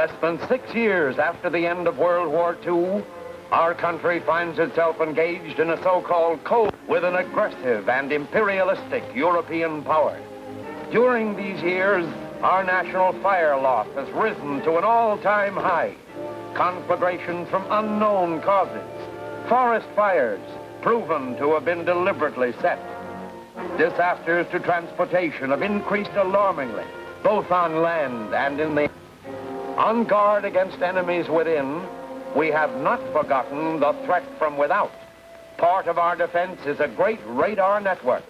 Less than 6 years after the end of World War II, our country finds itself engaged in a so-called Cold with an aggressive and imperialistic European power. During these years, our national fire loss has risen to an all-time high. Conflagrations from unknown causes, forest fires proven to have been deliberately set. Disasters to transportation have increased alarmingly, both on land and in the... On guard against enemies within, we have not forgotten the threat from without. Part of our defense is a great radar network.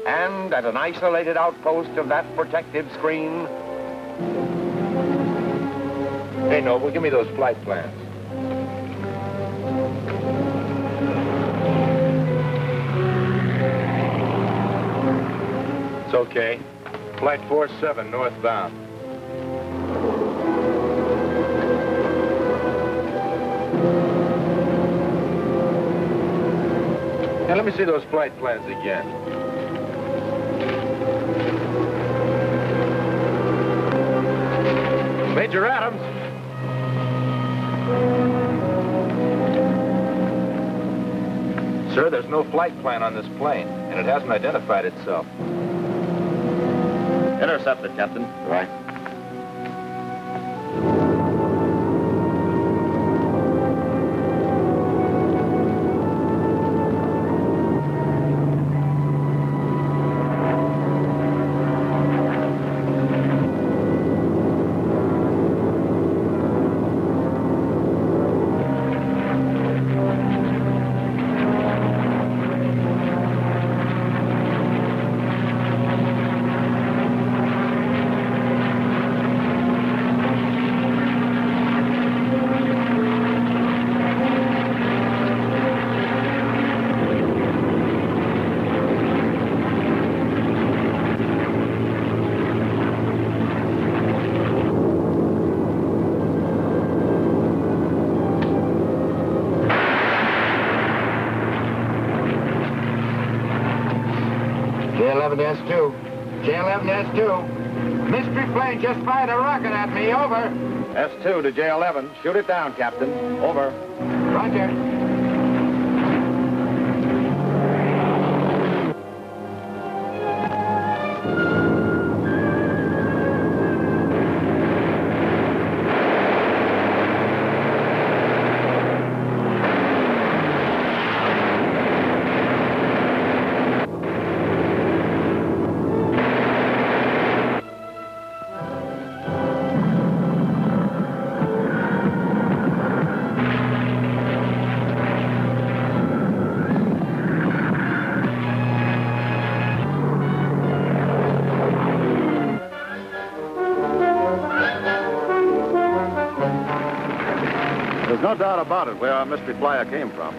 And at an isolated outpost of that protective screen... Hey, Noble, give me those flight plans. It's okay. Flight 47, northbound. Now, let me see those flight plans again. Major Adams. Sir, there's no flight plan on this plane, and it hasn't identified itself. Intercepted, Captain. Right. J11S2. J11S2. Mystery plane just fired a rocket at me. Over. S2 to J11. Shoot it down, Captain. Over. Roger. No doubt about it, where our mystery flyer came from.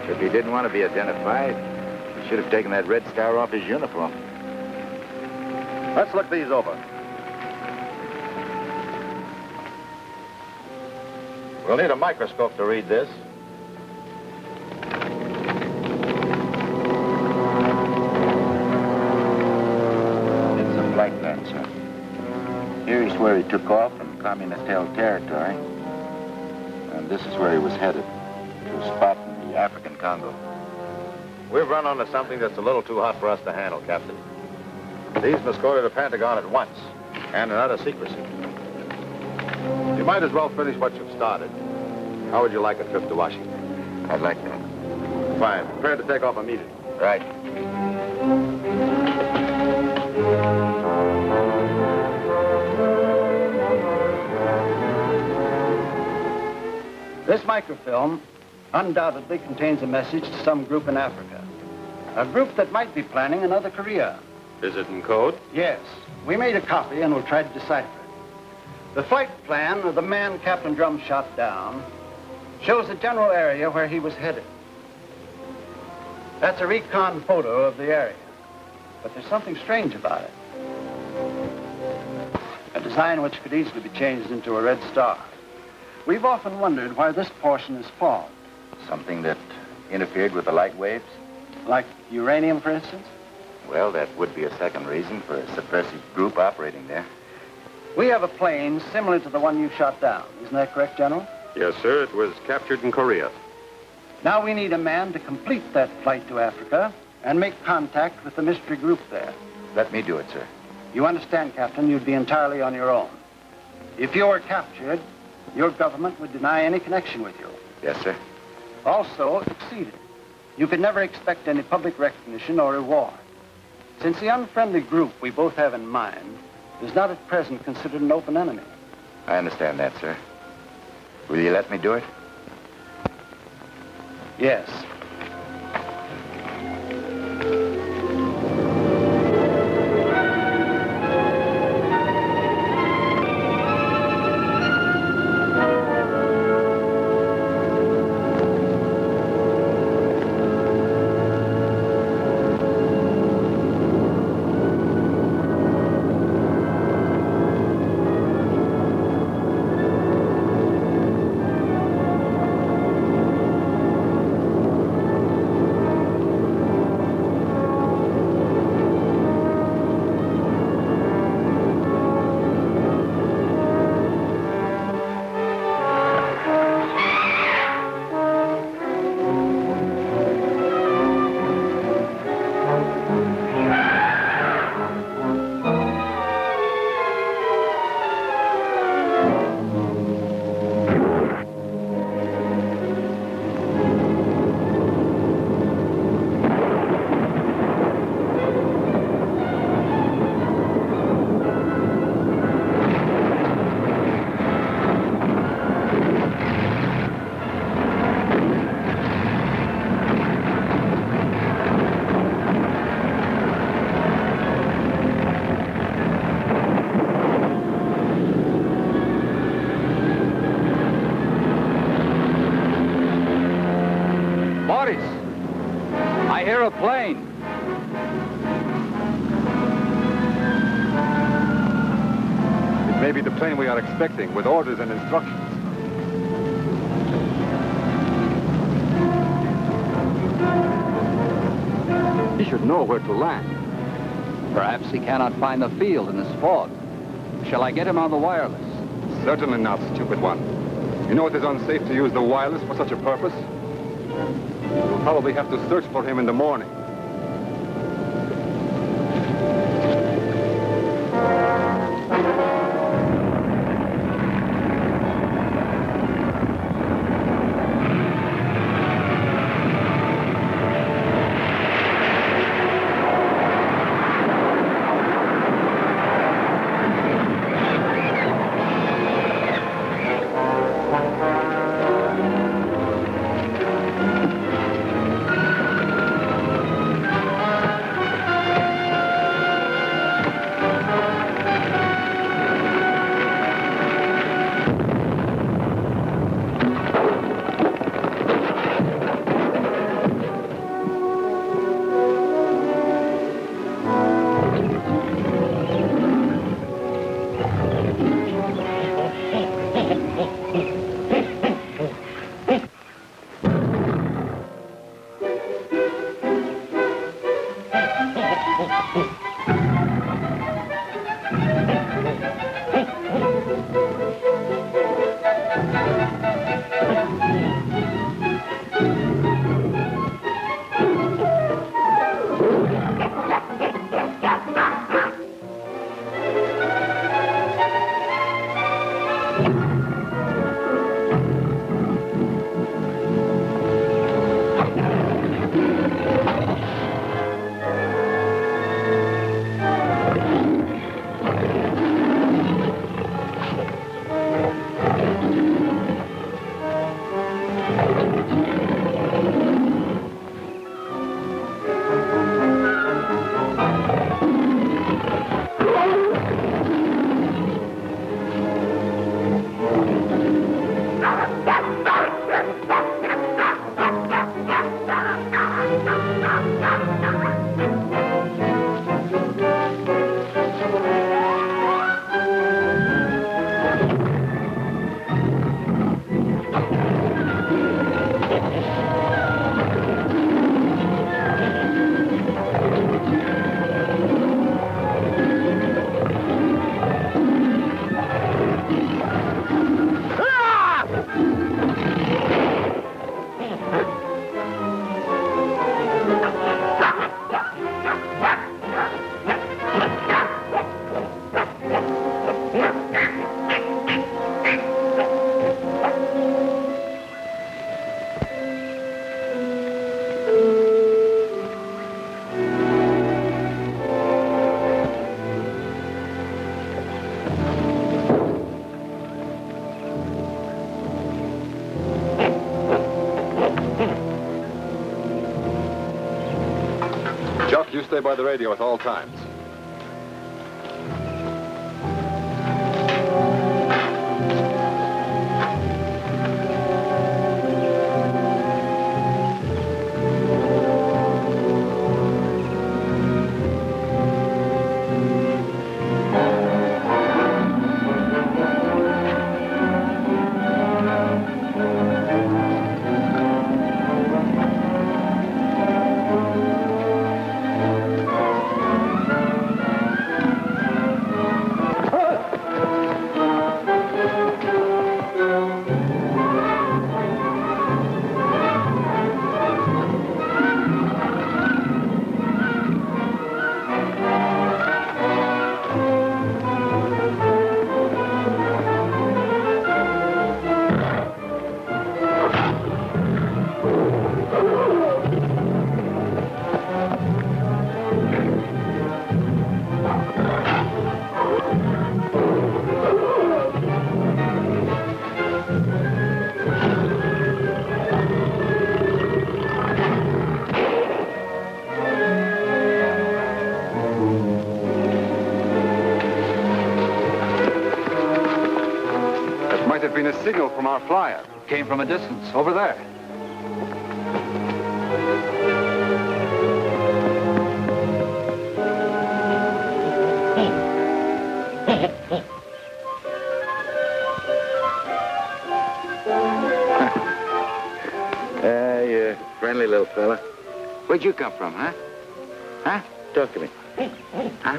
If he didn't want to be identified, he should have taken that red scar off his uniform. Let's look these over. We'll need a microscope to read this. It's a flight plan, sir. Here's where he took off from communist-held territory. And this is where he was headed, to a spot in the African Congo. We've run onto something that's a little too hot for us to handle, Captain. These must go to the Pentagon at once, and in utter secrecy. You might as well finish what you've started. How would you like a trip to Washington? I'd like that. Fine. Prepare to take off immediately. Right. This microfilm undoubtedly contains a message to some group in Africa. A group that might be planning another Korea. Is it in code? Yes. We made a copy and we'll try to decipher it. The flight plan of the man Captain Drum shot down shows the general area where he was headed. That's a recon photo of the area. But there's something strange about it. A design which could easily be changed into a red star. We've often wondered why this portion is fogged. Something that interfered with the light waves? Like uranium, for instance? Well, that would be a second reason for a subversive group operating there. We have a plane similar to the one you shot down. Isn't that correct, General? Yes, sir. It was captured in Korea. Now we need a man to complete that flight to Africa and make contact with the mystery group there. Let me do it, sir. You understand, Captain, you'd be entirely on your own. If you were captured, your government would deny any connection with you. Yes, sir. Also, if succeeded, you could never expect any public recognition or reward. Since the unfriendly group we both have in mind is not at present considered an open enemy. I understand that, sir. Will you let me do it? Yes. I hear a plane. It may be the plane we are expecting, with orders and instructions. He should know where to land. Perhaps he cannot find the field in this fog. Shall I get him on the wireless? Certainly not, stupid one. You know it is unsafe to use the wireless for such a purpose. We'll probably have to search for him in the morning. You stay by the radio at all times. Have been a signal from our flyer. Came from a distance, over there. You friendly little fella. Where'd you come from, huh? Huh? Talk to me. Huh?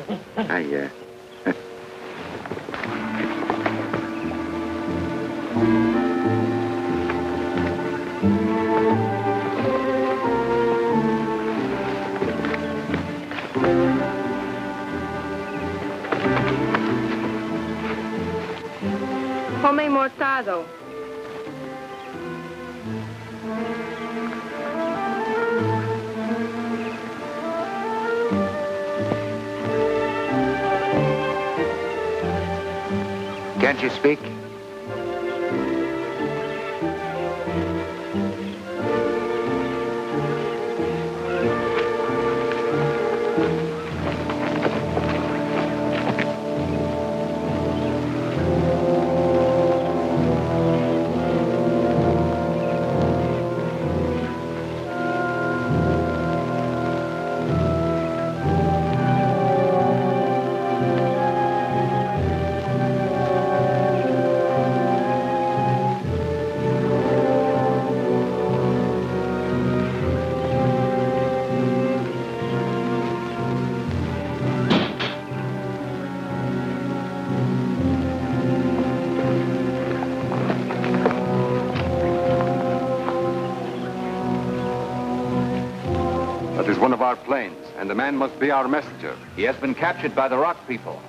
Homem mortado. Can't you speak? That is one of our planes, and the man must be our messenger. He has been captured by the rock people.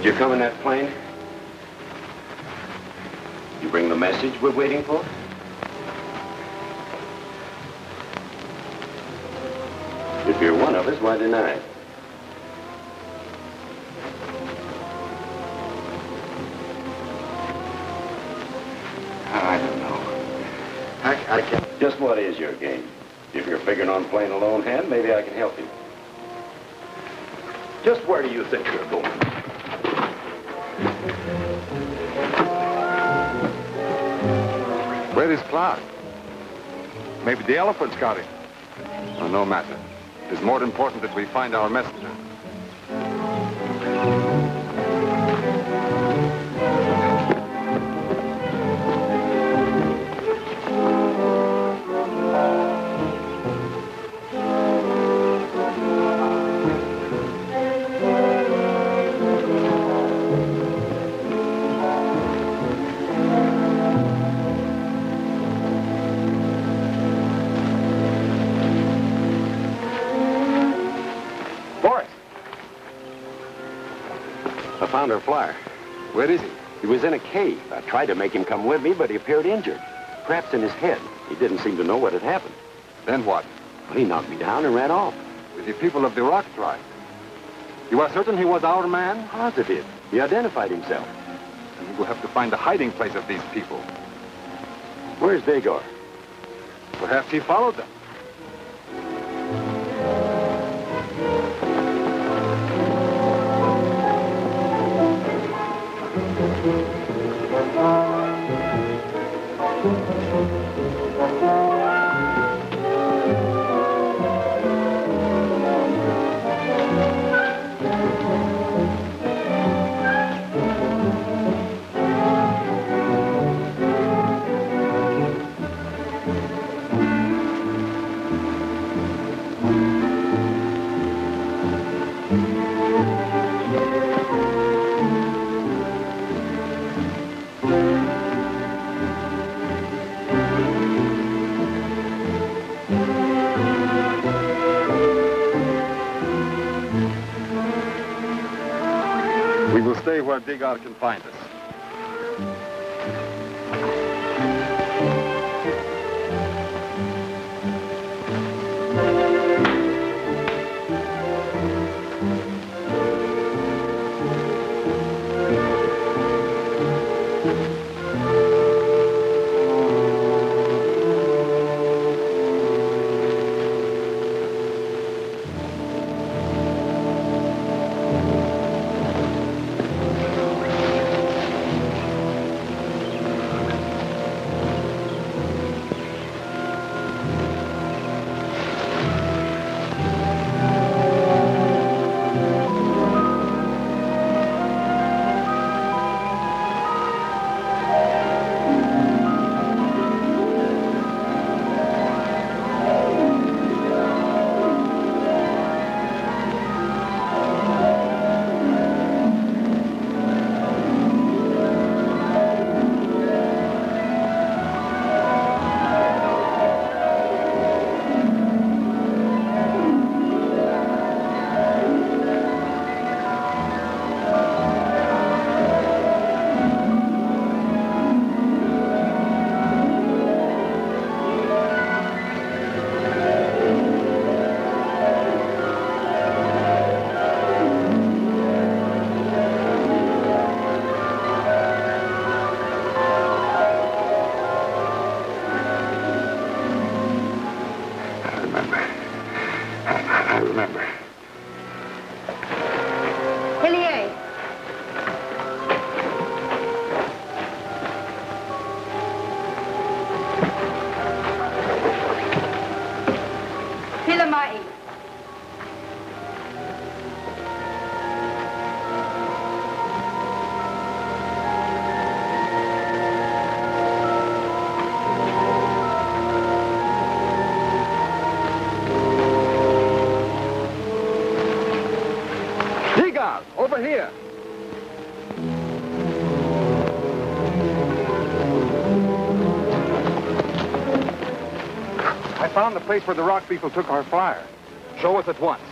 Did you come in that plane? You bring the message we're waiting for? If you're one of us, why deny it? I don't know. I can't. Just what is your game? If you're figuring on playing a lone hand, maybe I can help you. Just where do you think you're going? Where is Clark? Maybe the elephants got him. Oh, no matter. It is more important that we find our messenger. Found our flyer. Where is he? He was in a cave. I tried to make him come with me, but he appeared injured. Perhaps in his head. He didn't seem to know what had happened. Then what? Well, he knocked me down and ran off. With the people of the Rock tribe. You are certain he was our man? Positive. He identified himself. And we will have to find the hiding place of these people. Where's Dagar? Perhaps he followed them. We will stay where Dagar can find us. mighty. Over here. I found the place where the rock people took our flyer. Show us at once.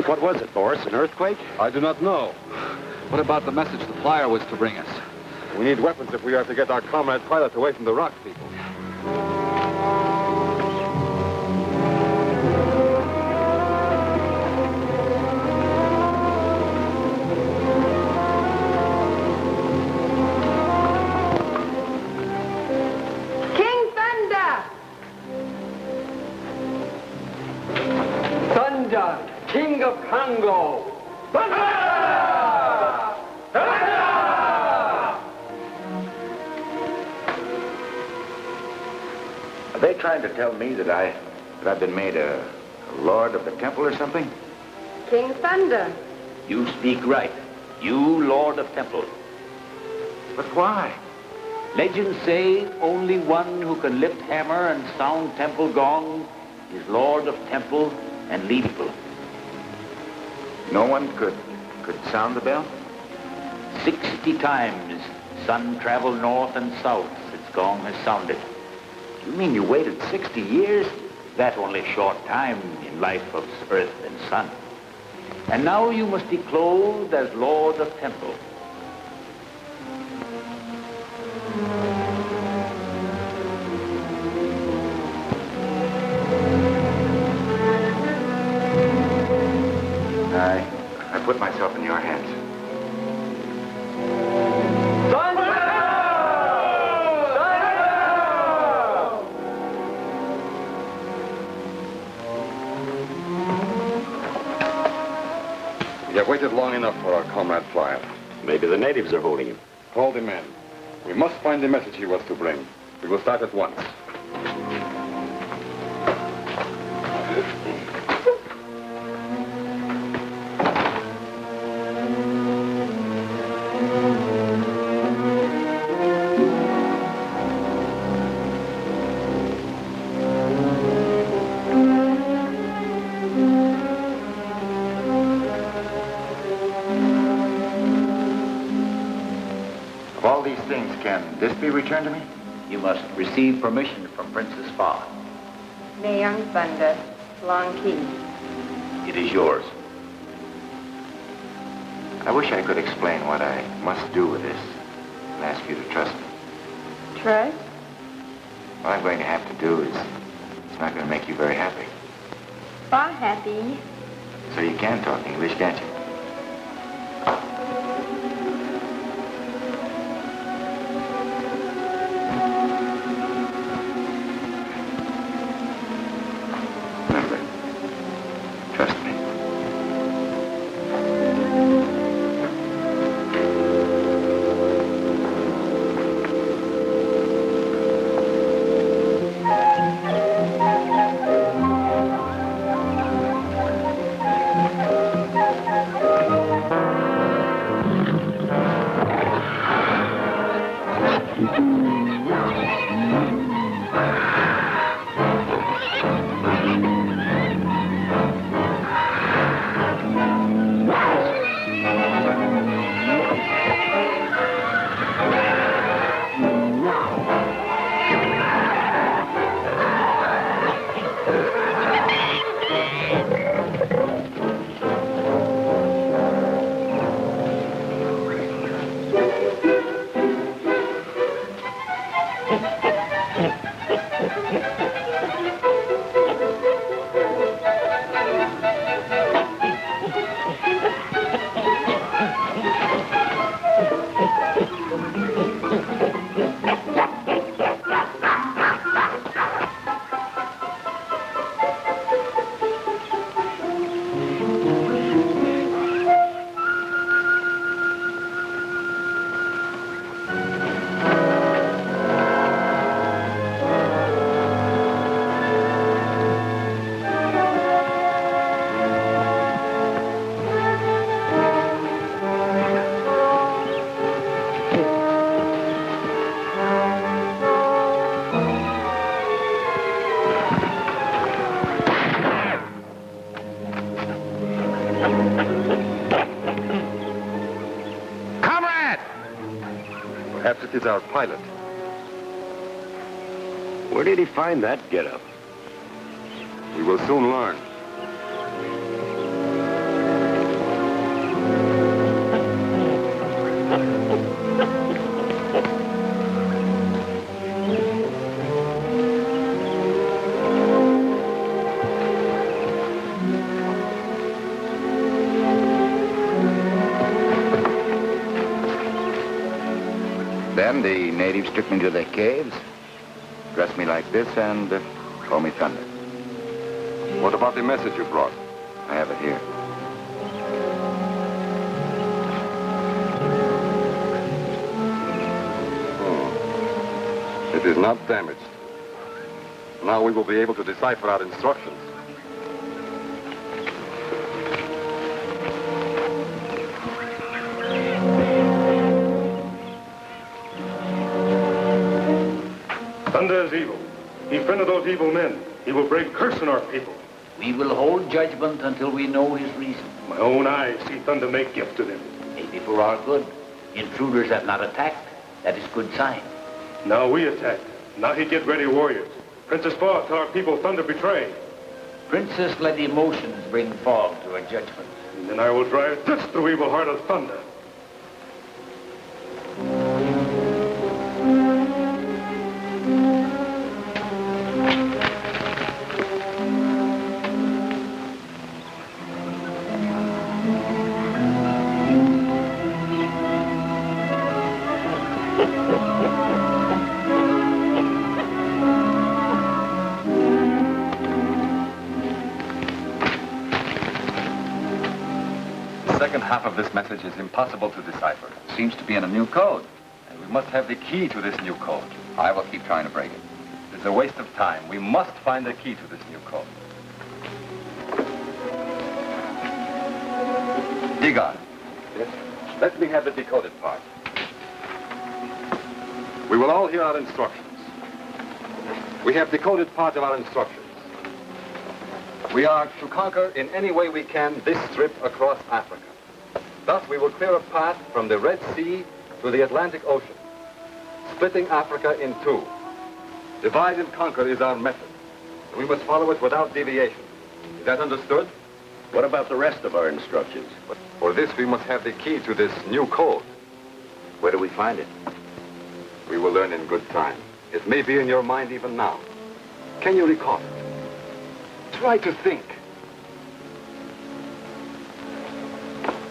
What was it, Boris? An earthquake? I do not know. What about the message the flyer was to bring us? We need weapons if we are to get our comrade pilots away from the rock people. King Thunder! Thunder, King of Congo! Thunder! Thunder! Are they trying to tell me that I've been made a lord of the temple or something? King Thunder. You speak right. You, Lord of Temple. But why? Legends say only one who can lift hammer and sound temple gong is Lord of Temple and leadable. No one could sound the bell? 60 times sun traveled north and south its gong has sounded. You mean you waited 60 years? That only short time in life of earth and sun. And now you must be clothed as Lord of Temple. I put myself in your hands. We have waited long enough for our comrade flyer. Maybe the natives are holding him. Call the men. We must find the message he was to bring. We will start at once. Can this be returned to me? You must receive permission from Princess Fa. May Young Thunder, Long Key. It is yours. I wish I could explain what I must do with this and ask you to trust me. Trust? What I'm going to have to do is It's not going to make you very happy. Far happy. So you can talk English, can't you? Remember, trust me. Perhaps it is our pilot. Where did he find that getup? We will soon learn. Then the natives took me to their caves, dressed me like this, and called me Thunder. What about the message you brought? I have it here. It is not damaged. Now we will be able to decipher our instructions. Thunder is evil. He friended those evil men. He will bring curse on our people. We will hold judgment until we know his reason. My own eyes see Thunder make gift to them. Maybe for our good. Intruders have not attacked. That is good sign. Now we attack. Now he get ready warriors. Princess Fog tell our people Thunder betray. Princess, let emotions bring fog to a judgment. And then I will drive this through evil heart of Thunder. The second half of this message is impossible to decipher. Seems to be in a new code. And we must have the key to this new code. I will keep trying to break it. It's a waste of time. We must find the key to this new code. Egon. Yes? Let me have the decoded part. We will all hear our instructions. We have decoded part of our instructions. We are to conquer in any way we can this strip across Africa. Thus, we will clear a path from the Red Sea to the Atlantic Ocean, splitting Africa in two. Divide and conquer is our method. We must follow it without deviation. Is that understood? What about the rest of our instructions? For this, we must have the key to this new code. Where do we find it? We will learn in good time. It may be in your mind even now. Can you recall it? Try to think.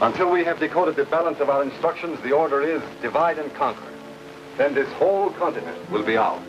Until we have decoded the balance of our instructions, the order is divide and conquer. Then this whole continent will be ours.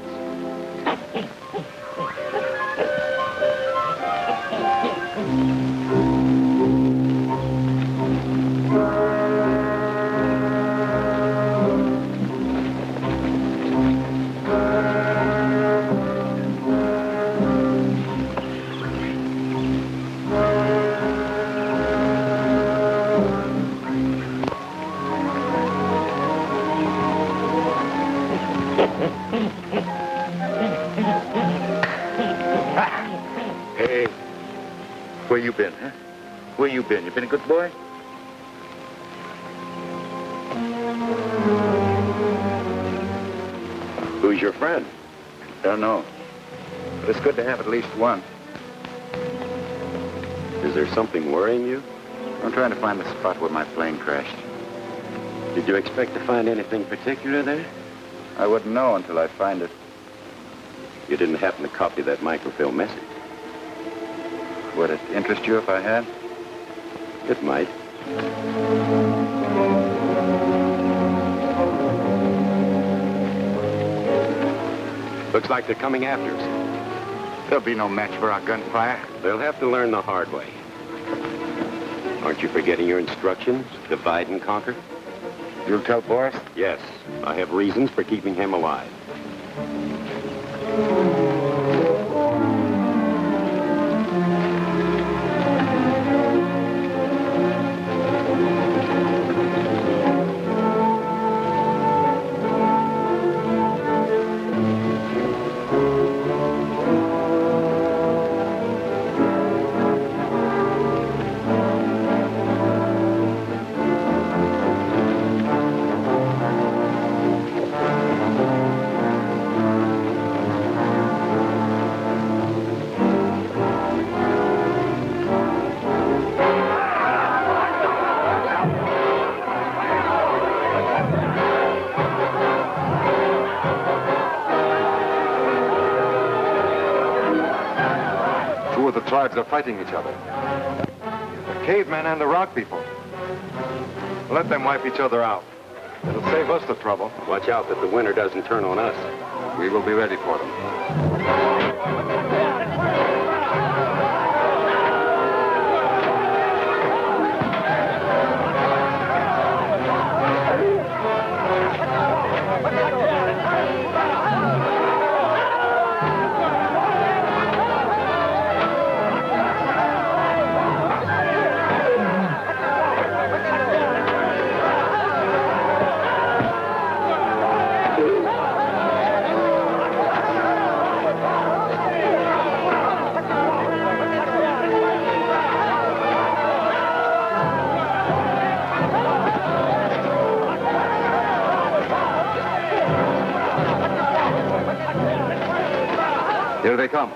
Hey, where you been, huh? Where you been? You been a good boy? Who's your friend? Don't know. But it's good to have at least one. Is there something worrying you? I'm trying to find the spot where my plane crashed. Did you expect to find anything particular there? I wouldn't know until I find it. You didn't happen to copy that microfilm message? Would it interest you if I had? It might. Looks like they're coming after us. There'll be no match for our gunfire. They'll have to learn the hard way. Aren't you forgetting your instructions? Divide and conquer? You'll tell Boris? Yes. I have reasons for keeping him alive. Tribes are fighting each other. The cavemen and the rock people. Let them wipe each other out. It'll save us the trouble. Watch out that the winter doesn't turn on us. We will be ready for them. Here they come.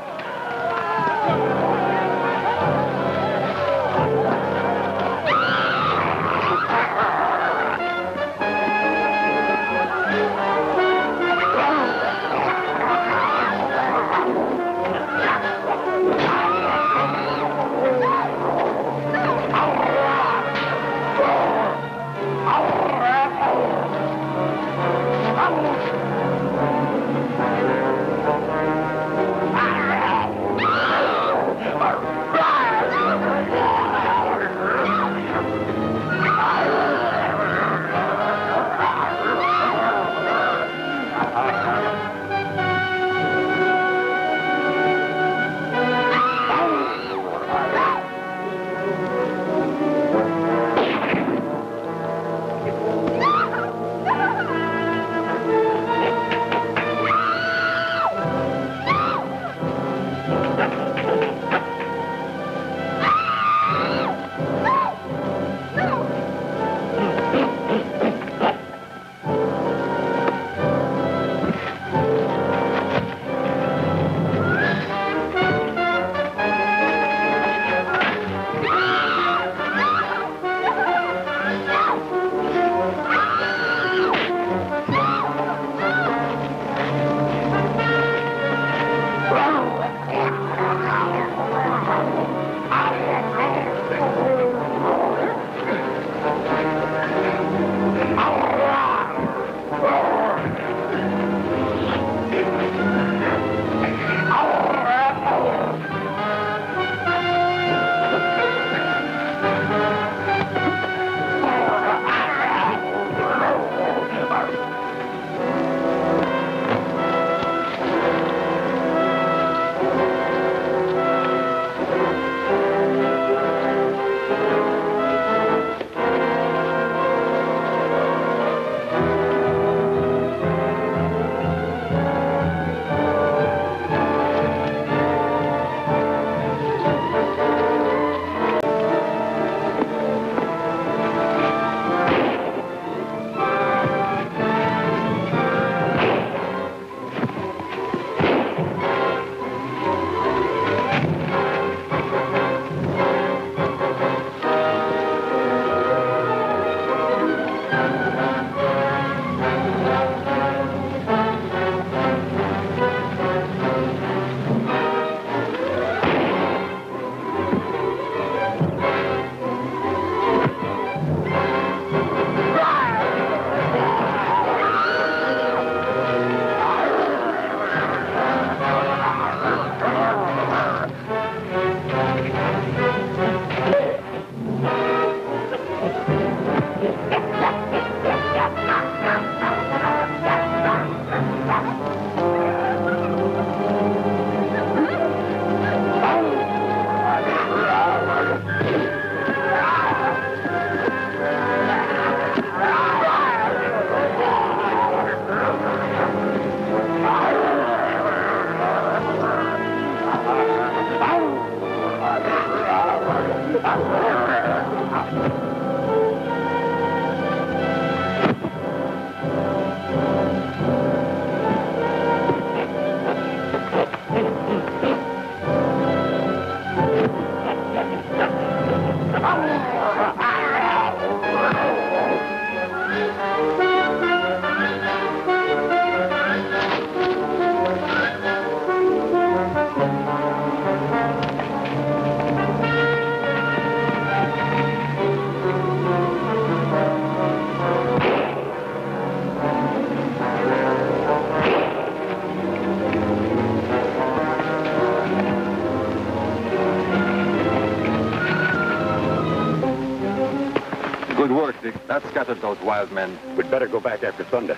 Good work, Dick. That scattered those wild men. We'd better go back after Thunder.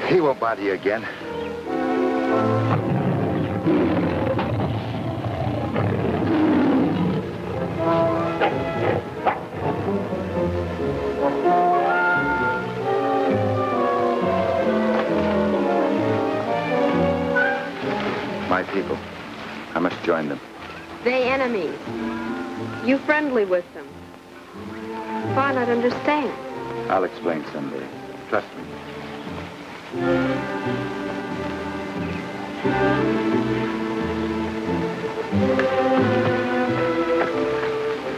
He won't bother you again. My people. I must join them. They enemies. You friendly with them. Why not understand? I'll explain someday. Trust me.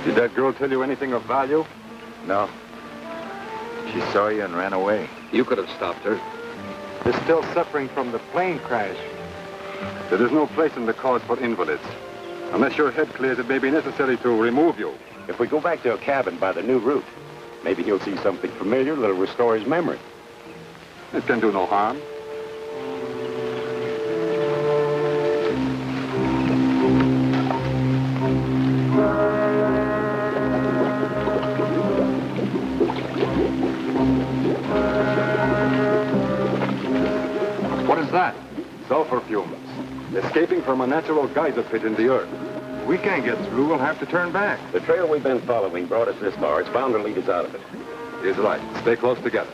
Did that girl tell you anything of value? No. She saw you and ran away. You could have stopped her. They're still suffering from the plane crash. There is no place in the cause for invalids. Unless your head clears, it may be necessary to remove you. If we go back to a cabin by the new route, maybe he'll see something familiar that'll restore his memory. It can do no harm. What is that? Sulfur fumes. Escaping from a natural geyser pit in the earth. We can't get through. We'll have to turn back. The trail we've been following brought us this far. It's bound to lead us out of it. He's right. Stay close together.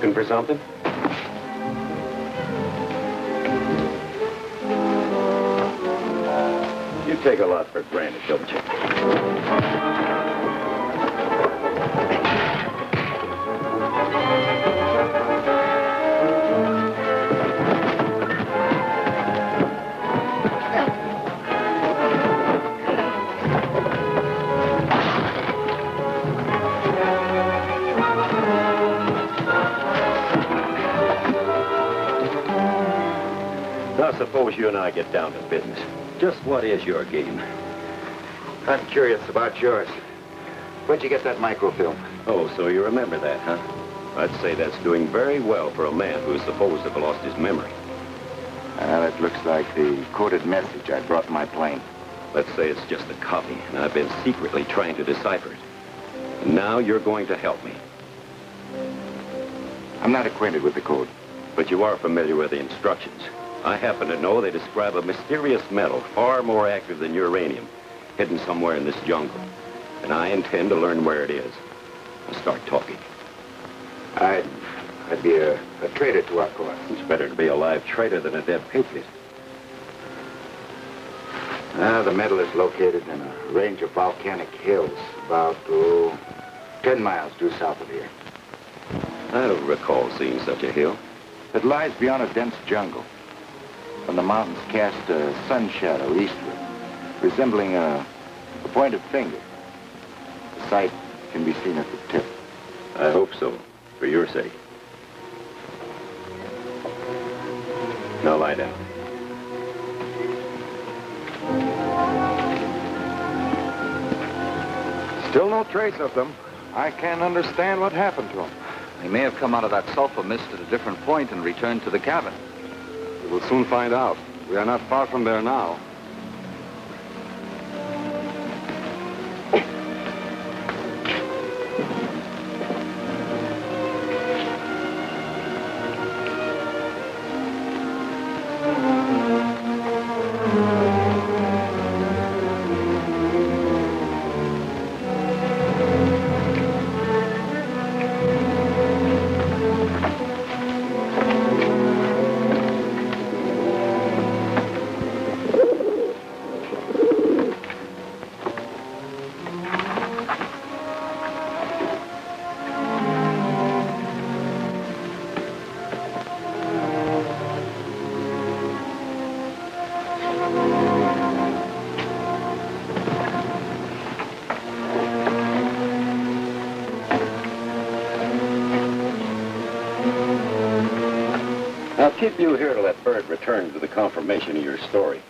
Looking for something? You take a lot for granted, don't you? Now, suppose you and I get down to business. Just what is your game? I'm curious about yours. Where'd you get that microfilm? Oh, so you remember that, huh? I'd say that's doing very well for a man who's supposed to have lost his memory. It looks like the coded message I brought in my plane. Let's say it's just a copy, and I've been secretly trying to decipher it. And now you're going to help me. I'm not acquainted with the code. But you are familiar with the instructions. I happen to know they describe a mysterious metal far more active than uranium, hidden somewhere in this jungle. And I intend to learn where it is. I'll start talking. I'd be a traitor to our cause. It's better to be a live traitor than a dead patriot. The metal is located in a range of volcanic hills about 10 miles due south of here. I don't recall seeing such a hill. It lies beyond a dense jungle. And the mountains cast a sun shadow eastward, resembling a pointed finger. The sight can be seen at the tip. I hope so, for your sake. Now lie down. Still no trace of them. I can't understand what happened to them. They may have come out of that sulfur mist at a different point and returned to the cabin. We will soon find out. We are not far from there now. I'll keep you here till that bird returns with the confirmation of your story.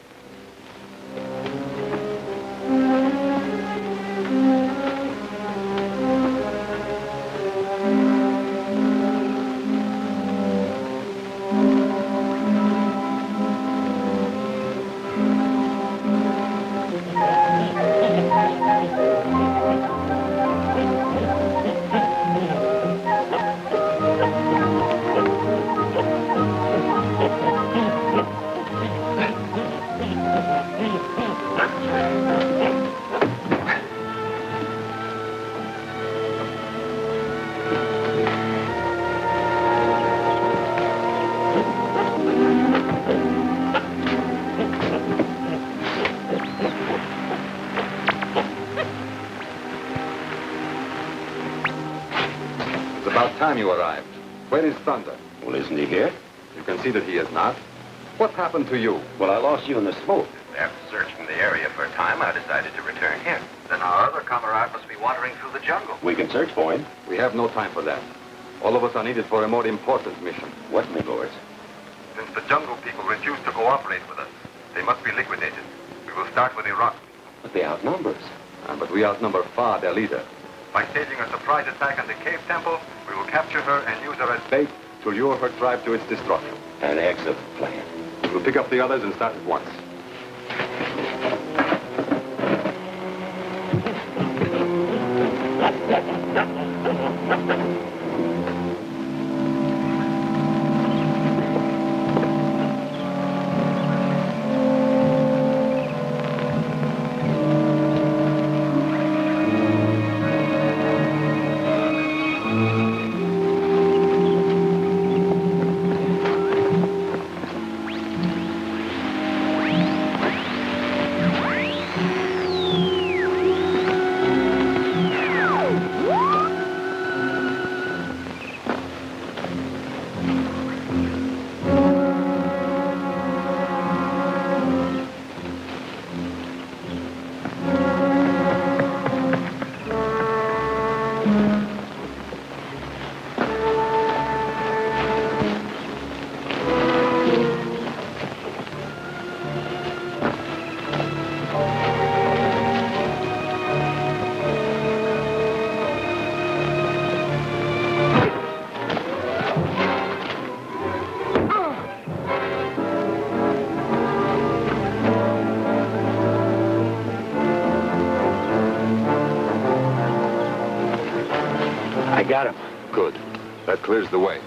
Time you arrived. Where is Thunder? Well, isn't he here? You can see that he is not. What happened to you? Well, I lost you in the smoke. After searching the area for a time, I decided to return here. Then our other comrade must be wandering through the jungle. We can search for him. We have no time for that. All of us are needed for a more important mission. What, my lords? Since the jungle people refuse to cooperate with us, they must be liquidated. We will start with Iraq. But they outnumber us. But we outnumber far their leader. By staging a surprise attack on the cave temple, we will capture her and use her as bait to lure her tribe to its destruction. An excellent plan. We will pick up the others and start at once. I got him. Good. That clears the way.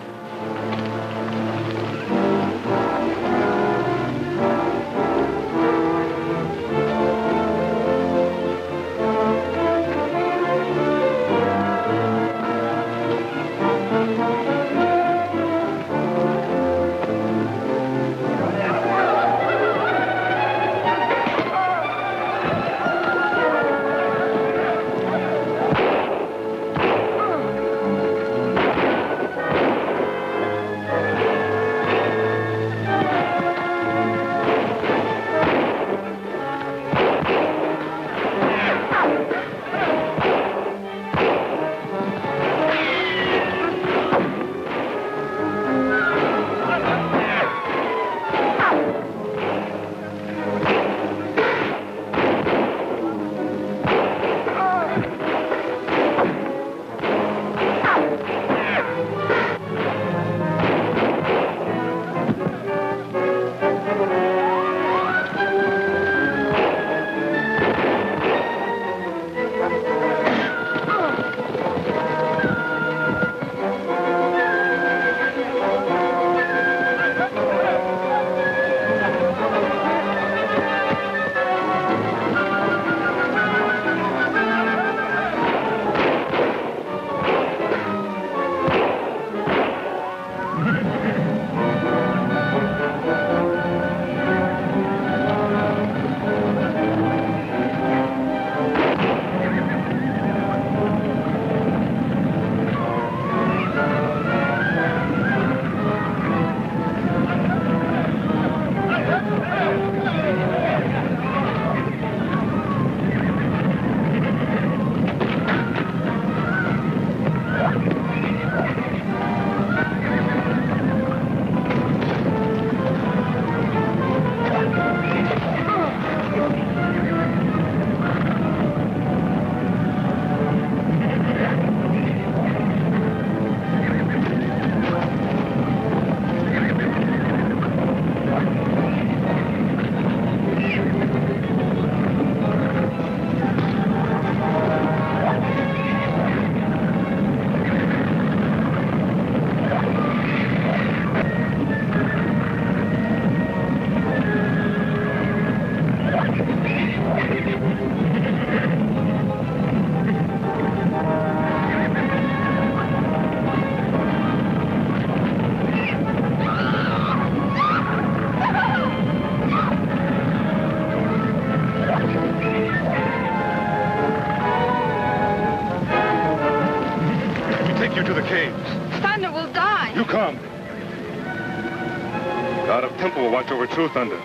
Temple will watch over True Thunder.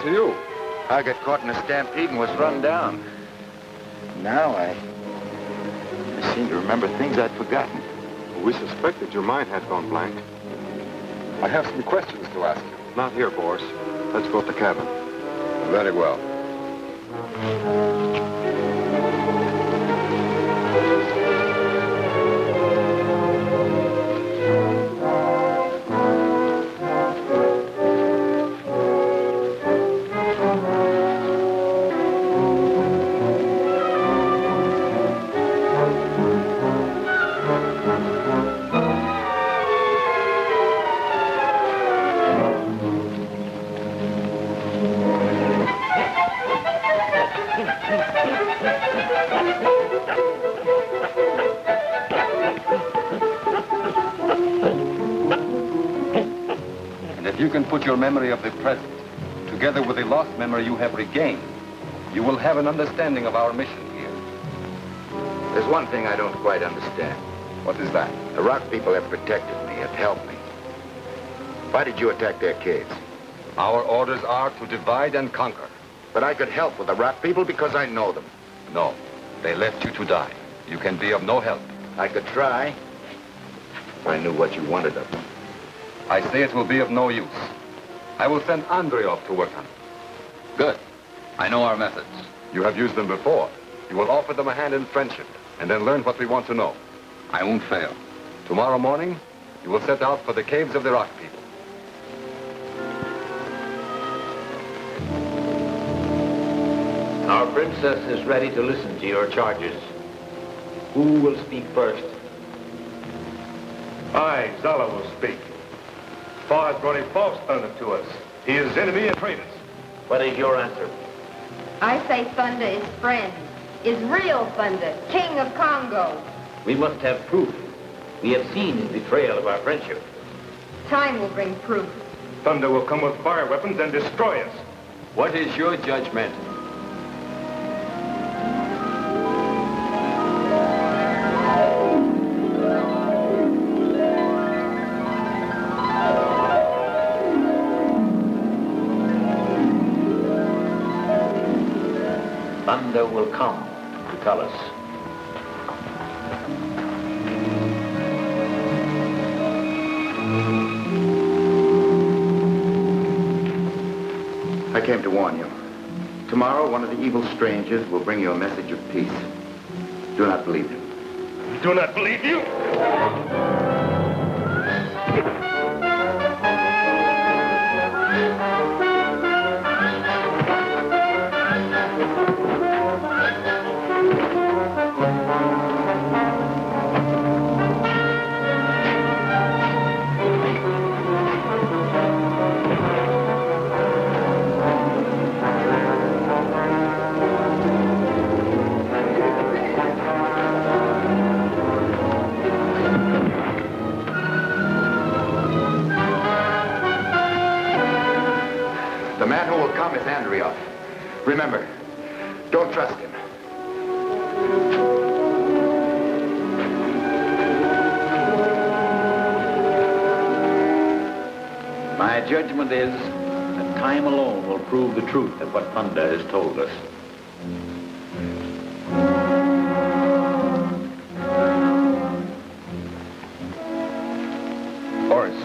To you. I got caught in a stampede and was run down. Now I seem to remember things I'd forgotten. We suspected your mind had gone blank. I have some questions to ask you. Not here, Boris. Let's go to the cabin. Very well. If you can put your memory of the present together with the lost memory you have regained, you will have an understanding of our mission here. There's one thing I don't quite understand. What is that? The rock people have protected me, have helped me. Why did you attack their caves? Our orders are to divide and conquer. But I could help with the rock people because I know them. No, they left you to die. You can be of no help. I could try. If I knew what you wanted of me. I say it will be of no use. I will send Andre off to work on it. Good. I know our methods. You have used them before. You will offer them a hand in friendship, and then learn what we want to know. I won't fail. Tomorrow morning, you will set out for the caves of the rock people. Our princess is ready to listen to your charges. Who will speak first? I, Zala, will speak. Fa has brought a false thunder to us. He is enemy and traitors. What is your answer? I say Thunder is friend, is real Thunder, king of Congo. We must have proof. We have seen his betrayal of our friendship. Time will bring proof. Thunder will come with fire weapons and destroy us. What is your judgment? Thunder will come to tell us. I came to warn you. Tomorrow, one of the evil strangers will bring you a message of peace. Do not believe him. Do not believe you? The man who will come is Andrioff. Remember, don't trust him. My judgment is that time alone will prove the truth of what Thunder has told us. Horace,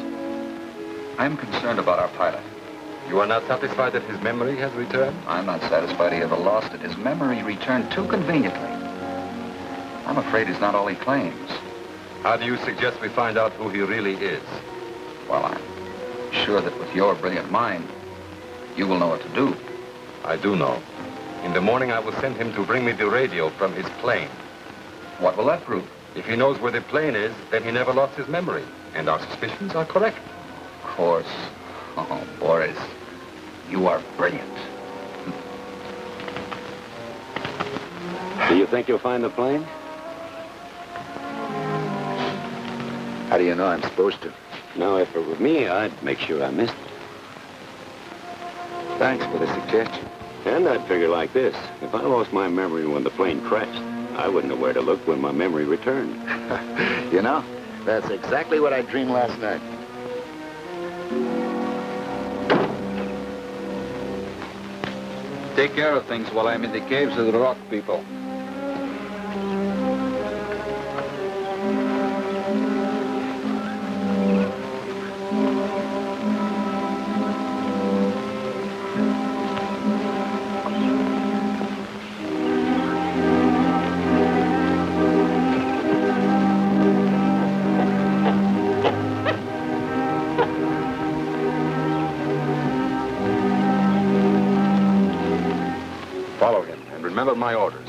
I'm concerned about our pilot. You are not satisfied that his memory has returned? I'm not satisfied he ever lost it. His memory returned too conveniently. I'm afraid he's not all he claims. How do you suggest we find out who he really is? Well, I'm sure that with your brilliant mind, you will know what to do. I do know. In the morning, I will send him to bring me the radio from his plane. What will that prove? If he knows where the plane is, then he never lost his memory. And our suspicions are correct. Of course. Oh, Boris, you are brilliant. Do you think you'll find the plane? How do you know I'm supposed to? No, if it were me, I'd make sure I missed it. Thanks for the suggestion. And I'd figure like this. If I lost my memory when the plane crashed, I wouldn't know where to look when my memory returned. You know, that's exactly what I dreamed last night. Take care of things while I'm in the caves of the rock people. Follow him, and remember my orders.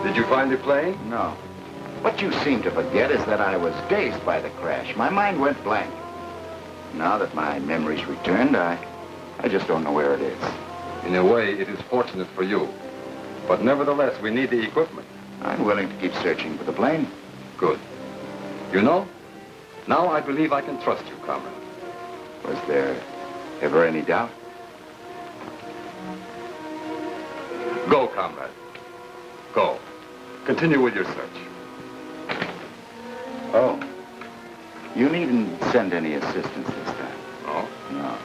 Did you find the plane? No. What you seem to forget is that I was dazed by the crash. My mind went blank. Now that my memory's returned, I just don't know where it is. In a way, it is fortunate for you. But nevertheless, we need the equipment. I'm willing to keep searching for the plane. Good. You know, now I believe I can trust you, comrade. Was there ever any doubt? Go, comrade. Go. Continue with your search. Oh. You needn't send any assistance this time. No? No.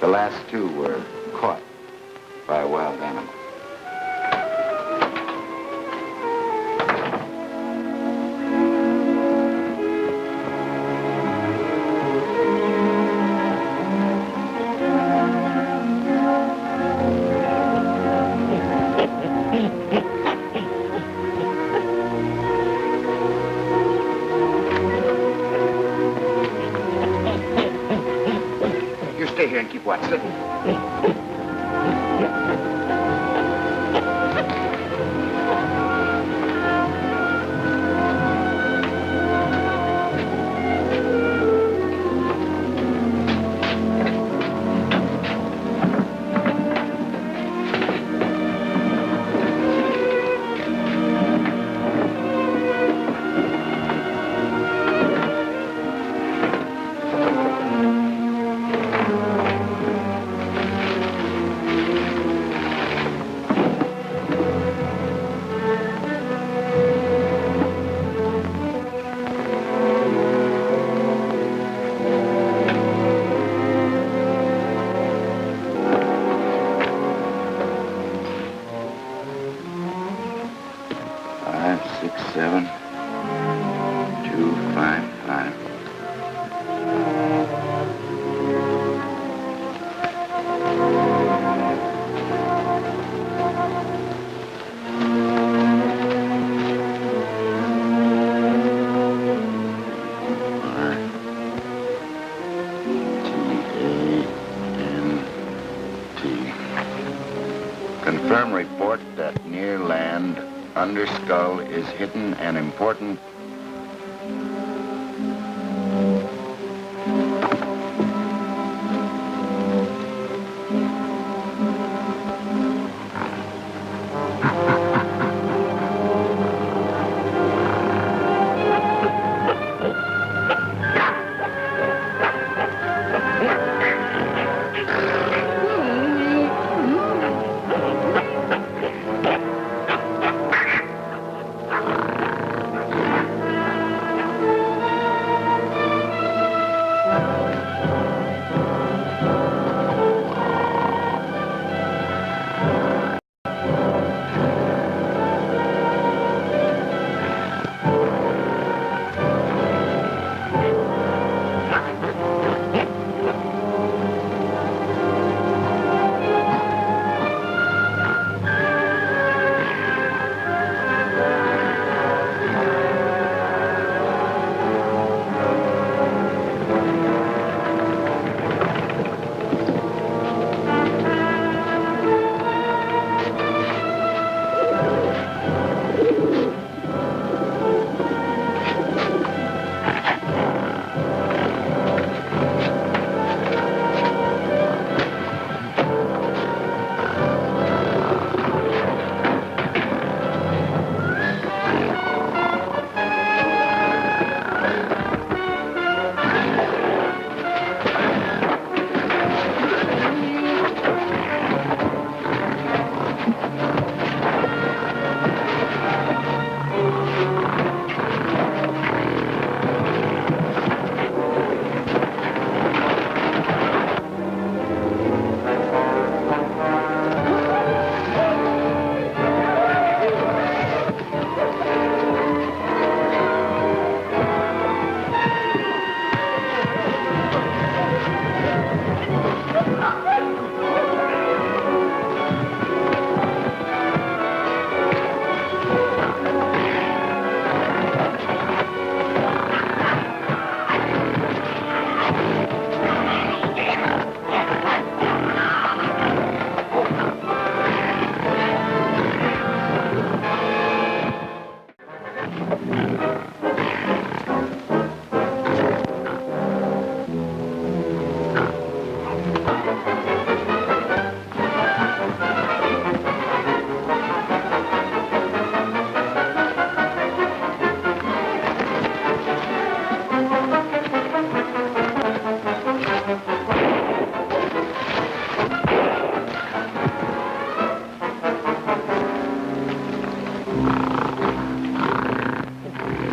The last two were caught by a wild animal. Stay here and keep watch. Sit. Confirm report that near land, under skull is hidden an important...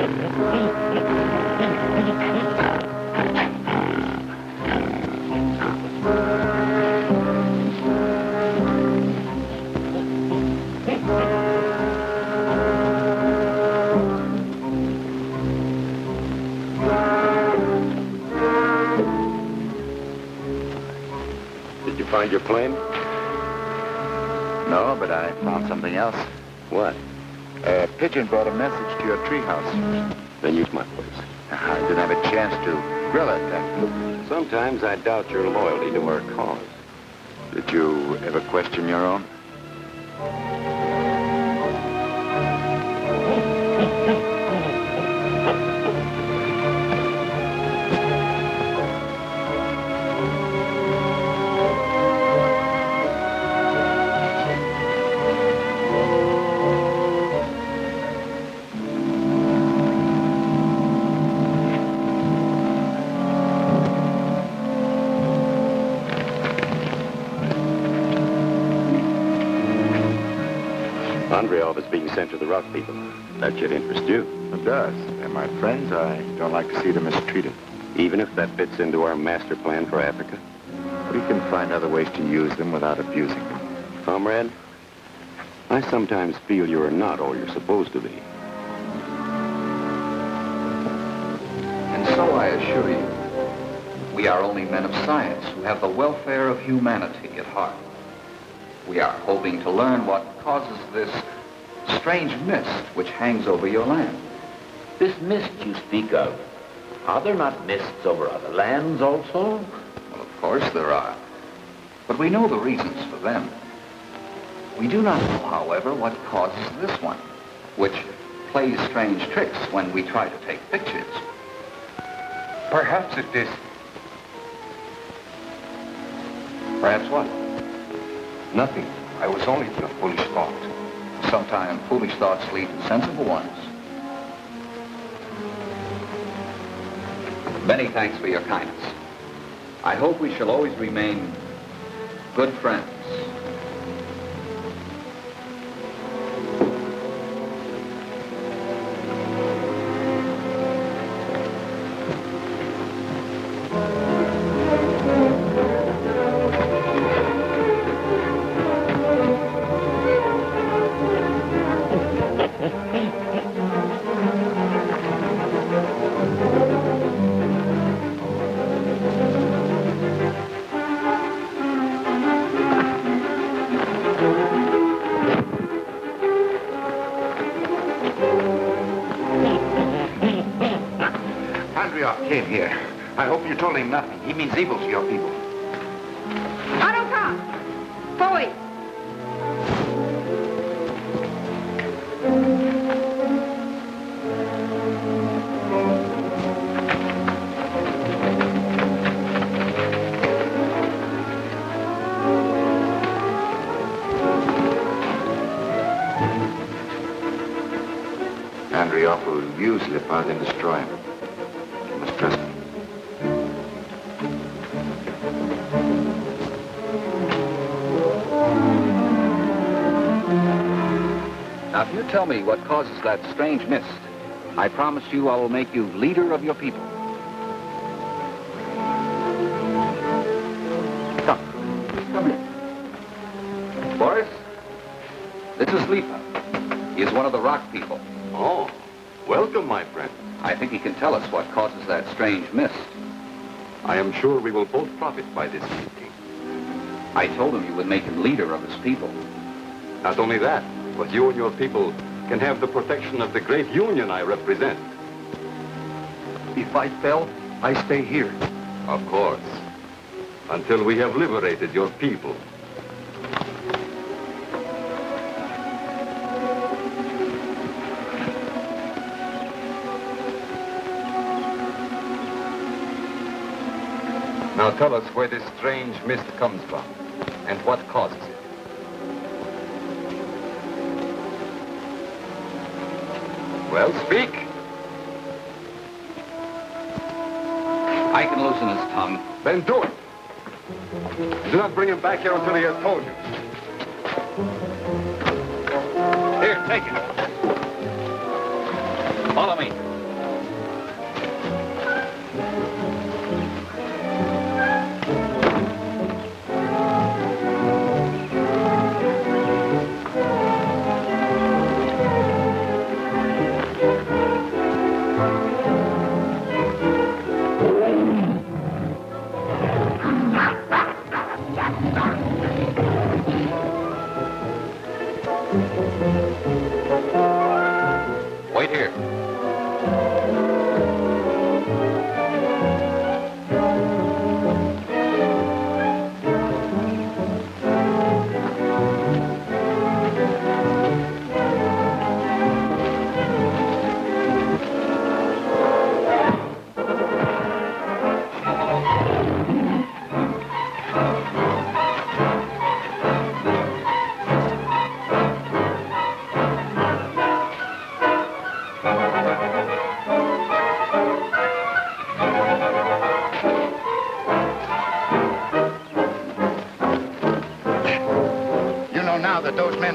Did you find your plane? No, but I found something else. What? A pigeon brought a message to your treehouse. Then use my place. I didn't have a chance to grill it, Captain. Sometimes I doubt your loyalty to our cause. Did you ever question your own? Andreov is being sent to the rock people. That should interest you. It does. And my friends, I don't like to see them mistreated. Even if that fits into our master plan for Africa? We can find other ways to use them without abusing them. Comrade, I sometimes feel you are not all you're supposed to be. And so I assure you, we are only men of science who have the welfare of humanity at heart. We are hoping to learn what causes this strange mist which hangs over your land. This mist you speak of, are there not mists over other lands also? Well, of course there are. But we know the reasons for them. We do not know, however, what causes this one, which plays strange tricks when we try to take pictures. Perhaps it is. Perhaps what? Nothing. I was only in a foolish thought. Sometimes foolish thoughts lead to sensible ones. Many thanks for your kindness. I hope we shall always remain good friends. Came here. I hope you told him nothing. He means evil to your people. Autocar! Forward! Andreov will use Leopard and destroy him. You must trust me. Now, if you tell me what causes that strange mist, I promise you I will make you leader of your people. Come here. Boris, this is Lipa. He is one of the rock people. Oh, welcome, my friend. I think he can tell us what causes that strange mist. I am sure we will both profit by this meeting. I told him you would make him leader of his people. Not only that, but you and your people can have the protection of the great union I represent. If I fail, I stay here. Of course. Until we have liberated your people. Now tell us where this strange mist comes from and what causes it. Well, speak. I can loosen his tongue. Then do it. Do not bring him back here until he has told you. Here, take it. Follow me. Wait here.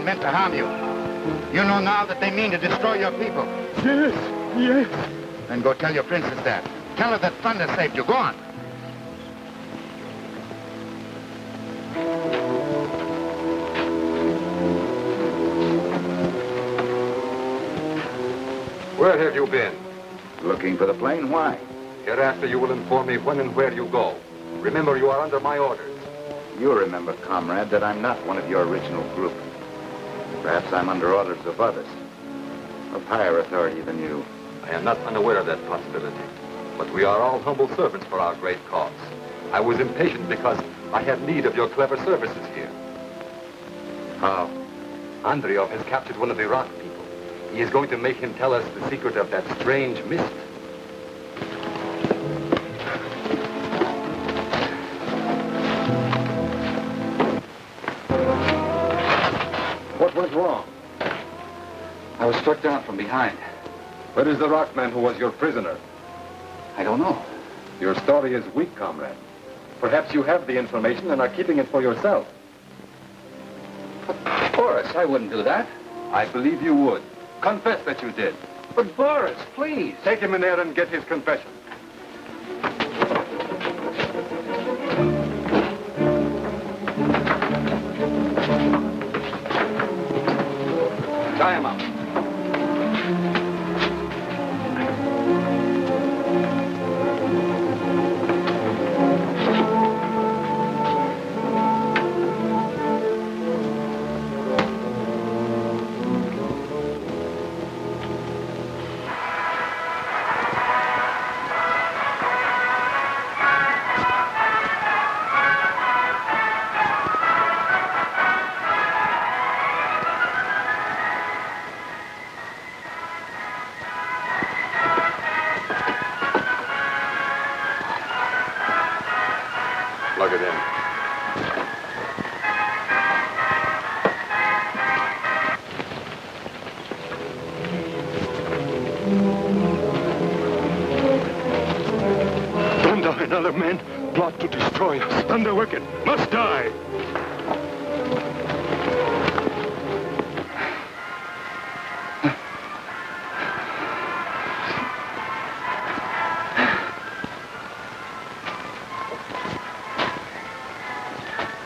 Meant to harm you. You know now that they mean to destroy your people. Yes, yes. Then go tell your princess that. Tell her that Thunder saved you. Go on. Where have you been? Looking for the plane? Why? Hereafter you will inform me when and where you go. Remember, you are under my orders. You remember, comrade, that I'm not one of your original group. Perhaps I'm under orders of others, of higher authority than you. I am not unaware of that possibility, but we are all humble servants for our great cause. I was impatient because I had need of your clever services here. How? Andreev has captured one of the rock people. He is going to make him tell us the secret of that strange mist. What went wrong? I was struck down from behind. Where is the rock man who was your prisoner? I don't know. Your story is weak, comrade. Perhaps you have the information and are keeping it for yourself. But Boris, I wouldn't do that. I believe you would. Confess that you did. But Boris, please. Take him in there and get his confession. Tie him up. Plug it in. Thunder and other men plot to destroy us. Thunder wicked, must die.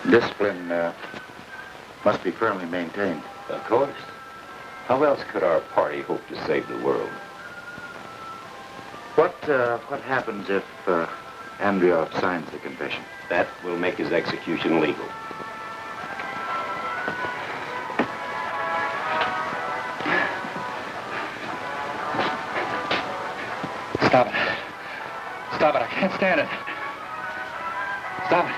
Discipline must be firmly maintained. Of course. How else could our party hope to save the world? What happens if Andreev signs the confession? That will make his execution legal. Stop it. Stop it. I can't stand it. Stop it.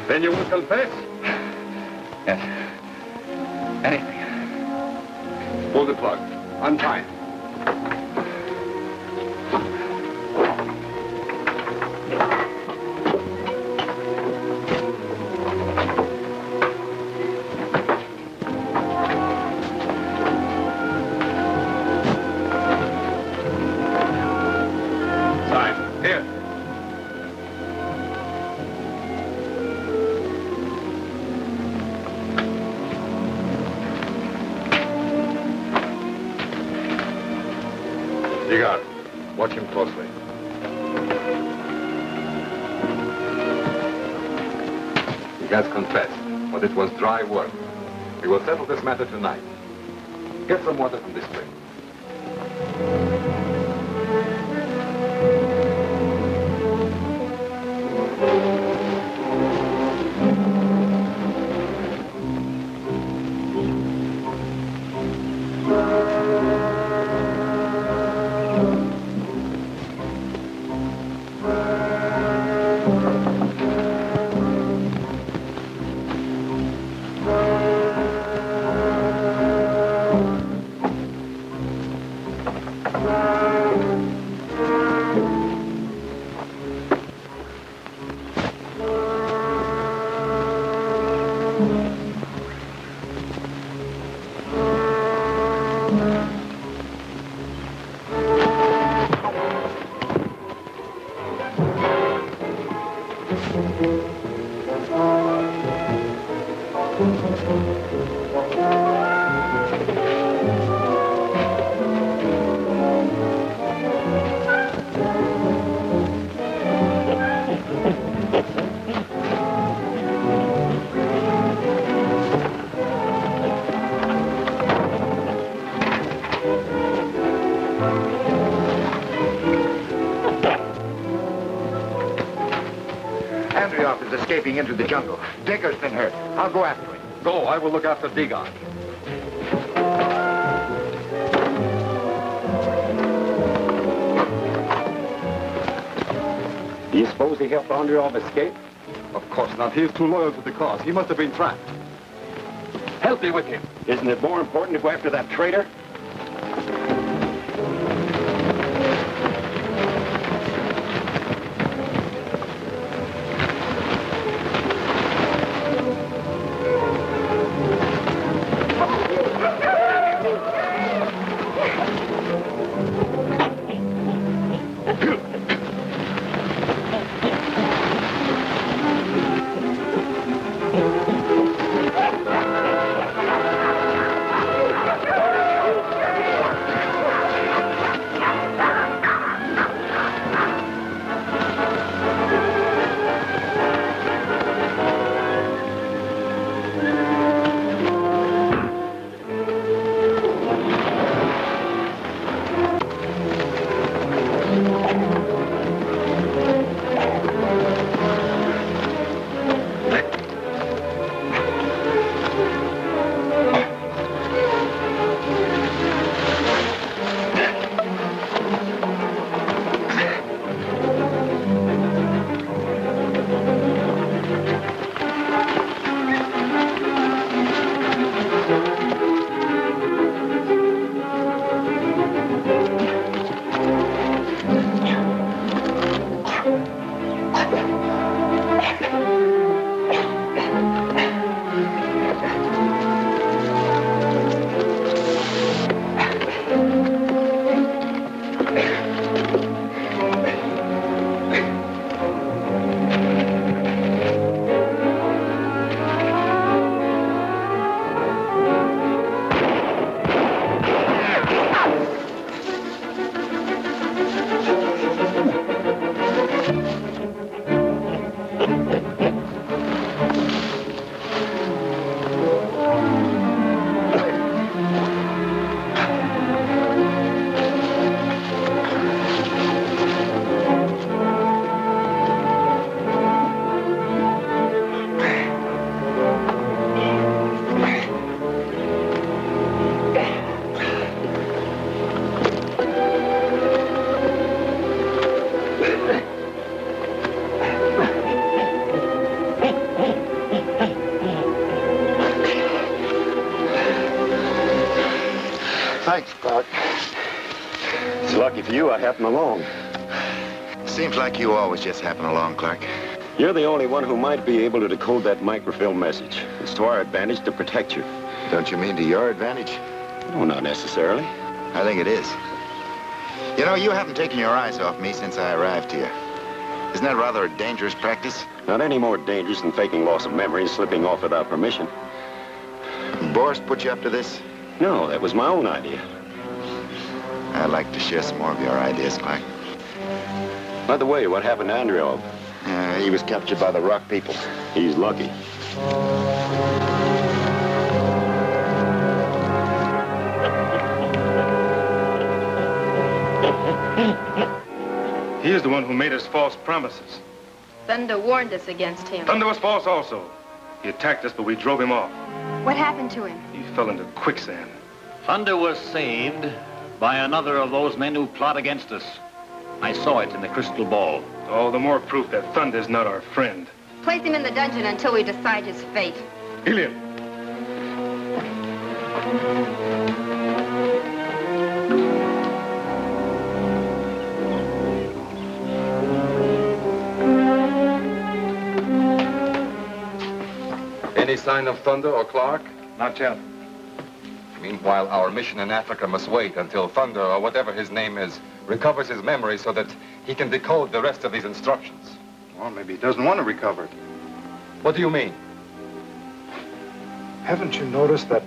Then you will confess? Yes. Anything. Pull the plug. Untie him. Sign. Here. Watch him closely. has confessed, but it was dry work. We will settle this matter tonight. Get some water from this spring. Escaping into the jungle. Dacre's been hurt. I'll go after him. Go. I will look after Degon. Do you suppose he helped Andreov escape? Of course not. He is too loyal to the cause. He must have been trapped. Help me with him. Isn't it more important to go after that traitor? Thanks, Clark. It's lucky for you I happened along. Seems like you always just happen along, Clark. You're the only one who might be able to decode that microfilm message. It's to our advantage to protect you. Don't you mean to your advantage? No, not necessarily. I think it is. You know, you haven't taken your eyes off me since I arrived here. Isn't that rather a dangerous practice? Not any more dangerous than faking loss of memory and slipping off without permission. Boris put you up to this? No, that was my own idea. I'd like to share some more of your ideas, Clark. By the way, what happened to Andreov? He was captured by the Rock people. He's lucky. He is the one who made us false promises. Thunder warned us against him. Thunder was false also. He attacked us, but we drove him off. What happened to him? He fell into quicksand. Thunder was saved by another of those men who plot against us. I saw it in the crystal ball. All the more proof that Thunder's not our friend. Place him in the dungeon until we decide his fate. Helium. Any sign of Thunder or Clark? Not yet. Meanwhile, our mission in Africa must wait until Thunder, or whatever his name is, recovers his memory so that he can decode the rest of these instructions. Well, maybe he doesn't want to recover it. What do you mean? Haven't you noticed that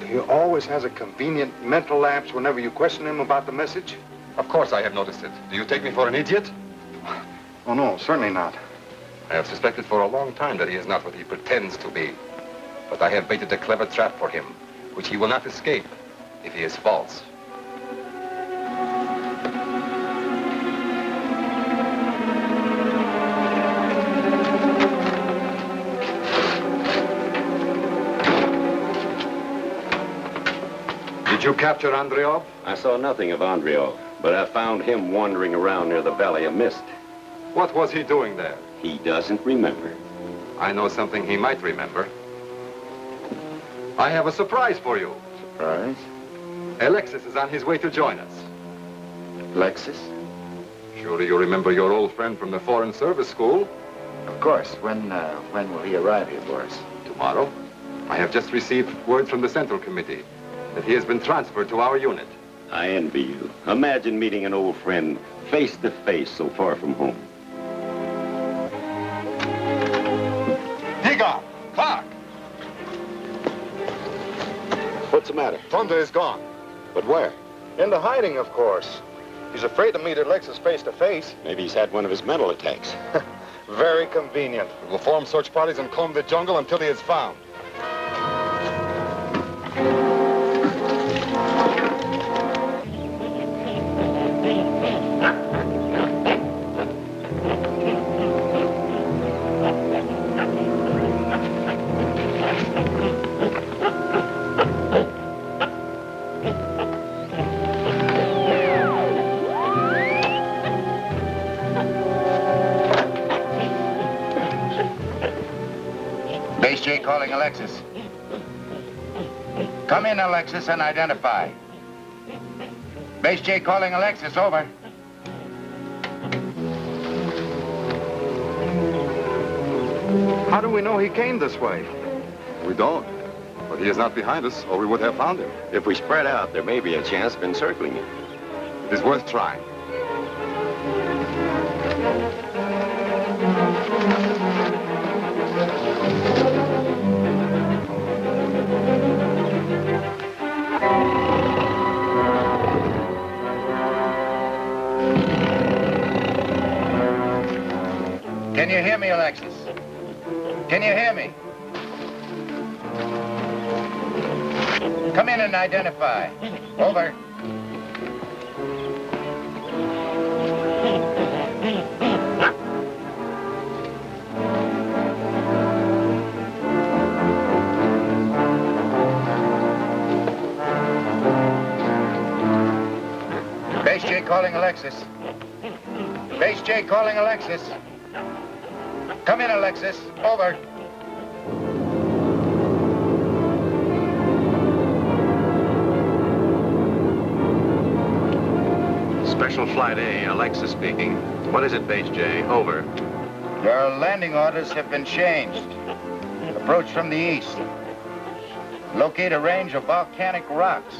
he always has a convenient mental lapse whenever you question him about the message? Of course I have noticed it. Do you take me for an idiot? Oh, no, certainly not. I have suspected for a long time that he is not what he pretends to be. But I have baited a clever trap for him, which he will not escape if he is false. Did you capture Andreov? I saw nothing of Andreov, but I found him wandering around near the Valley of Mist. What was he doing there? He doesn't remember. I know something he might remember. I have a surprise for you. Surprise? Alexis is on his way to join us. Alexis? Surely you remember your old friend from the Foreign Service School? Of course. When will he arrive here, Boris? Tomorrow. I have just received word from the Central Committee that he has been transferred to our unit. I envy you. Imagine meeting an old friend face to face so far from home. Diga! Clark! What's the matter? Thunder is gone. But where? Into hiding, of course. He's afraid to meet Alexis face to face. Maybe he's had one of his mental attacks. Very convenient. We will form search parties and comb the jungle until he is found. Base J calling Alexis. Come in, Alexis, and identify. Base J calling Alexis, over. How do we know he came this way? We don't. But he is not behind us, or we would have found him. If we spread out, there may be a chance of encircling him. It is worth trying. Can you hear me, Alexis? Can you hear me? Come in and identify. Over. Base J calling Alexis. Base J calling Alexis. Come in, Alexis. Over. Special Flight A, Alexis speaking. What is it, Base J? Over. Your landing orders have been changed. Approach from the east. Locate a range of volcanic rocks.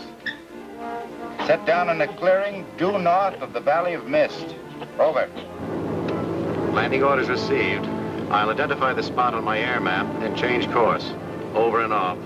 Set down in a clearing due north of the Valley of Mist. Over. Landing orders received. I'll identify the spot on my air map and change course. Over and off.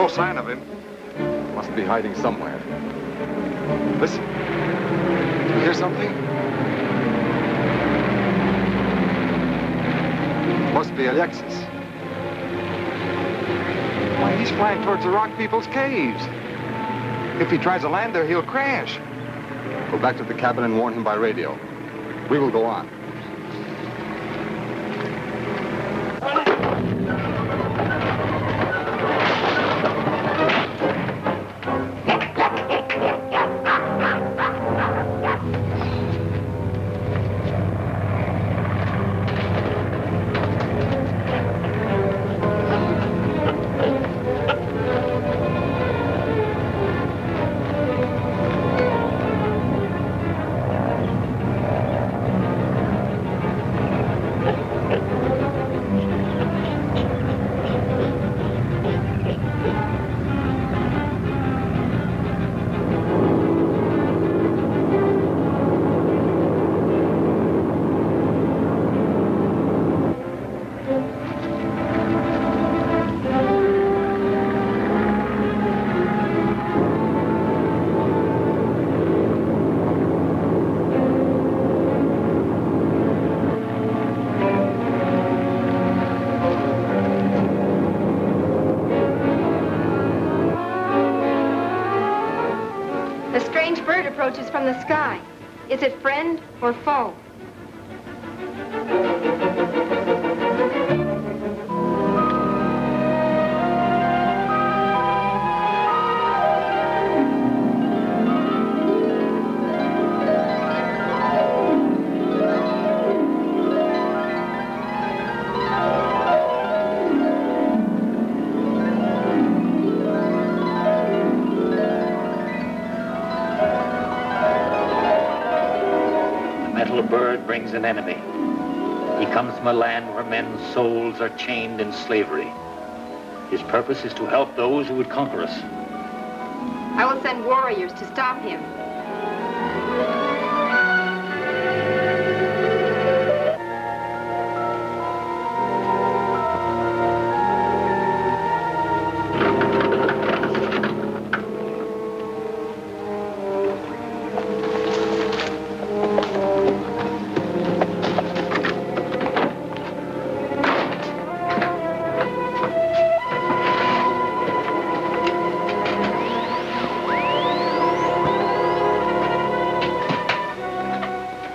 No sign of him. Must be hiding somewhere. Listen. You hear something? Must be Alexis. Why, he's flying towards the rock people's caves. If he tries to land there, he'll crash. Go back to the cabin and warn him by radio. We will go on. Approaches from the sky. Is it friend or foe? Brings an enemy. He comes from a land where men's souls are chained in slavery. His purpose is to help those who would conquer us. I will send warriors to stop him.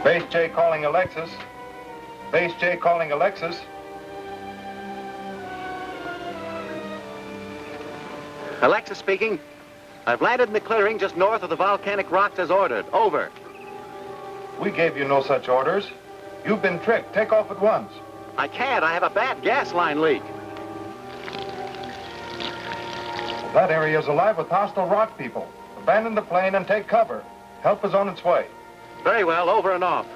Base J calling Alexis. Base J calling Alexis. Alexis speaking. I've landed in the clearing just north of the volcanic rocks as ordered. Over. We gave you no such orders. You've been tricked. Take off at once. I can't. I have a bad gas line leak. That area is alive with hostile rock people. Abandon the plane and take cover. Help is on its way. Very well. Over and off.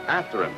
After him.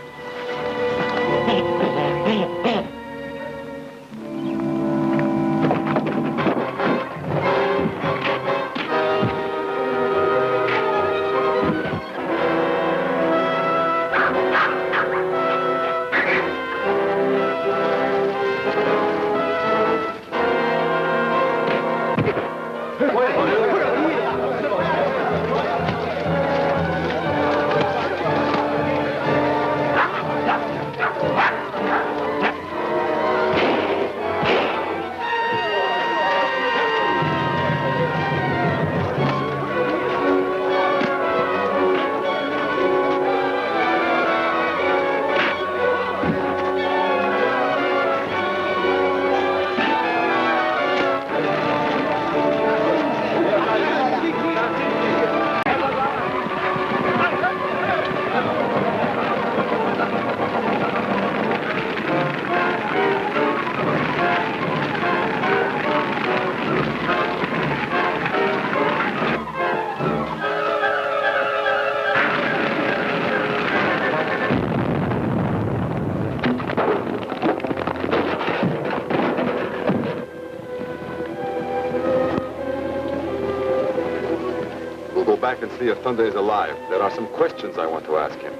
and see if Thunder is alive. There are some questions I want to ask him.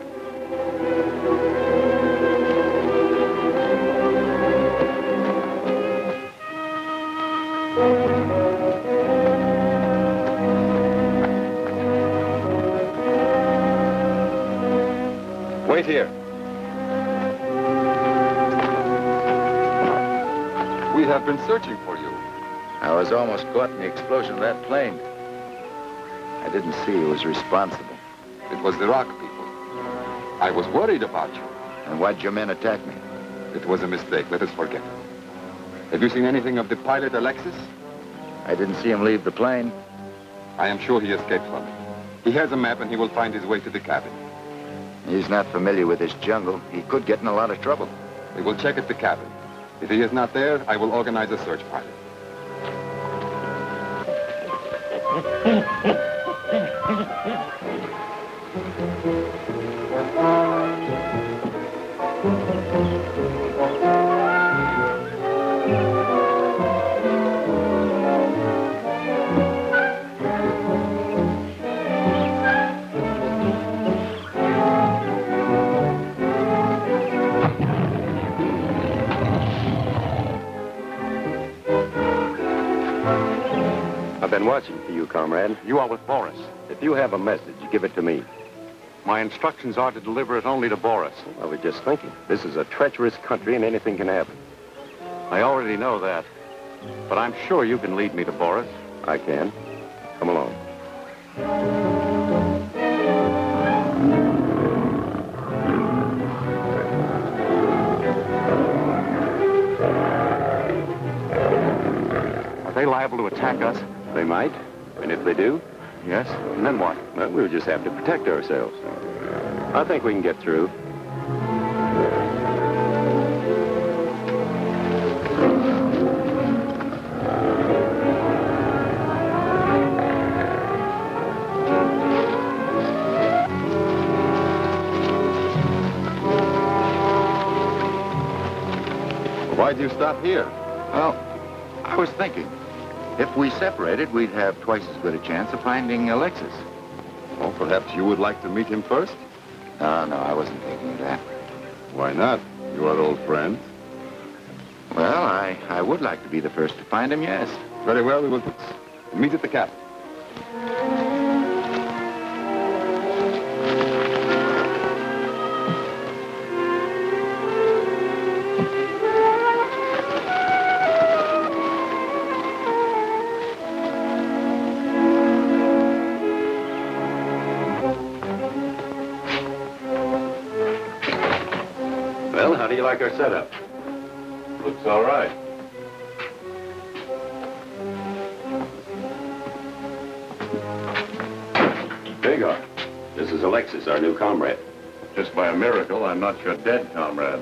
Wait here. We have been searching for you. I was almost caught in the explosion of that plane. I didn't see who was responsible. It was the Iraq people. I was worried about you. And why'd your men attack me? It was a mistake. Let us forget it. Have you seen anything of the pilot, Alexis? I didn't see him leave the plane. I am sure he escaped from it. He has a map and he will find his way to the cabin. He's not familiar with this jungle. He could get in a lot of trouble. We will check at the cabin. If he is not there, I will organize a search party. I've been watching for you, comrade. You are with Boris. If you have a message, give it to me. My instructions are to deliver it only to Boris. I was just thinking. This is a treacherous country and anything can happen. I already know that. But I'm sure you can lead me to Boris. I can. Come along. Are they liable to attack us? They might. And if they do? Yes. And then what? Well, we'll just have to protect ourselves. I think we can get through. Why'd you stop here? Well, I was thinking. If we separated, we'd have twice as good a chance of finding Alexis. Well, perhaps you would like to meet him first? No, I wasn't thinking of that. Why not? You are old friends. Well, I would like to be the first to find him, yes. Very well, we will meet at the cabin. How do you like our setup? Looks all right. Hagar, this is Alexis, our new comrade. Just by a miracle, I'm not your dead comrade.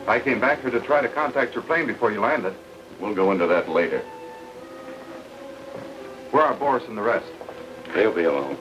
I came back here to try to contact your plane before you landed. We'll go into that later. Where are Boris and the rest? They'll be alone.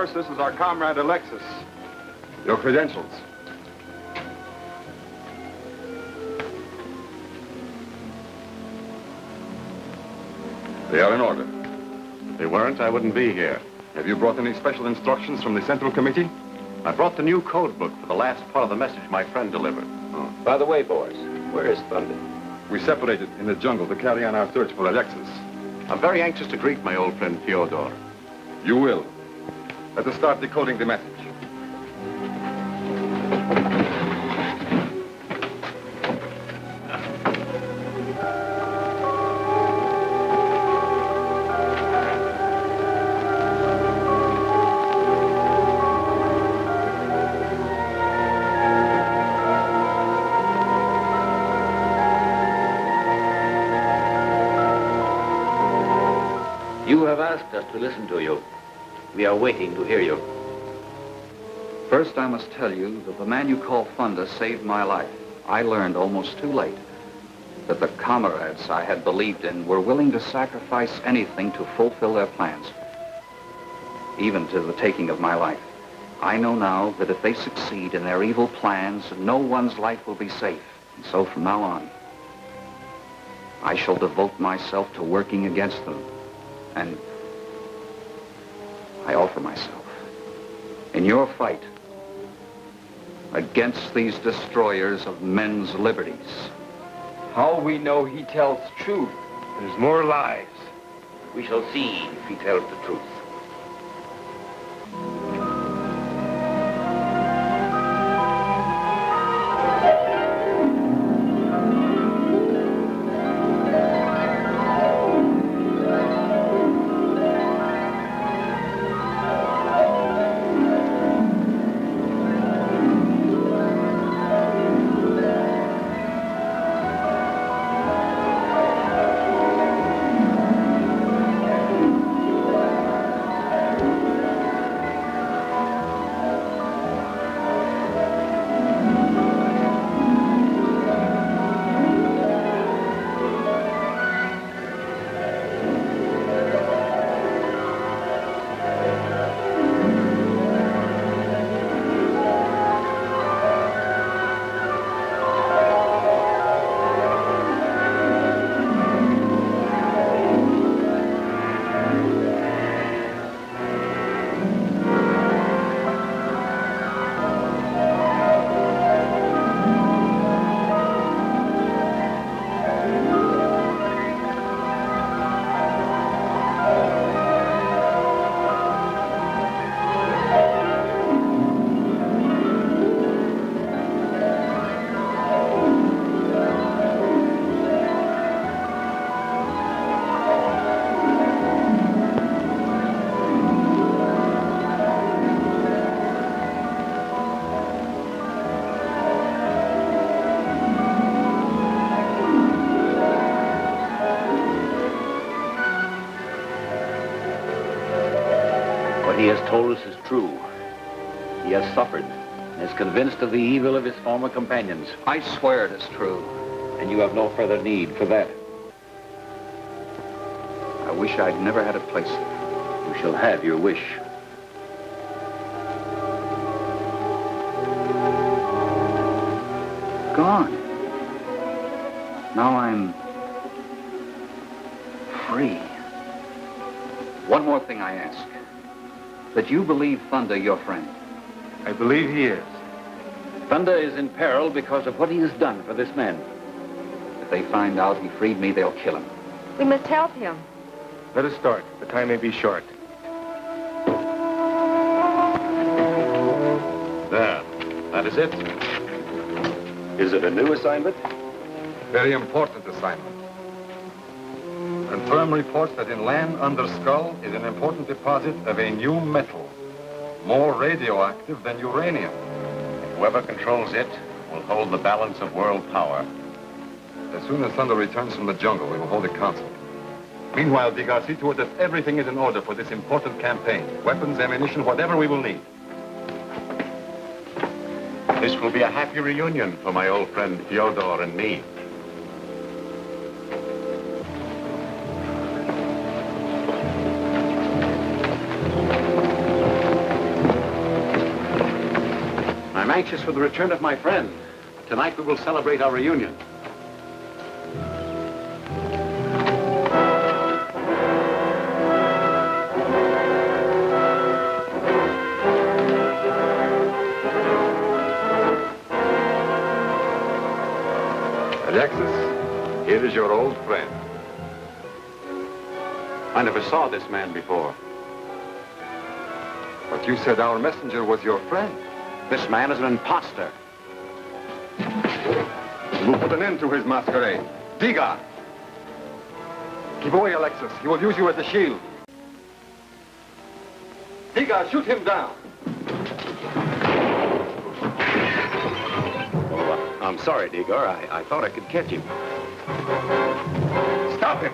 Boris, this is our comrade Alexis. Your credentials. They are in order. If they weren't, I wouldn't be here. Have you brought any special instructions from the Central Committee? I brought the new code book for the last part of the message my friend delivered. Oh. By the way, Boris, where is Thunder? We separated in the jungle to carry on our search for Alexis. I'm very anxious to greet my old friend Fyodor. You will. Let us start decoding the message. You have asked us to listen to you. We are waiting to hear you. First, I must tell you that the man you call Thunder saved my life. I learned almost too late that the comrades I had believed in were willing to sacrifice anything to fulfill their plans, even to the taking of my life. I know now that if they succeed in their evil plans, no one's life will be safe. And so from now on, I shall devote myself to working against them. And I offer myself in your fight against these destroyers of men's liberties. How we know he tells truth? There's more lies. We shall see if he tells the truth. What he has told us is true. He has suffered and is convinced of the evil of his former companions. I swear it is true. And you have no further need for that. I wish I'd never had a place there. You shall have your wish. Gone. Now I'm free. One more thing I ask. That you believe Thunder your friend. I believe he is. Thunder is in peril because of what he has done for this man. If they find out he freed me, they'll kill him. We must help him. Let us start. The time may be short. There. That is it. Is it a new assignment? Very important assignment. Confirm reports that inland under Skull is an important deposit of a new metal, more radioactive than uranium. Whoever controls it will hold the balance of world power. As soon as Thunder returns from the jungle, we will hold a council. Meanwhile, Diga, see to it that everything is in order for this important campaign. Weapons, ammunition, whatever we will need. This will be a happy reunion for my old friend Fyodor and me. anxious for the return of my friend. Tonight we will celebrate our reunion. Alexis, here is your old friend. I never saw this man before. But you said our messenger was your friend. This man is an imposter. We'll put an end to his masquerade. Diga! Keep away, Alexis. He will use you as a shield. Diga, shoot him down. Oh, I'm sorry, Digar. I thought I could catch him. Stop him!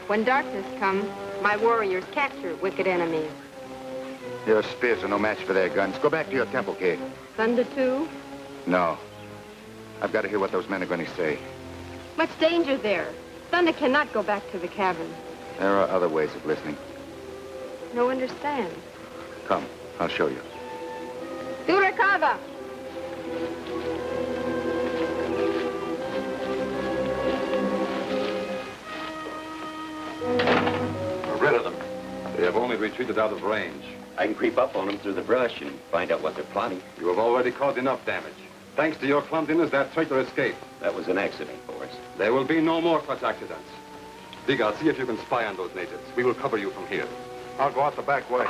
When darkness comes, my warriors capture wicked enemies. Your spears are no match for their guns. Go back to your temple, Kate. Thunder too? No. I've got to hear what those men are going to say. Much danger there. Thunder cannot go back to the cabin. There are other ways of listening. No understand. Come, I'll show you. Durakava! Rid of them. They have only retreated out of range. I can creep up on them through the brush and find out what they're plotting. You have already caused enough damage. Thanks to your clumsiness, that traitor escaped. That was an accident, Forrest. There will be no more such accidents. Diga, see if you can spy on those natives. We will cover you from here. I'll go out the back way.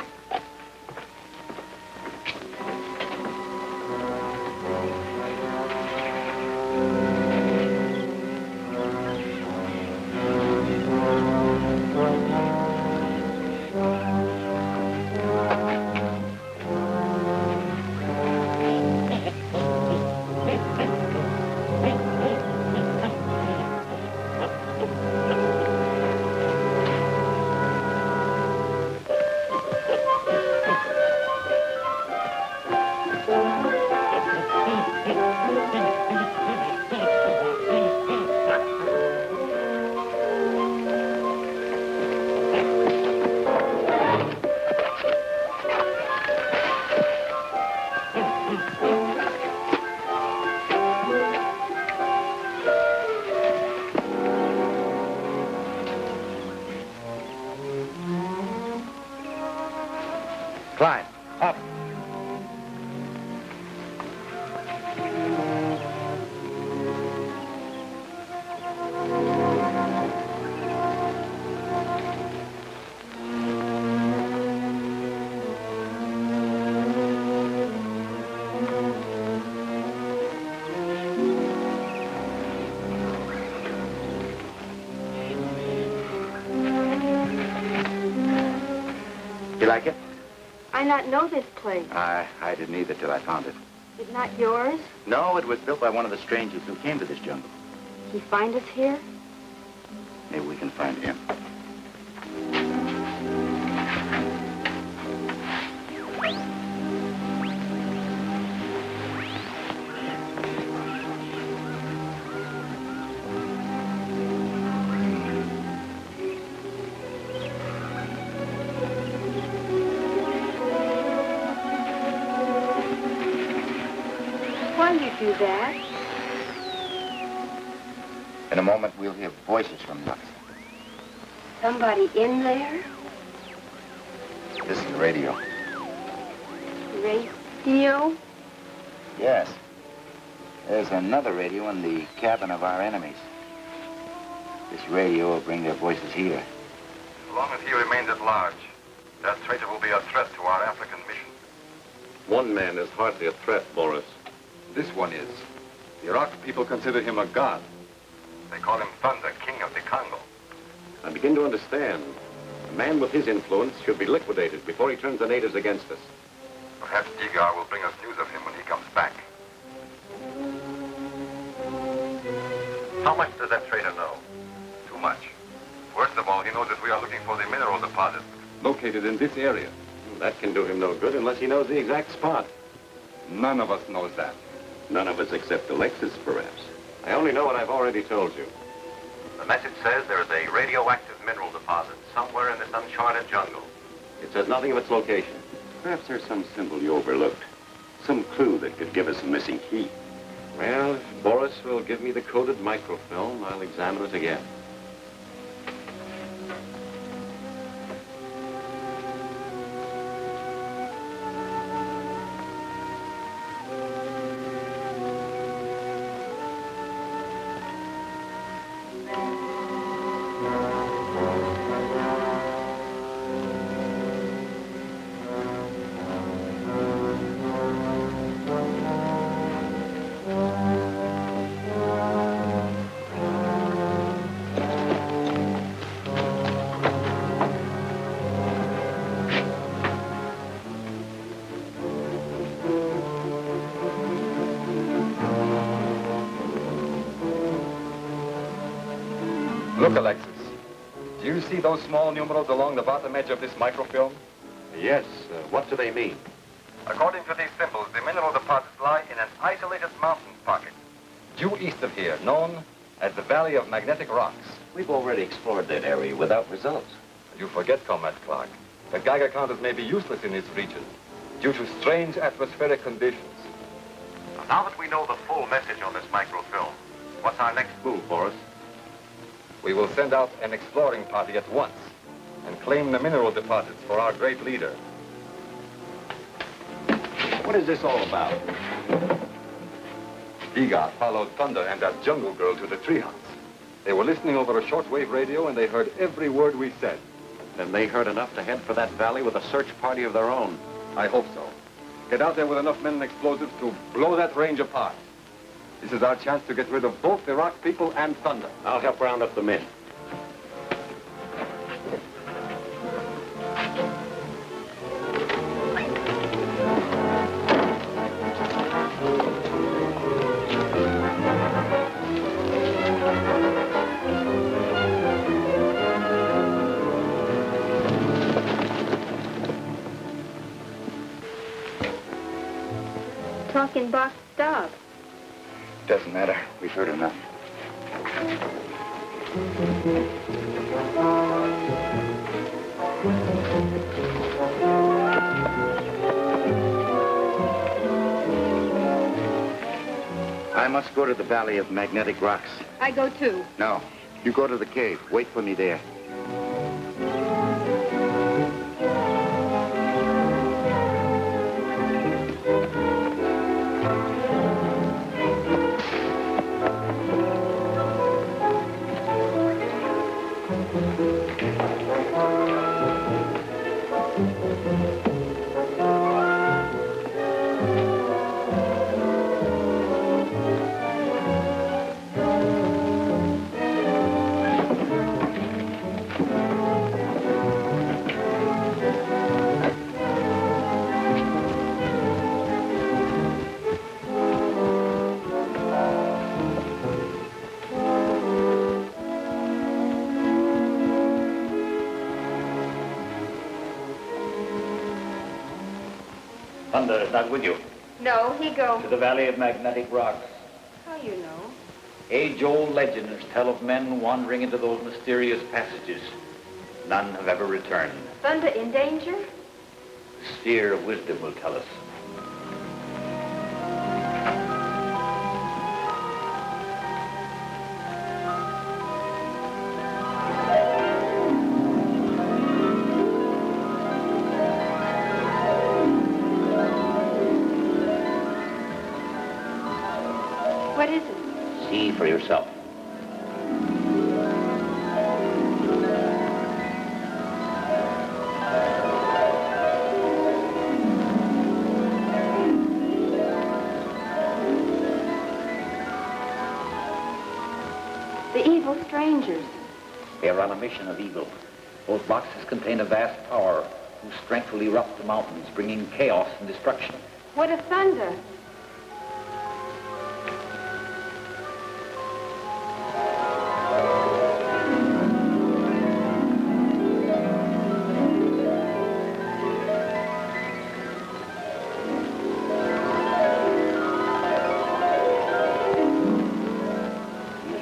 Climb. Up. You like it? I not know this place. I didn't either till I found it. Is it not yours? No, it was built by one of the strangers who came to this jungle. He find us here? Maybe we can find him. Why do you do that? In a moment, we'll hear voices from the outside. Somebody in there? This is the radio. Radio? Yes. There's another radio in the cabin of our enemies. This radio will bring their voices here. As long as he remains at large, that traitor will be a threat to our African mission. One man is hardly a threat, Boris. This one is. The Iraq people consider him a god. They call him Thunder, king of the Congo. I begin to understand. A man with his influence should be liquidated before he turns the natives against us. Perhaps Igar will bring us news of him when he comes back. How much does that traitor know? Too much. Worst of all, he knows that we are looking for the mineral deposit. Located in this area. That can do him no good unless he knows the exact spot. None of us knows that. None of us except Alexis, perhaps. I only know what I've already told you. The message says there is a radioactive mineral deposit somewhere in this uncharted jungle. It says nothing of its location. Perhaps there's some symbol you overlooked. Some clue that could give us a missing key. Well, if Boris will give me the coded microfilm, I'll examine it again. Look, Alexis. Do you see those small numerals along the bottom edge of this microfilm? Yes. What do they mean? According to these symbols, the mineral deposits lie in an isolated mountain pocket. Due east of here, known as the Valley of Magnetic Rocks. We've already explored that area without results. You forget, Comrade Clark, that Geiger counters may be useless in this region due to strange atmospheric conditions. Now that we know the full message on this microfilm, what's our next move, Boris? We will send out an exploring party at once and claim the mineral deposits for our great leader. What is this all about? Igar followed Thunder and that jungle girl to the treehouse. They were listening over a shortwave radio and they heard every word we said. Then they heard enough to head for that valley with a search party of their own. I hope so. Get out there with enough men and explosives to blow that range apart. This is our chance to get rid of both the Iraq people and Thunder. I'll help round up the men. Talking box stop. Doesn't matter. We've heard enough. I must go to the Valley of Magnetic Rocks. I go too. No. You go to the cave. Wait for me there. Thunder is not with you. No, he go. To the Valley of Magnetic Rocks. How you know? Age-old legends tell of men wandering into those mysterious passages. None have ever returned. Thunder in danger? The sphere of wisdom will tell us. What is it? See for yourself. The evil strangers. They are on a mission of evil. Those boxes contain a vast power whose strength will erupt the mountains, bringing chaos and destruction. What of thunder?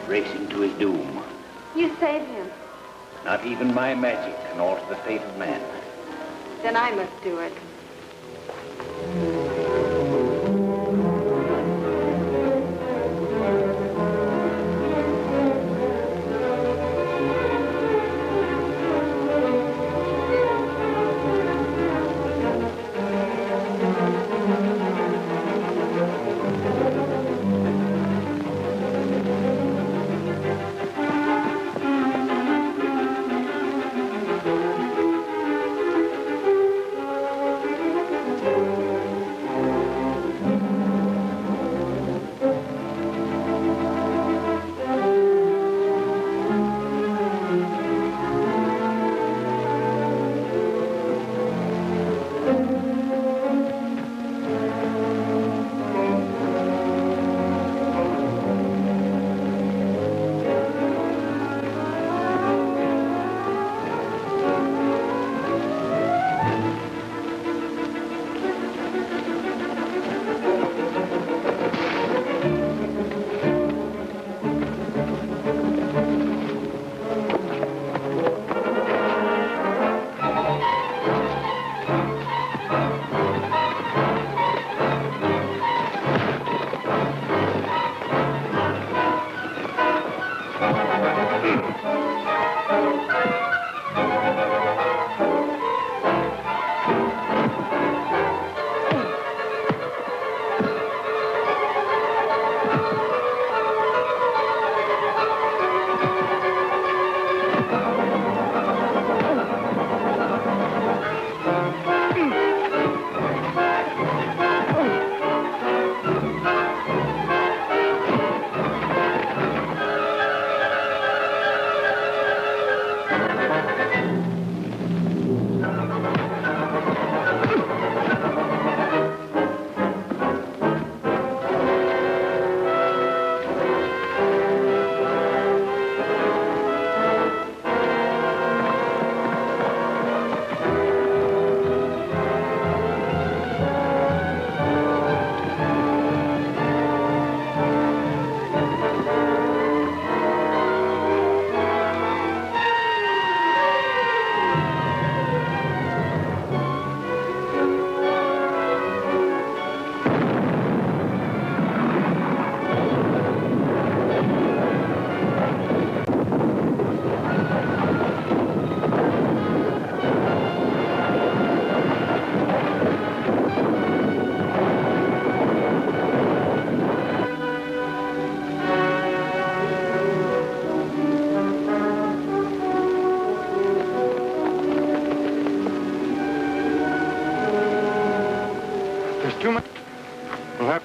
Racing to his doom. You save him. Not even my magic can alter the fate of man. Then I must do it.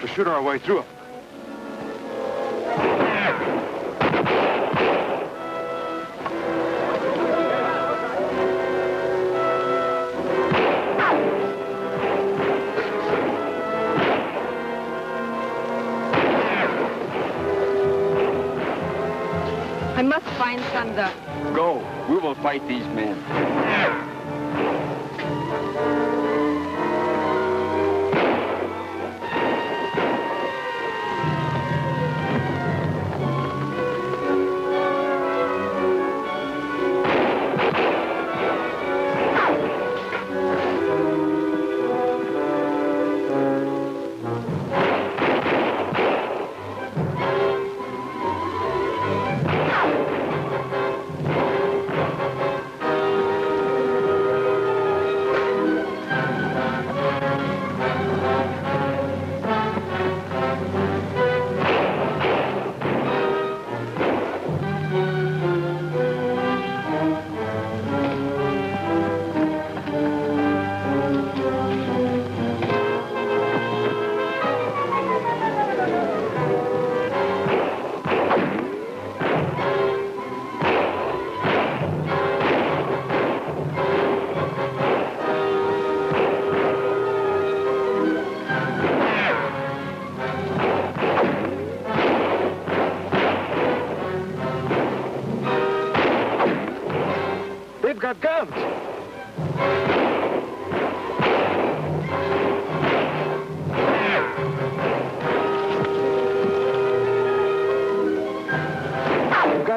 To shoot our way through it. I must find Thunder. Go. We will fight these men.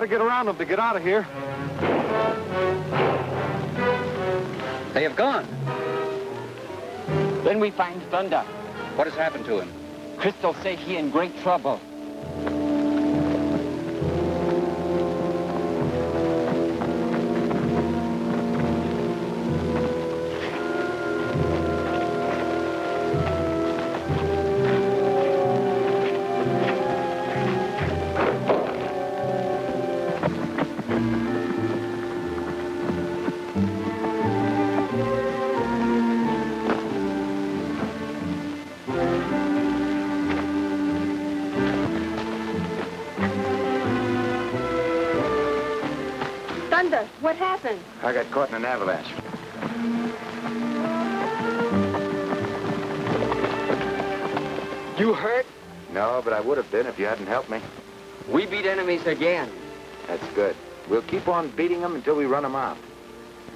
to get around them to get out of here. They have gone. Then we find Thunder. What has happened to him? Crystal say he in great trouble. What happened? I got caught in an avalanche. You hurt? No, but I would have been if you hadn't helped me. We beat enemies again. That's good. We'll keep on beating them until we run them out.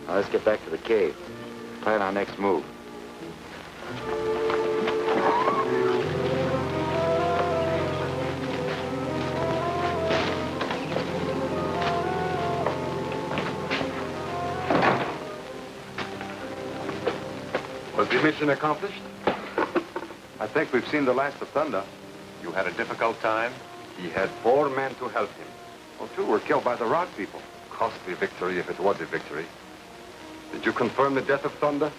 Now, let's get back to the cave. Plan our next move. Was the mission accomplished? I think we've seen the last of Thunder. You had a difficult time? He had 4 men to help him. Well, 2 were killed by the rock people. Costly victory if it was a victory. Did you confirm the death of Thunder?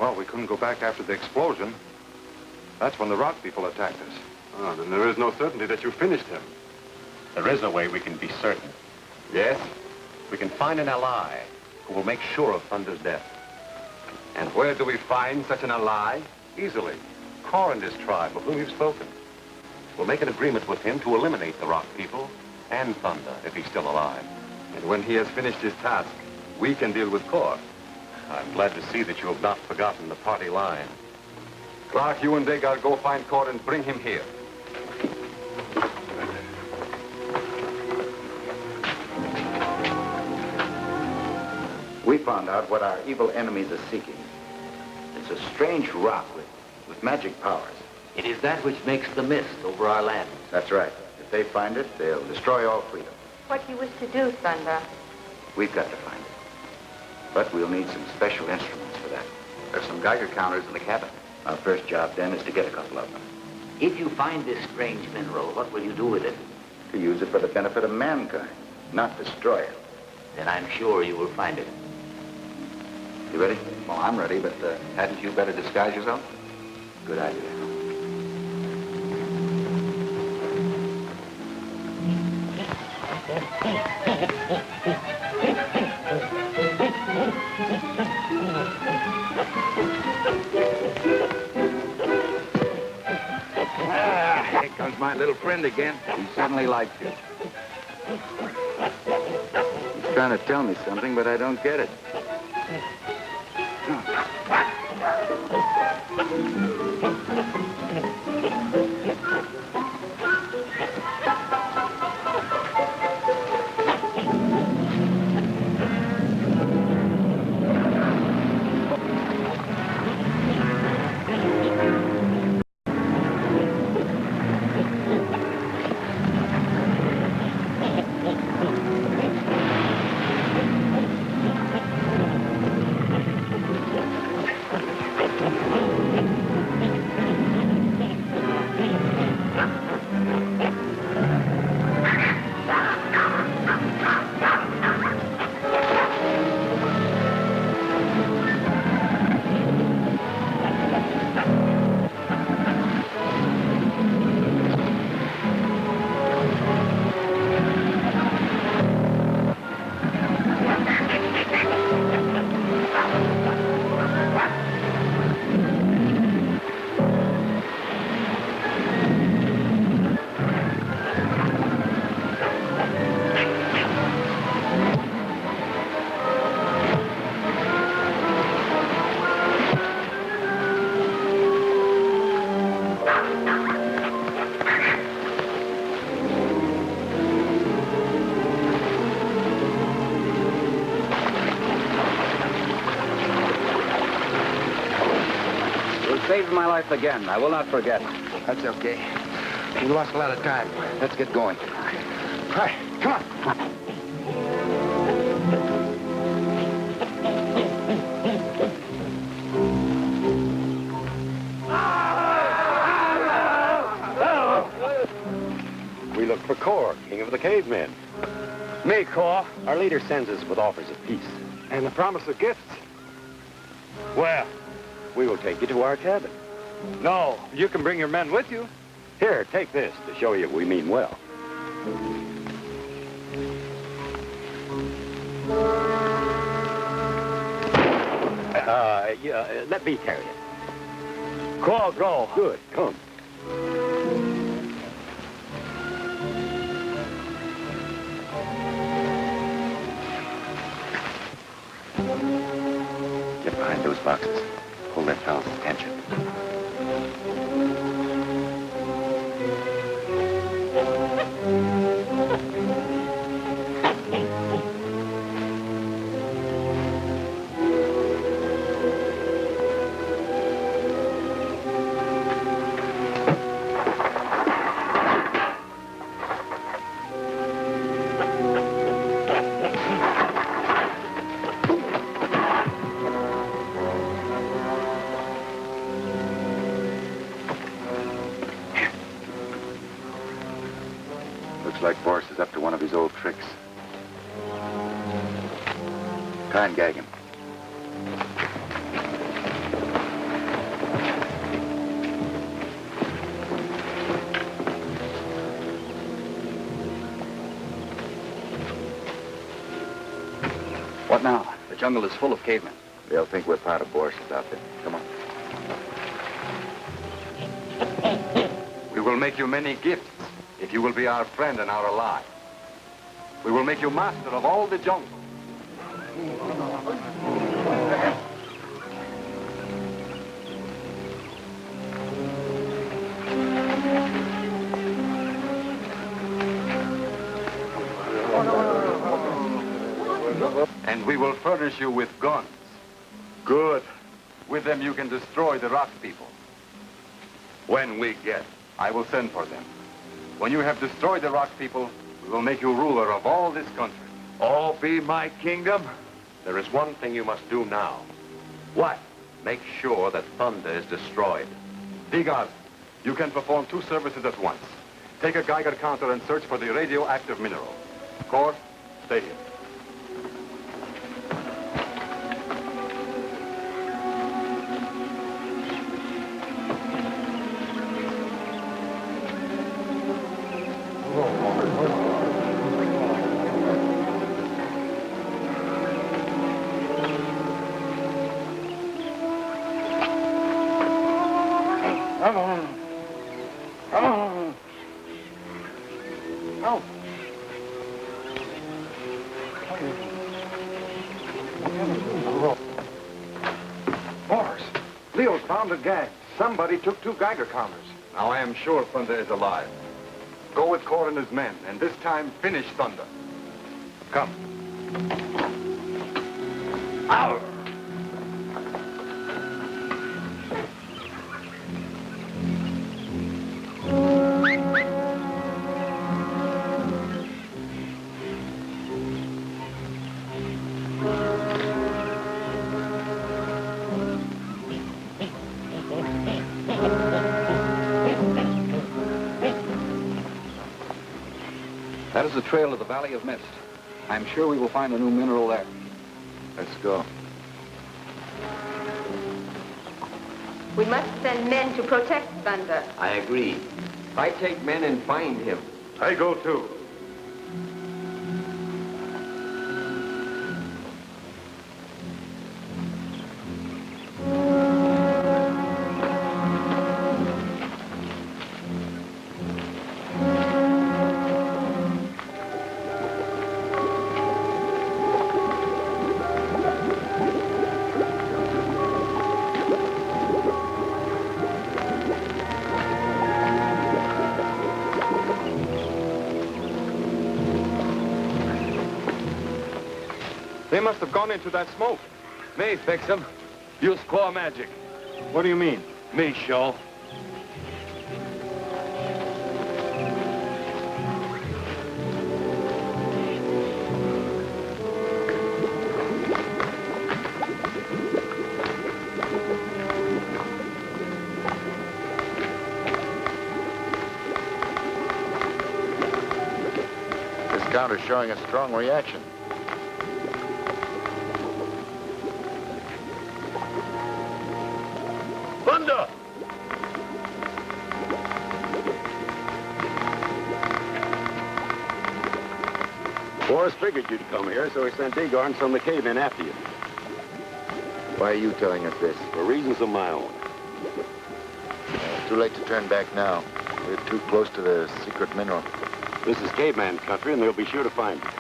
Well, we couldn't go back after the explosion. That's when the rock people attacked us. Ah, then there is no certainty that you finished him. There is a way we can be certain. Yes? We can find an ally who will make sure of Thunder's death. And where do we find such an ally? Easily. Kor and his tribe, of whom you've spoken. We'll make an agreement with him to eliminate the rock people and Thunder, if he's still alive. And when he has finished his task, we can deal with Kor. I'm glad to see that you have not forgotten the party line. Clark, you and Degar go find Kor and bring him here. We found out what our evil enemies are seeking. It's a strange rock with magic powers. It is that which makes the mist over our land. That's right. If they find it, they'll destroy all freedom. What do you wish to do, Thunder? We've got to find it. But we'll need some special instruments for that. There's some Geiger counters in the cabin. Our first job then is to get a couple of them. If you find this strange mineral, what will you do with it? To use it for the benefit of mankind, not destroy it. Then I'm sure you will find it. You ready? Well, I'm ready, but hadn't you better disguise yourself? Good idea. Here comes my little friend again. He suddenly likes you. He's trying to tell me something, but I don't get it. Saved my life again. I will not forget. That's okay. We lost a lot of time. Let's get going. Hi, come on. We look for Kor, king of the cavemen. Me, Kor. Our leader sends us with offers of peace. And the promise of gifts. Where? We will take you to our cabin. No, you can bring your men with you. Here, take this to show you we mean well. Let me carry it. Kor, go. Good, come. Get behind those boxes. Hold that fellow's attention. Like Boris is up to one of his old tricks. Try and gag him. What now? The jungle is full of cavemen. They'll think we're part of Boris's outfit. Come on. We will make you many gifts if you will be our friend and our ally. We will make you master of all the jungle. And we will furnish you with guns. Good. With them you can destroy the rock people. When we get, I will send for them. When you have destroyed the rock people, we will make you ruler of all this country. All be my kingdom? There is one thing you must do now. What? Make sure that Thunder is destroyed. Digaz, you can perform two services at once. Take a Geiger counter and search for the radioactive mineral. Kor, stay here. Somebody took 2 Geiger counters. Now I am sure Thunder is alive. Go with Kor and his men, and this time finish Thunder. Come. Ow! That is the trail of the Valley of Mist. I'm sure we will find a new mineral there. Let's go. We must send men to protect Thunder. I agree. I take men and find him. I go too. They must have gone into that smoke. Me fix them. Use claw magic. What do you mean? Me show. encounter's showing a strong reaction. Thunder! Forrest figured you'd come here, so he sent Igor and some of the cavemen after you. Why are you telling us this? For reasons of my own. Too late to turn back now. We're too close to the secret mineral. This is caveman country, and they'll be sure to find you.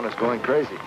Is going crazy.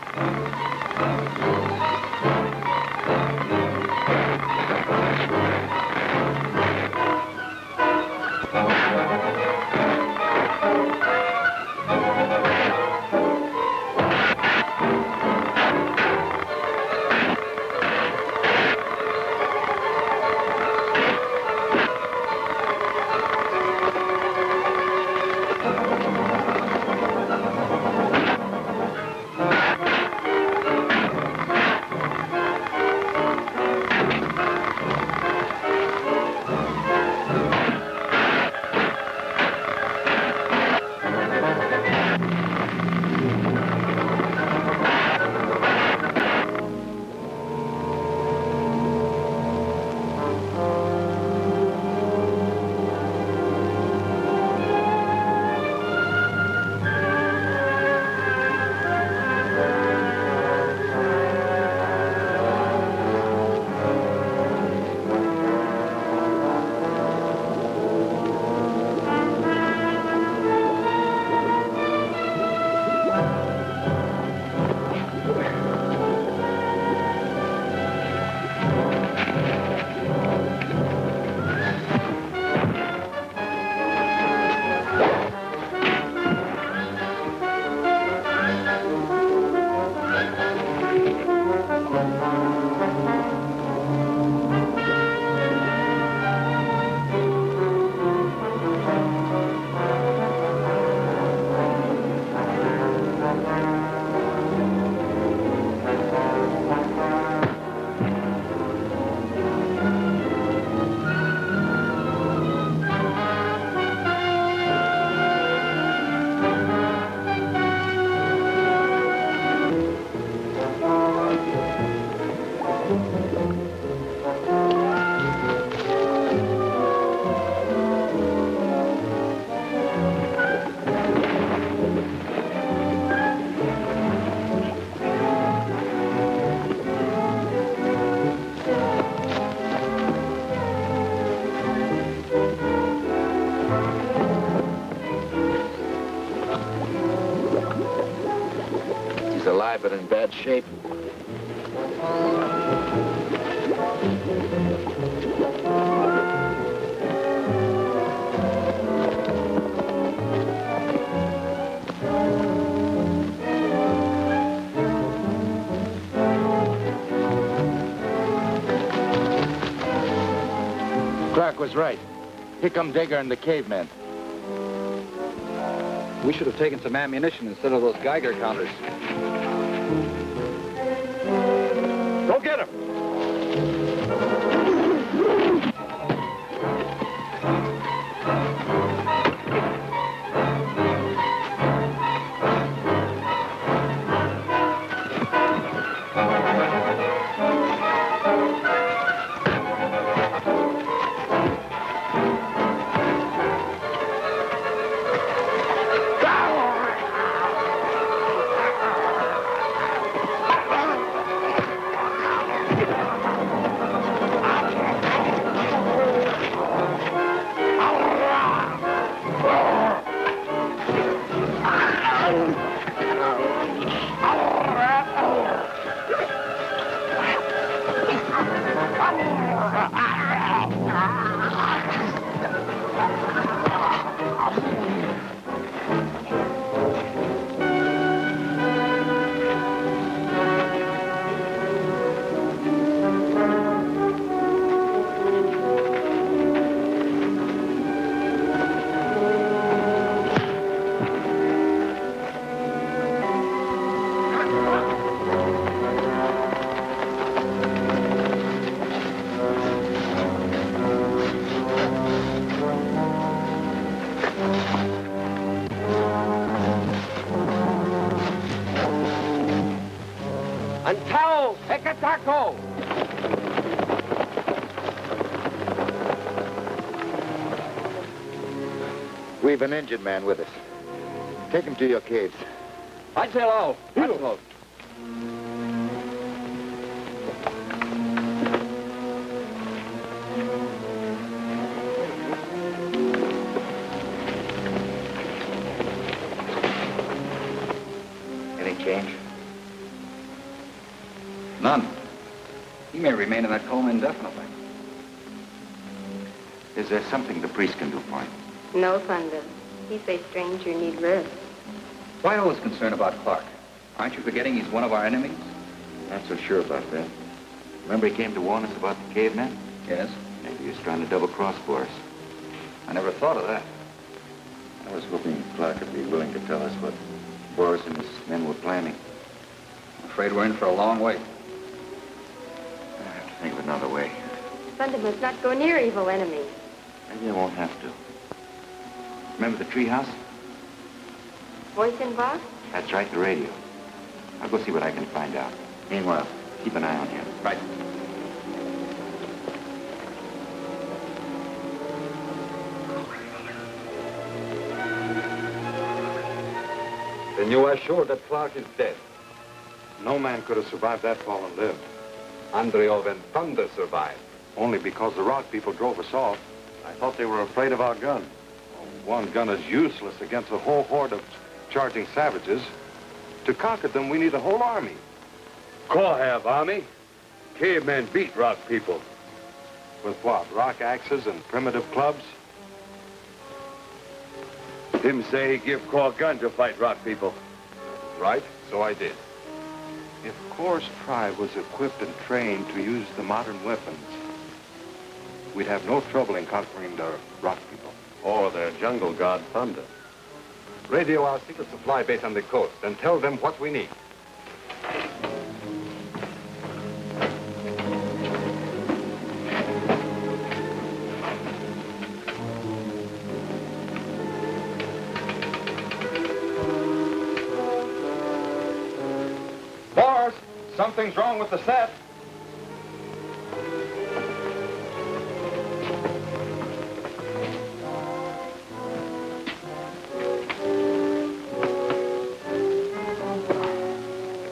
alive but in bad shape. Clark was right. Here come Digger and the cavemen. We should have taken some ammunition instead of those Geiger counters. Go get him! Taco! We've an injured man with us. Take him to your caves. I'd say hello. Hello. Any change? None. He may remain in that coma indefinitely. Is there something the priest can do for him? No, Thunder. He say stranger need rest. Why always concerned about Clark? Aren't you forgetting he's one of our enemies? Not so sure about that. Remember he came to warn us about the cavemen? Yes. Maybe he was trying to double-cross for us. I never thought of that. I was hoping Clark would be willing to tell us what Boris and his men were planning. I'm afraid we're in for a long wait. I have to think of another way. Thunder must not go near evil enemies. Maybe I won't have to. Remember the treehouse? Voice in box? That's right, the radio. I'll go see what I can find out. Meanwhile, keep an eye on him. Right. Then you are sure that Clark is dead? No man could have survived that fall and lived. Andreov and Thunder survived. Only because the rock people drove us off. I thought they were afraid of our gun. One gun is useless against a whole horde of charging savages. To conquer them, we need a whole army. Call have army. Cavemen beat rock people. With what? Rock axes and primitive clubs? Him say he give Corps gun to fight rock people. Right, so I did. If Corps' tribe was equipped and trained to use the modern weapons, we'd have no trouble in conquering the rock people. Or their jungle god, Thunder. Radio our secret supply base on the coast and tell them what we need. Boss, something's wrong with the set.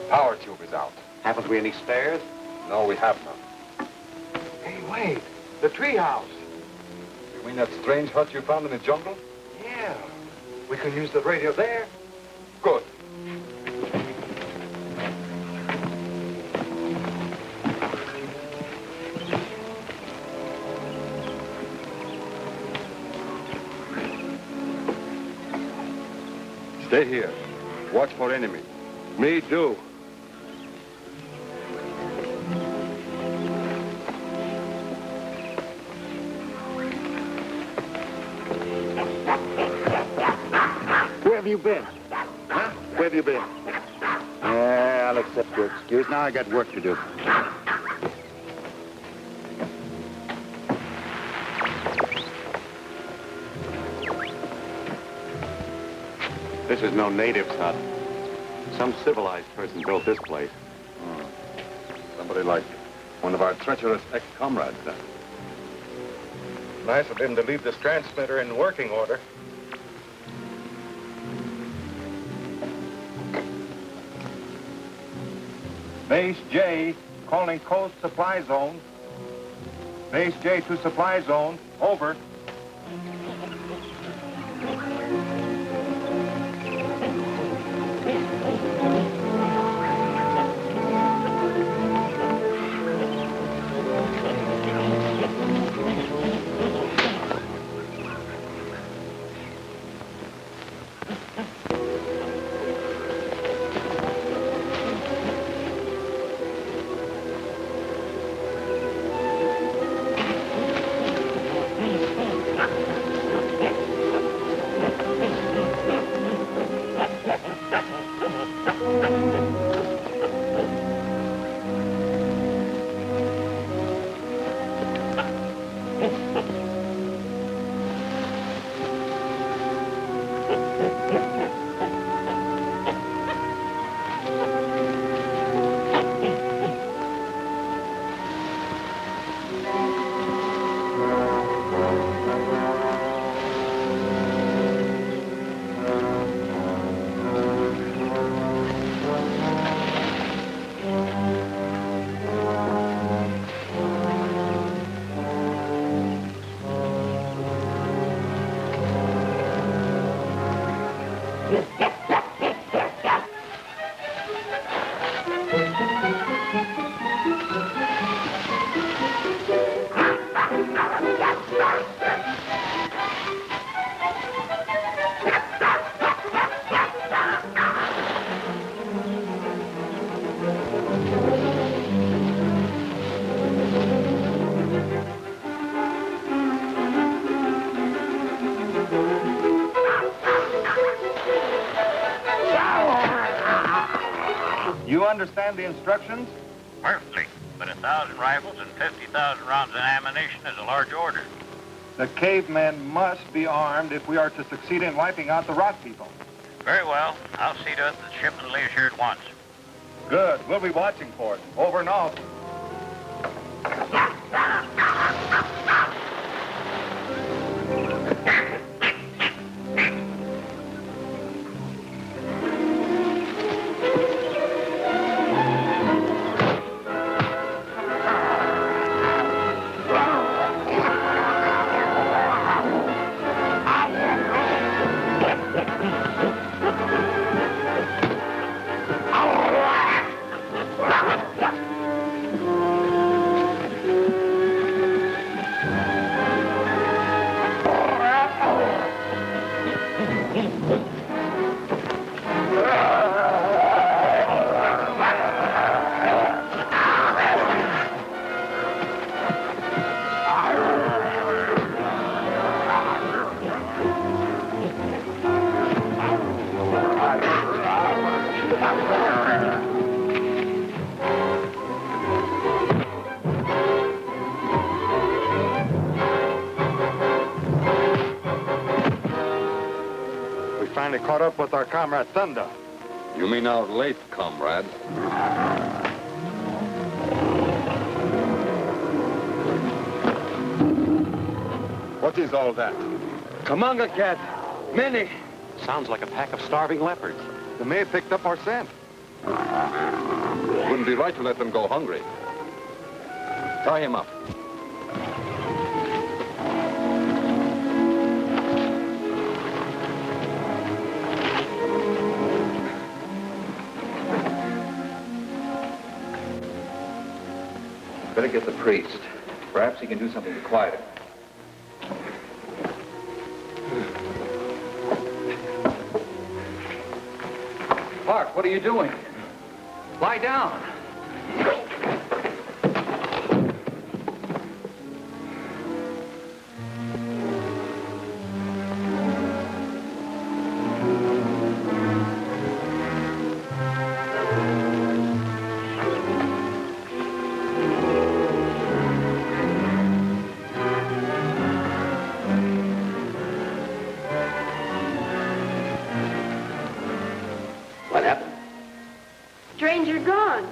Power tube is out. Happen to be any spares? No, we have none. Hey, wait. The treehouse. You mean that strange hut you found in the jungle? Yeah. We can use the radio there. Good. Stay here. Watch for enemy. Me too. Where have you been? Huh? Where have you been? Yeah, I'll accept your excuse. Now I got work to do. This is no native's hut. Some civilized person built this place. Oh. Somebody like one of our treacherous ex-comrades, then. Nice of him to leave this transmitter in working order. Base J, calling coast supply zone. Base J to supply zone. Over. understand the instructions? Perfectly. But 1,000 rifles and 50,000 rounds of ammunition is a large order. The cavemen must be armed if we are to succeed in wiping out the rock people. Very well. I'll see to it that the shipment leaves here at once. Good. We'll be watching for it. Over and out. Caught up with our comrade Thunder. You mean our late comrade? What is all that? Kamanga cat. Many. Sounds like a pack of starving leopards. They may have picked up our scent. Wouldn't be right to let them go hungry. Tie him up. Better get the priest. Perhaps he can do something to quiet him. Clark, what are you doing? Lie down. Stranger gone.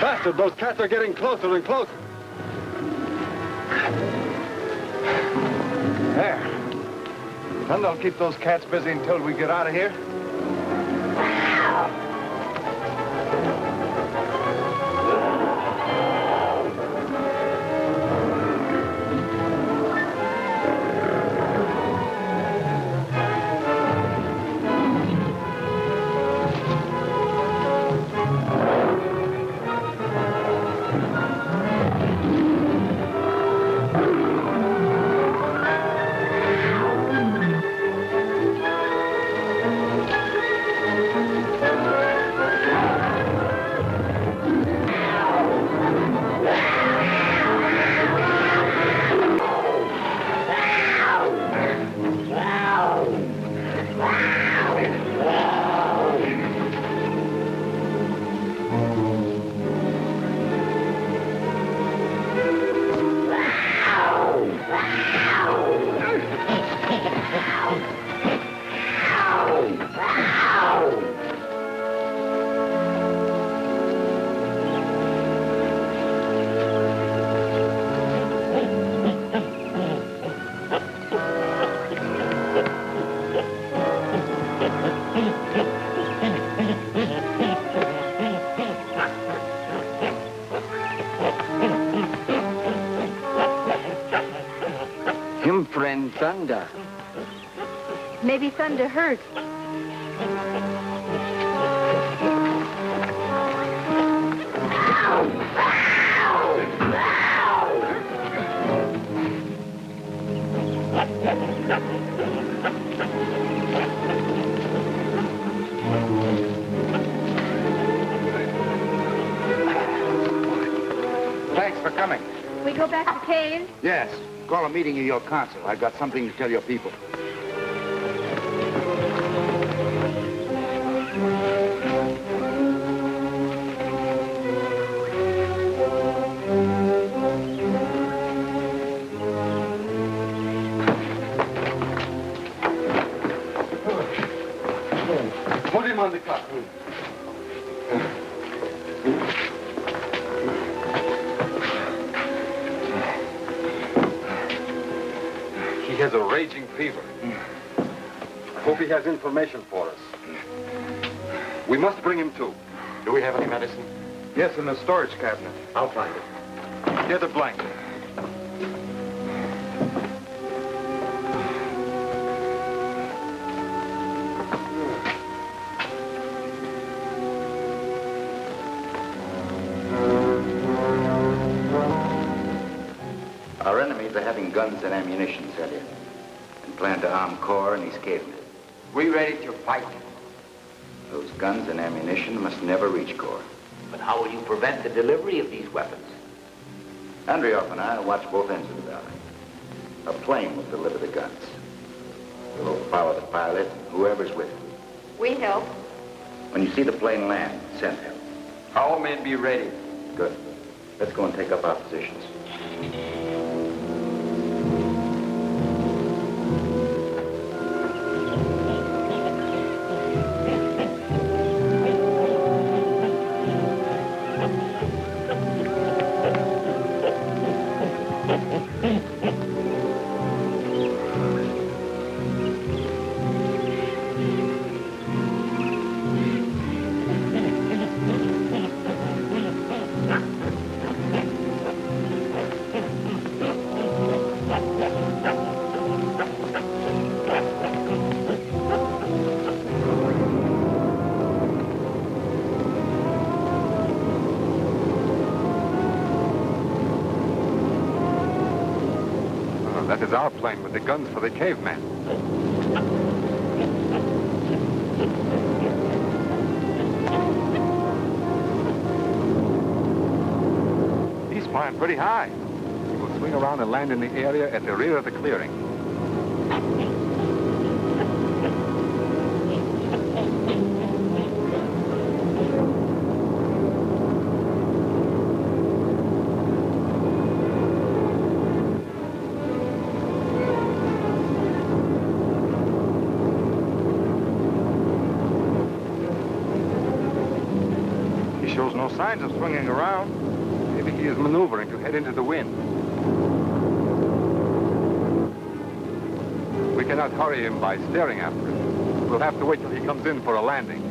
Bastard, those cats are getting closer and closer. There. Thunder will keep those cats busy until we get out of here. thunder. Maybe thunder hurts. Thanks for coming. We go back to the cave? Yes. Call a meeting of your council. I've got something to tell your people. Put him on the clock. He has a raging fever. Hope he has information for us. We must bring him to. Do we have any medicine? Yes, in the storage cabinet. I'll find it. Get a blanket. Our enemies are having guns and ammunition set in and plan to arm Corps and his cavemen. We ready to fight? Those guns and ammunition must never reach Corps. But how will you prevent the delivery of these weapons? Andrioff and I will watch both ends of the valley. A plane will deliver the guns. We'll overpower the pilot and whoever's with him. We help. When you see the plane land, send help. Our men be ready. Good. Let's go and take up our positions. That is our plane with the guns for the cavemen. He's flying pretty high. He will swing around and land in the area at the rear of the clearing. Shows no signs of swinging around. Maybe he is maneuvering to head into the wind. We cannot hurry him by staring after him. We'll have to wait till he comes in for a landing.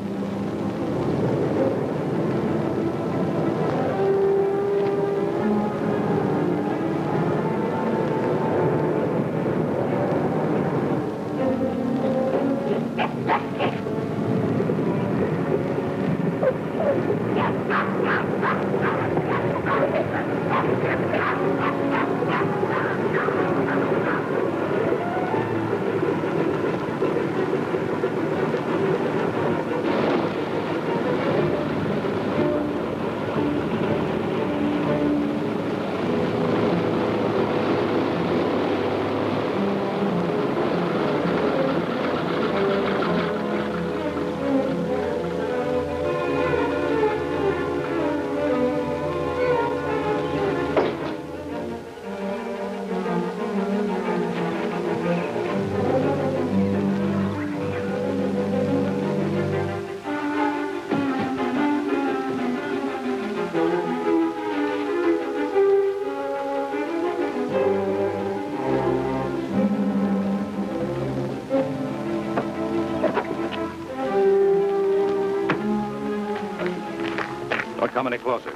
Don't come any closer.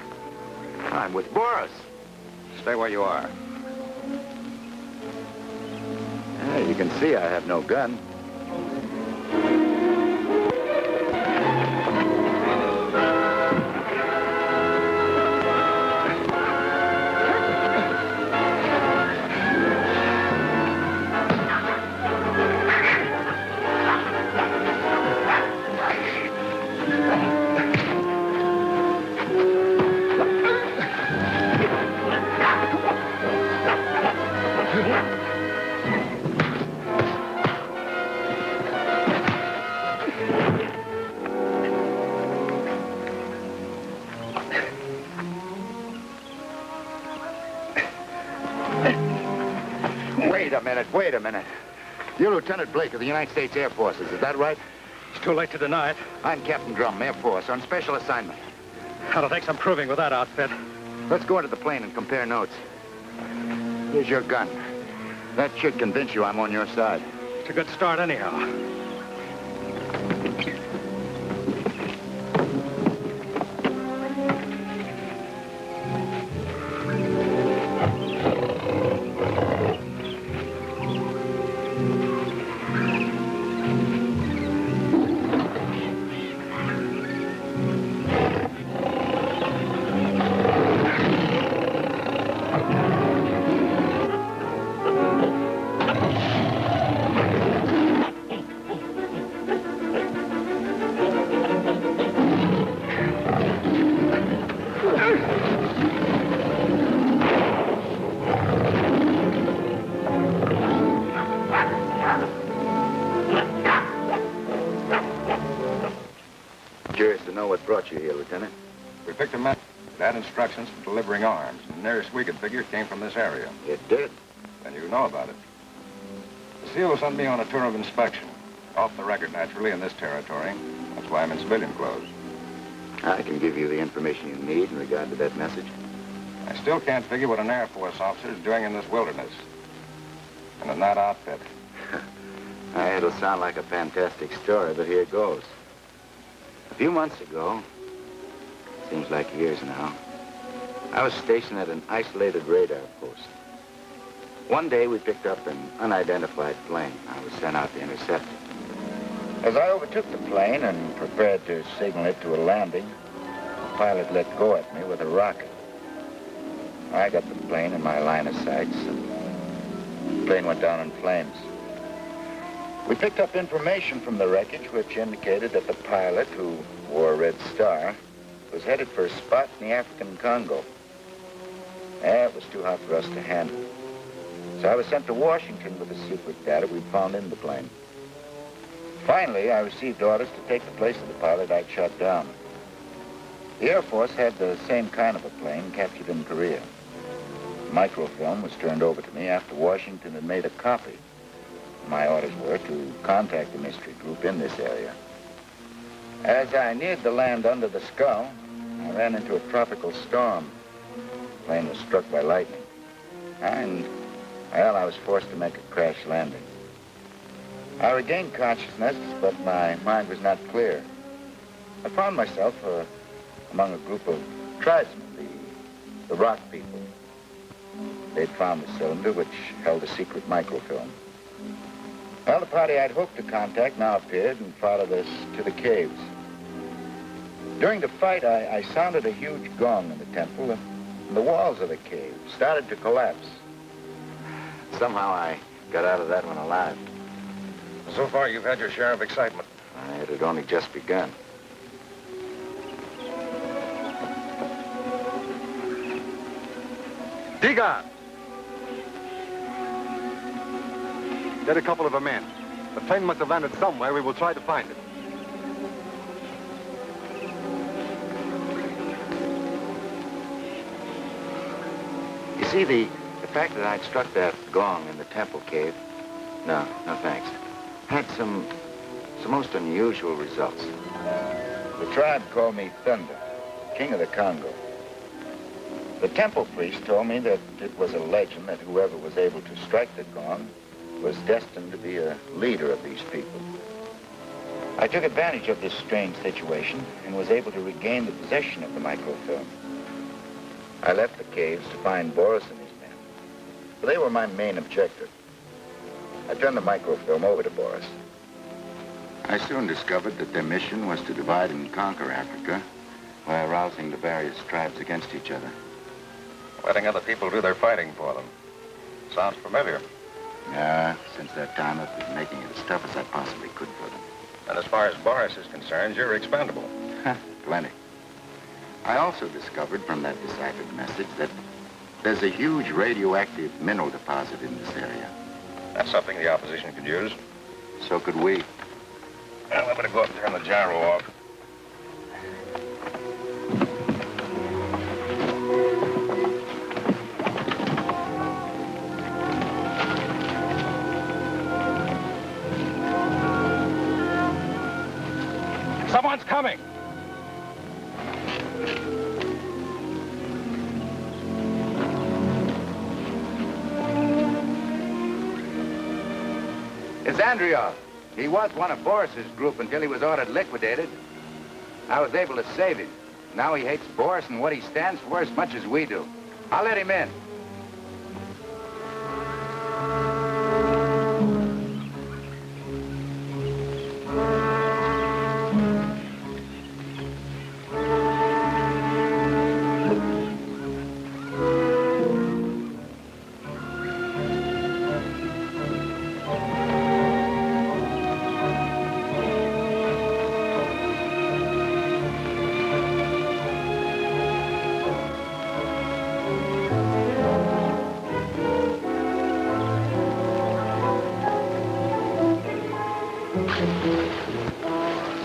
I'm with Boris. Stay where you are. You can see I have no gun. Wait a minute. You're Lieutenant Blake of the United States Air Forces, is that right? It's too late to deny it. I'm Captain Drum, Air Force, on special assignment. That'll take some proving with that outfit. Let's go into the plane and compare notes. Here's your gun. That should convince you I'm on your side. It's a good start anyhow. Brought you here, Lieutenant? We picked a map that had instructions for delivering arms. The nearest we could figure came from this area. It did? Then you know about it. The SEAL sent me on a tour of inspection. Off the record, naturally, in this territory. That's why I'm in civilian clothes. I can give you the information you need in regard to that message. I still can't figure what an Air Force officer is doing in this wilderness. And in that outfit. It'll sound like a fantastic story, but here goes. A few months ago, seems like years now, I was stationed at an isolated radar post. One day we picked up an unidentified plane. I was sent out to intercept it. As I overtook the plane and prepared to signal it to a landing, the pilot let go at me with a rocket. I got the plane in my line of sights, and the plane went down in flames. We picked up information from the wreckage which indicated that the pilot, who wore a red star, was headed for a spot in the African Congo. It was too hot for us to handle. So I was sent to Washington with the secret data we'd found in the plane. Finally, I received orders to take the place of the pilot I'd shot down. The Air Force had the same kind of a plane captured in Korea. The microfilm was turned over to me after Washington had made a copy. My orders were to contact the mystery group in this area. As I neared the land under the skull, I ran into a tropical storm. The plane was struck by lightning. And, well, I was forced to make a crash landing. I regained consciousness, but my mind was not clear. I found myself among a group of tribesmen, the rock people. They'd found the cylinder which held a secret microfilm. Well, the party I'd hoped to contact now appeared and followed us to the caves. During the fight, I sounded a huge gong in the temple, and the walls of the cave started to collapse. Somehow I got out of that one alive. So far, you've had your share of excitement. It had only just begun. Diga! Get a couple of our men. The plane must have landed somewhere. We will try to find it. You see, the fact that I'd struck that gong in the temple cave, no thanks, had some most unusual results. The tribe called me Thunder, king of the Congo. The temple priest told me that it was a legend that whoever was able to strike the gong was destined to be a leader of these people. I took advantage of this strange situation and was able to regain the possession of the microfilm. I left the caves to find Boris and his men. They were my main objective. I turned the microfilm over to Boris. I soon discovered that their mission was to divide and conquer Africa by arousing the various tribes against each other. Letting other people do their fighting for them. Sounds familiar. Yeah, since that time I've been making it as tough as I possibly could for them. And as far as Boris is concerned, you're expendable. Plenty. I also discovered from that deciphered message that there's a huge radioactive mineral deposit in this area. That's something the opposition could use. So could we. Well, I'm gonna go up and turn the gyro off. Someone's coming. It's Andreov. He was one of Boris's group until he was ordered liquidated. I was able to save him. Now he hates Boris and what he stands for as much as we do. I'll let him in.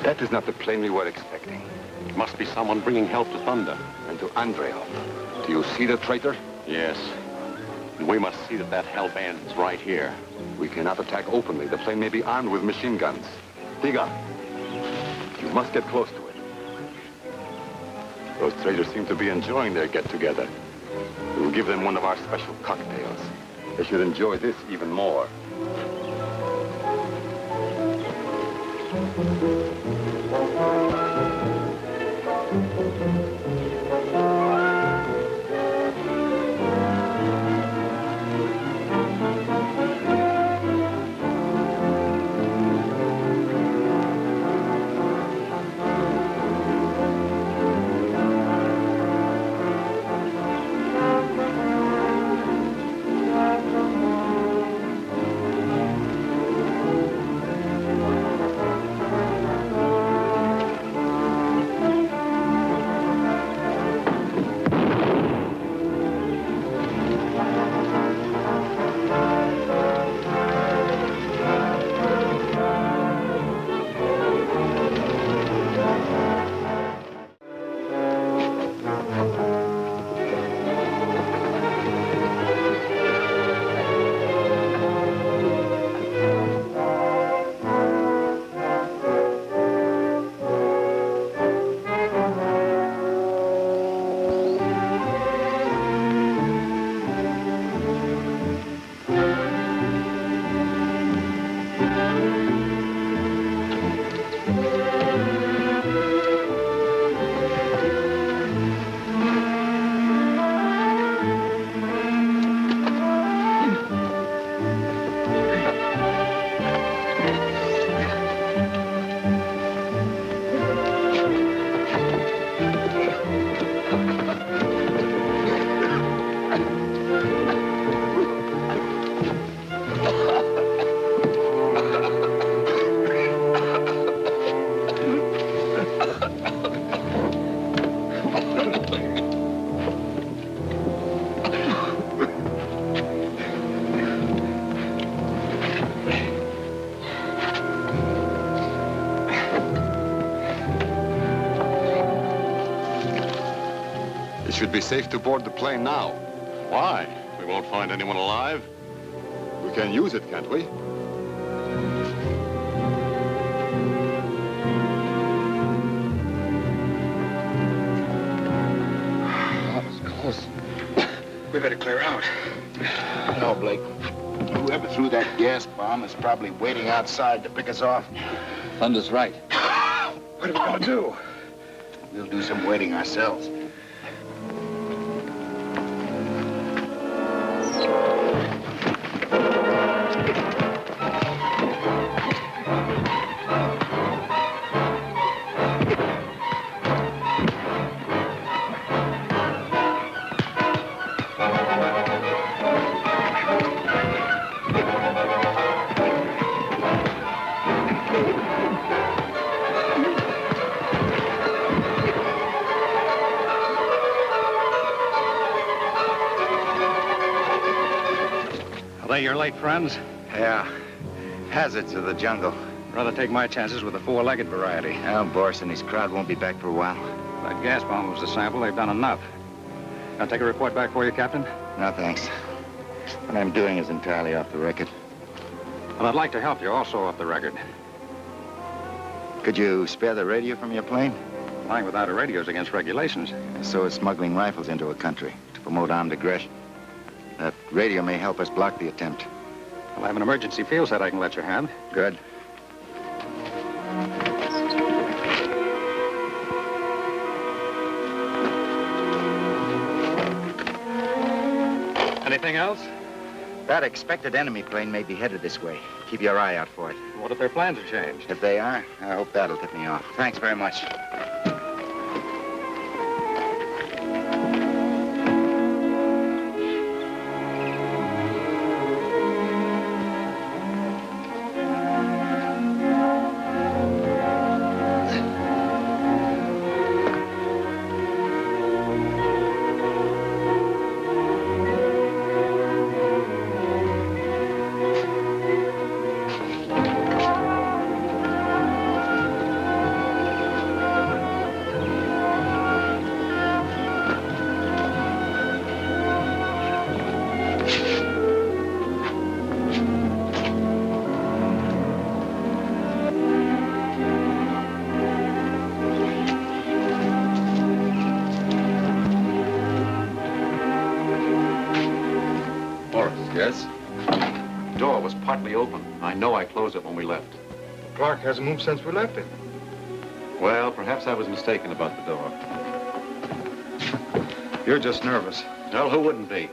That is not the plane we were expecting. It must be someone bringing help to Thunder and to Andreov. Do you see the traitor? Yes. And we must see that that help ends right here. We cannot attack openly. The plane may be armed with machine guns. Tiga, you must get close to it. Those traitors seem to be enjoying their get-together. We will give them one of our special cocktails. They should enjoy this even more. It should be safe to board the plane now. Why? We won't find anyone alive. We can use it, can't we? That was close. We better clear out. No, Blake. Whoever threw that gas bomb is probably waiting outside to pick us off. Thunder's right. What are we gonna do? We'll do some waiting ourselves. they your late friends? Yeah. Hazards of the jungle. Rather take my chances with the four-legged variety. Well, Boris and his crowd won't be back for a while. That gas bomb was a sample. They've done enough. I'll take a report back for you, Captain. No, thanks. What I'm doing is entirely off the record. Well, I'd like to help you also off the record. Could you spare the radio from your plane? Flying without a radio is against regulations. So is smuggling rifles into a country to promote armed aggression. That radio may help us block the attempt. Well, I have an emergency field set I can let you have. Good. Anything else? That expected enemy plane may be headed this way. Keep your eye out for it. What if their plans have changed? If they are, I hope that'll tip me off. Thanks very much. Yes? The door was partly open. I know I closed it when we left. Clark hasn't moved since we left it. Well, perhaps I was mistaken about the door. You're just nervous. Well, who wouldn't be?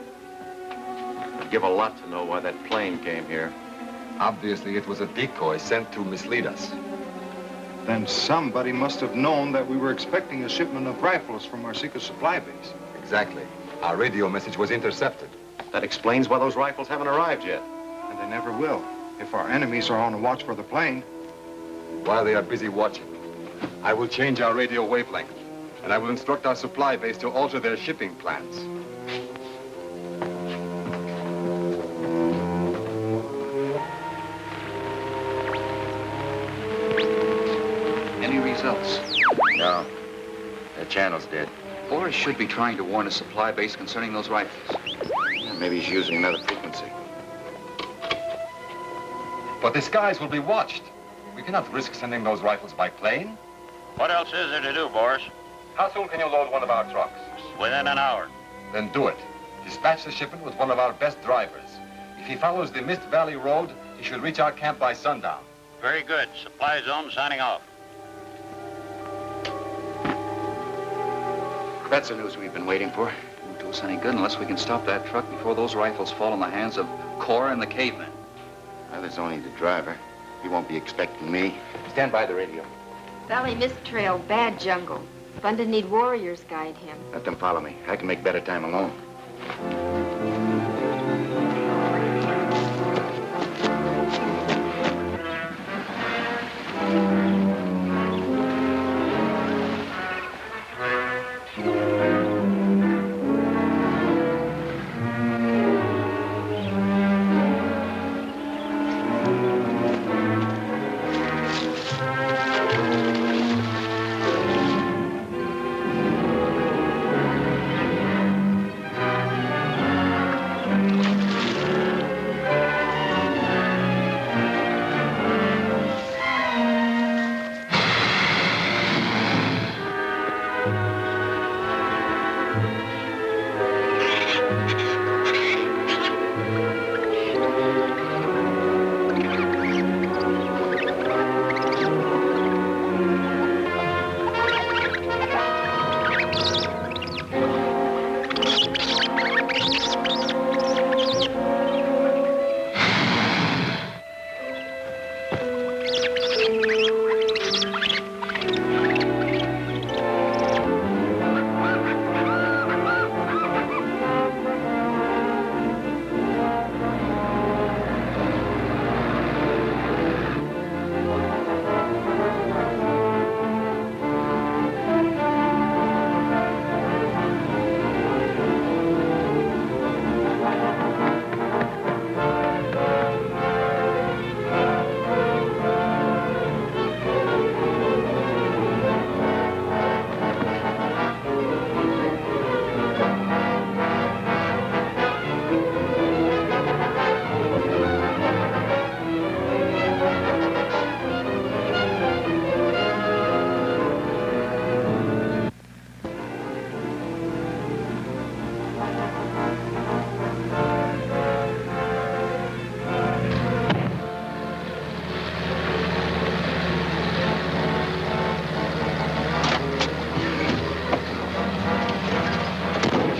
I'd give a lot to know why that plane came here. Obviously, it was a decoy sent to mislead us. Then somebody must have known that we were expecting a shipment of rifles from our secret supply base. Exactly. Our radio message was intercepted. That explains why those rifles haven't arrived yet. And they never will, if our enemies are on a watch for the plane. While they are busy watching, I will change our radio wavelength, and I will instruct our supply base to alter their shipping plans. Any results? No. The channel's dead. Boris should be trying to warn a supply base concerning those rifles. Maybe he's using another frequency. But the skies will be watched. We cannot risk sending those rifles by plane. What else is there to do, Boris? How soon can you load one of our trucks? Within an hour. Then do it. Dispatch the shipment with one of our best drivers. If he follows the Mist Valley Road, he should reach our camp by sundown. Very good. Supply zone signing off. That's the news we've been waiting for. Won't do us any good unless we can stop that truck before those rifles fall in the hands of Cora and the cavemen. Well, there's only the driver. He won't be expecting me. Stand by the radio. Valley Mist Trail, bad jungle. Bunda need warriors guide him. Let them follow me. I can make better time alone.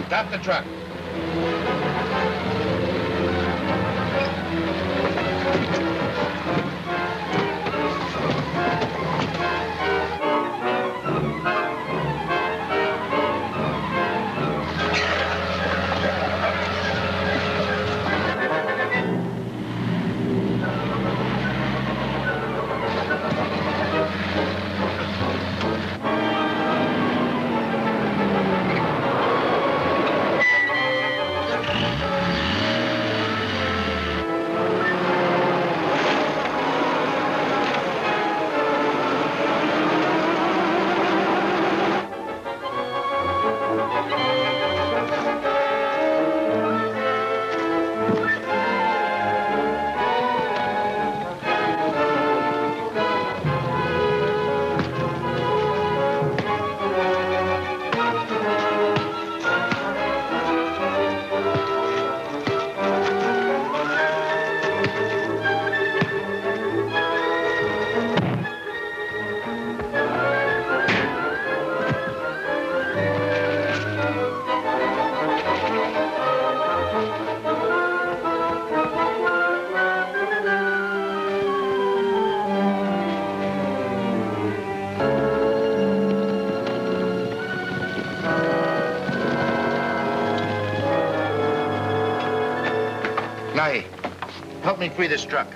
Stop the truck. Help me free this truck.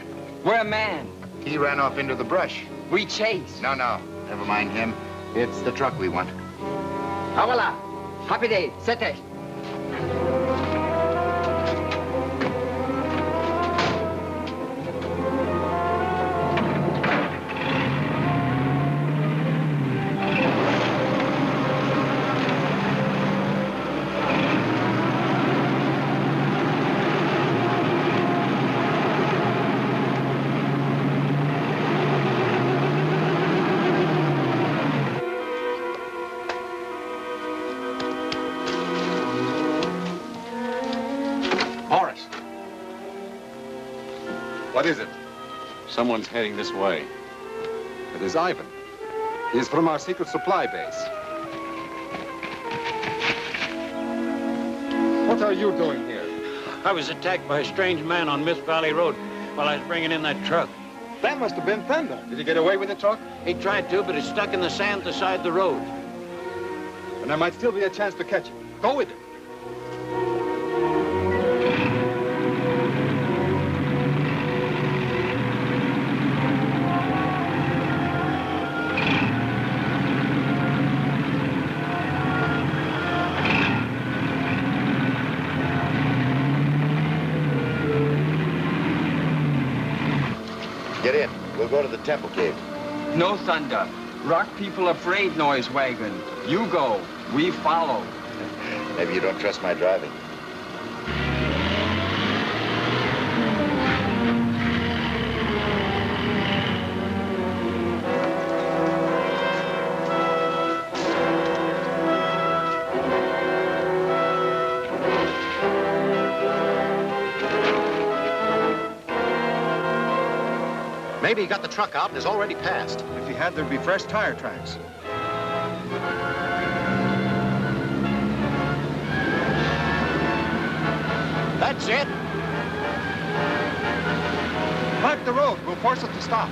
We're a man. He ran off into the brush. We chase. No. Never mind him. It's the truck we want. Awala. Happy day. Sete. What is it? Someone's heading this way. It is Ivan. He is from our secret supply base. What are you doing here? I was attacked by a strange man on Mist Valley Road while I was bringing in that truck. That must have been Thunder. Did he get away with the truck? He tried to, but it's stuck in the sand beside the road. And there might still be a chance to catch him. Go with him. Get in. We'll go to the temple cave. No, Thunder. Rock people afraid noise wagon. You go. We follow. Maybe you don't trust my driving. Maybe he got the truck out and has already passed. If he had, there'd be fresh tire tracks. That's it. Block the road. We'll force it to stop.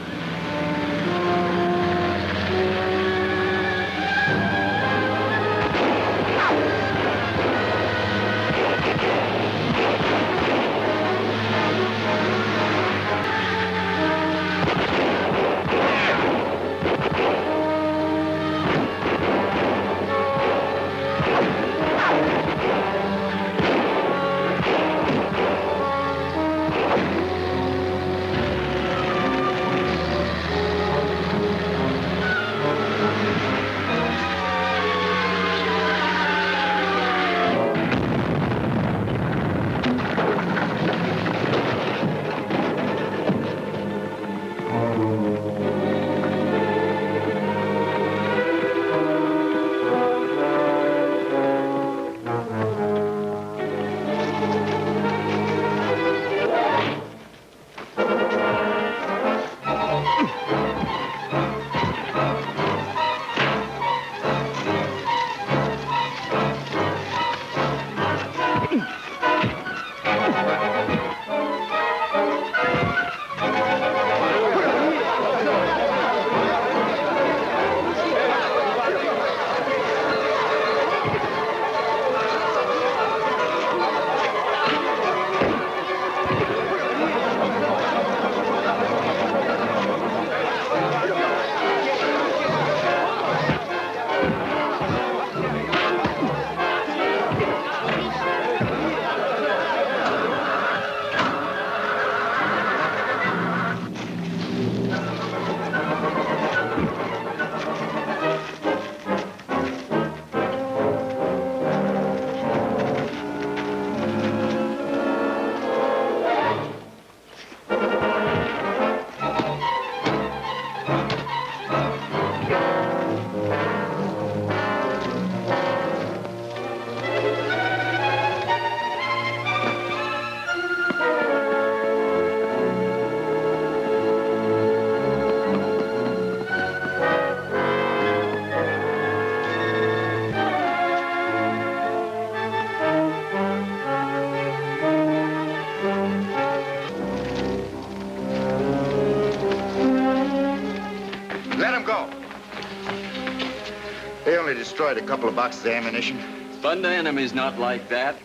destroyed a couple of boxes of ammunition. Thunder enemy's not like that.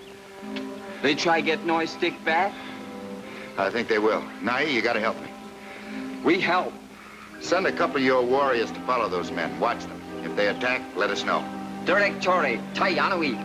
They try get noise stick back? I think they will. Nai, you gotta help me. We help. Send a couple of your warriors to follow those men. Watch them. If they attack, let us know. Directore, Tayanui.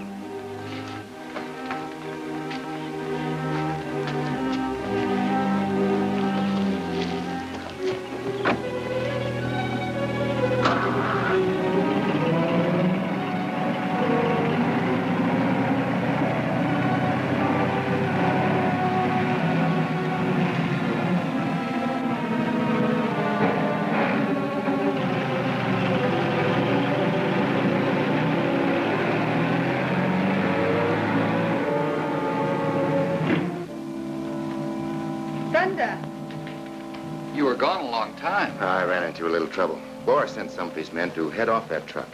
You were gone a long time. I ran into a little trouble. Boris sent some of his men to head off that truck.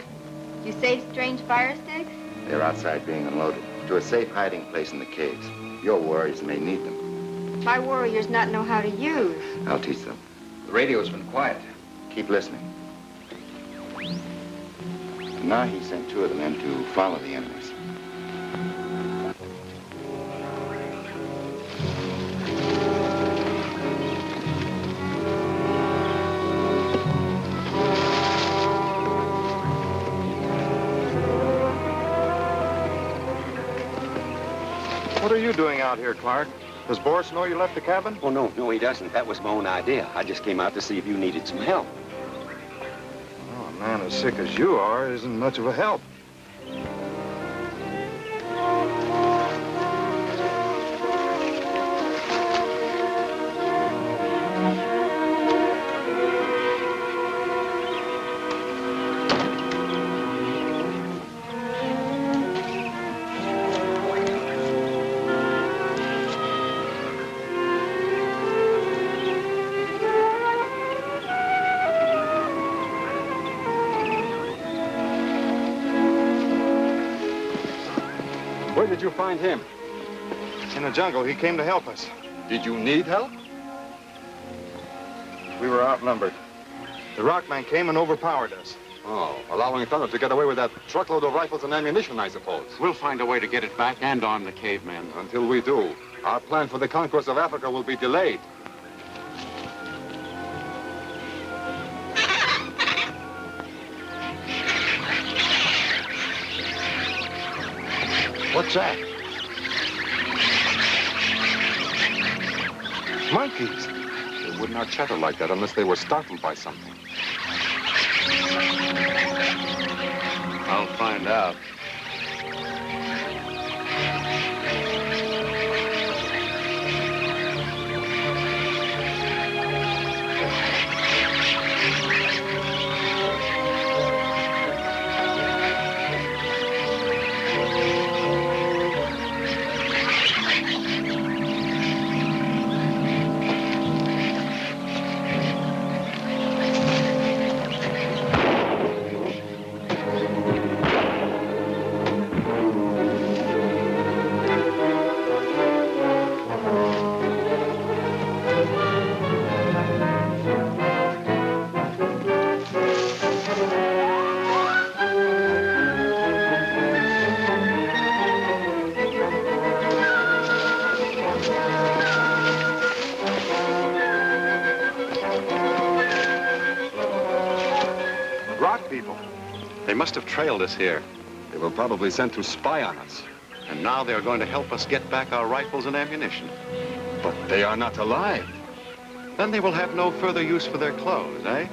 You saved strange fire sticks? They're outside being unloaded to a safe hiding place in the caves. Your warriors may need them. My warriors not know how to use. I'll teach them. The radio's been quiet. Keep listening. Now he sent 2 of the men to follow the enemies. What are you doing out here, Clark? Does Boris know you left the cabin? Oh, no, he doesn't. That was my own idea. I just came out to see if you needed some help. Oh, a man as sick as you are isn't much of a help. Where did you find him? In the jungle. He came to help us. Did you need help? We were outnumbered. The Rockman came and overpowered us. Oh, allowing Thunder to get away with that truckload of rifles and ammunition, I suppose. We'll find a way to get it back and arm the cavemen. Until we do, our plan for the conquest of Africa will be delayed. What's that? Monkeys. They would not chatter like that unless they were startled by something. I'll find out. They must have trailed us here. They were probably sent to spy on us. And now they're going to help us get back our rifles and ammunition. But they are not alive. Then they will have no further use for their clothes, eh?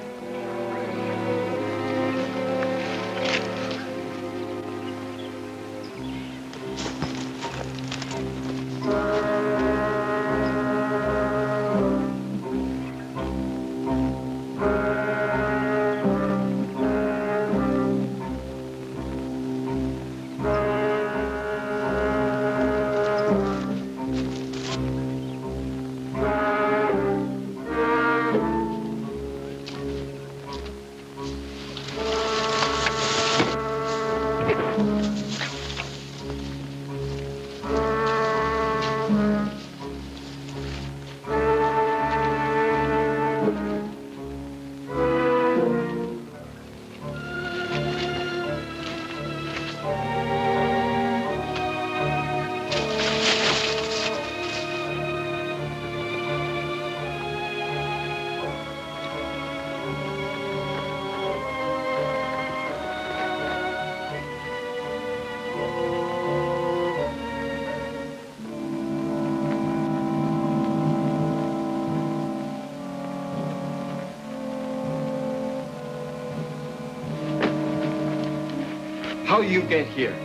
How you get here?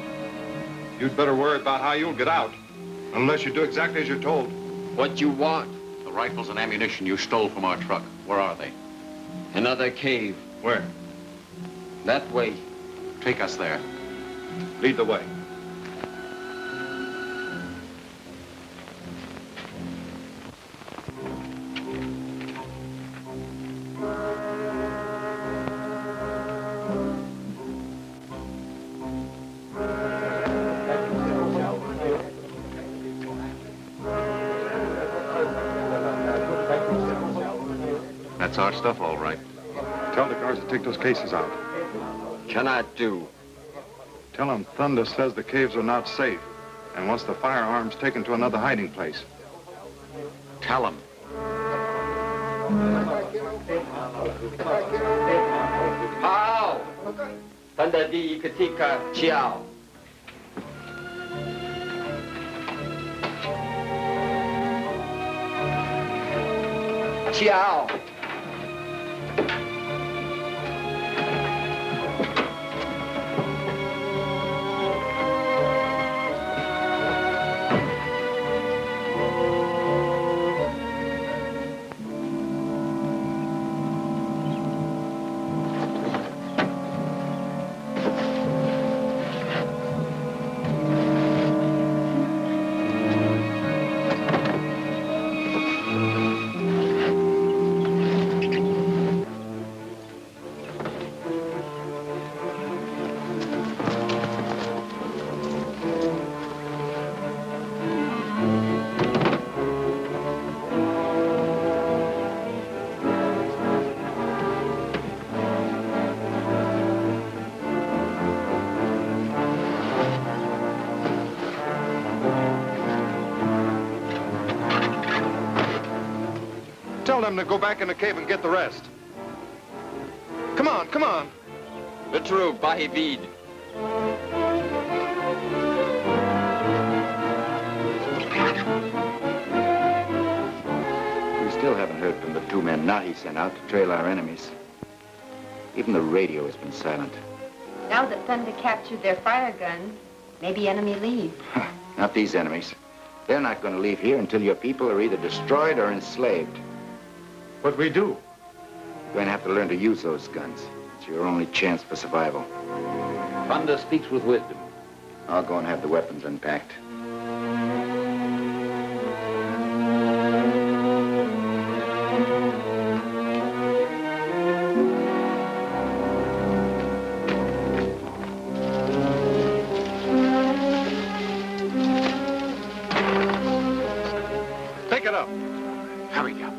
You'd better worry about how you'll get out. Unless you do exactly as you're told. What you want? The rifles and ammunition you stole from our truck. Where are they? Another cave. Where? That way. Take us there. Lead the way. That's our stuff, all right. Tell the guards to take those cases out. Cannot do. Tell them Thunder says the caves are not safe and wants the firearms taken to another hiding place. Tell them. How? Thunder di ketika ciao. Ciao. Tell them to go back in the cave and get the rest. Come on, come on. The true Bahivid. We still haven't heard from the 2 men Nahi sent out to trail our enemies. Even the radio has been silent. Now that Thunder captured their fire guns, maybe enemy leave. Not these enemies. They're not going to leave here until your people are either destroyed or enslaved. What we do? You're going to have to learn to use those guns. It's your only chance for survival. Thunder speaks with wisdom. I'll go and have the weapons unpacked. Take it up. Hurry up.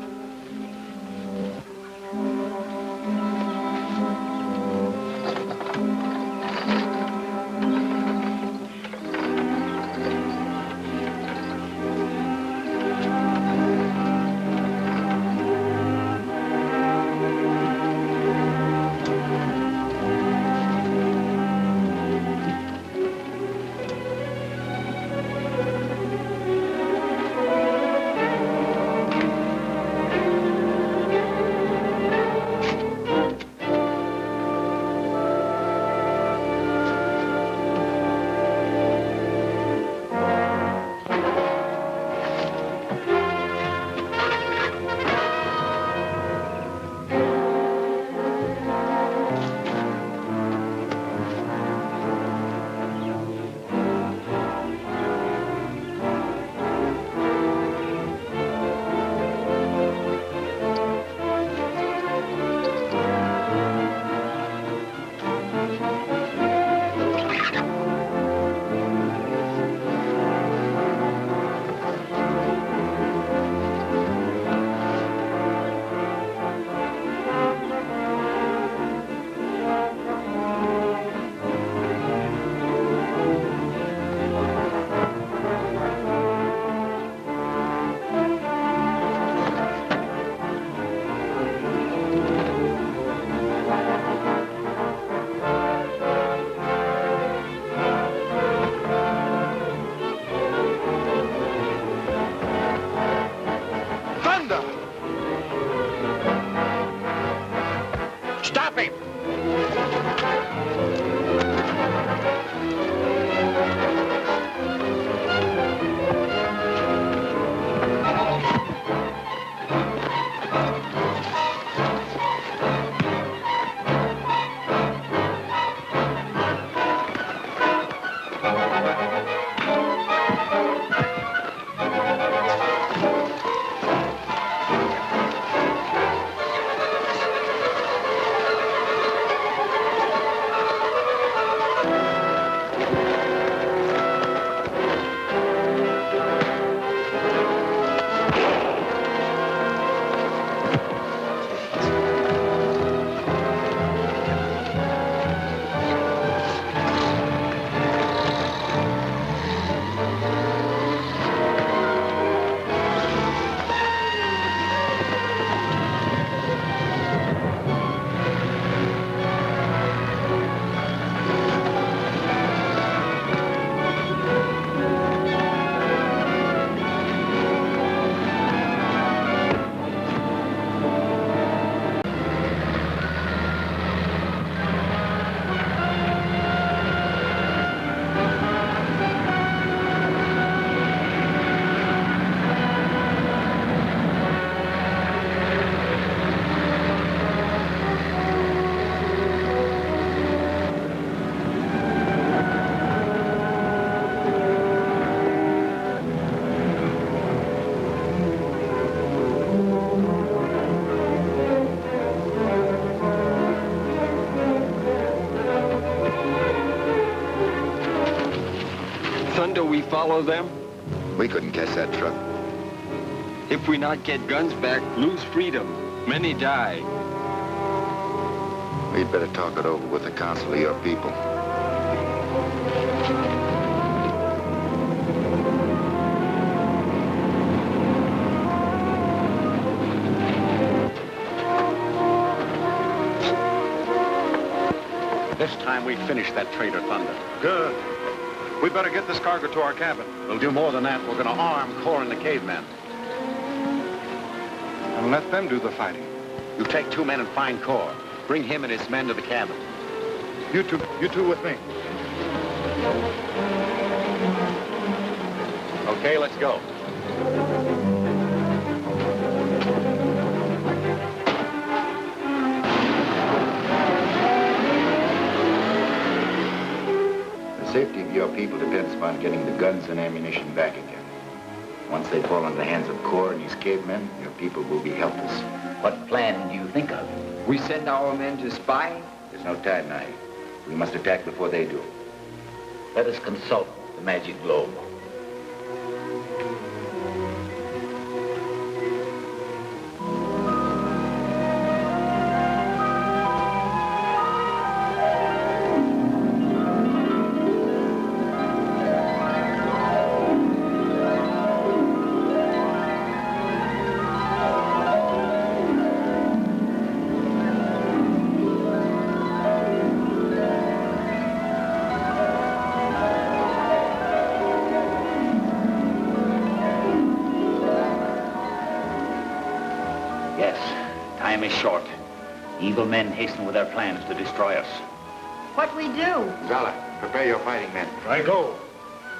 follow them? We couldn't catch that truck. If we not get guns back, lose freedom. Many die. We'd better talk it over with the council of your people. This time we finish that traitor Thunder. Good. We better get this cargo to our cabin. We'll do more than that. We're going to arm Core and the cavemen. And let them do the fighting. You take 2 men and find Core. Bring him and his men to the cabin. You two with me. Okay, let's go. The safety of your people depends upon getting the guns and ammunition back again. Once they fall into the hands of Core and his cavemen, your people will be helpless. What plan do you think of? We send our men to spy? There's no time now. We must attack before they do. Let us consult the magic globe. Time is short. Evil men hasten with their plans to destroy us. What we do? Zala, prepare your fighting men. Right go.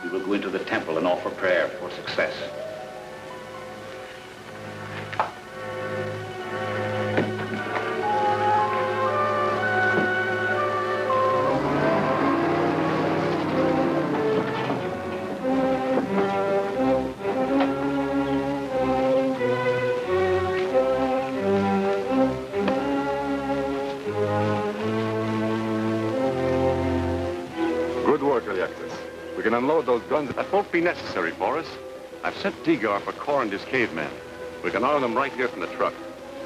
We will go into the temple and offer prayer for success. We can unload those guns. That won't be necessary for us. I've sent Degar for Core and his cavemen. We can arm them right here from the truck.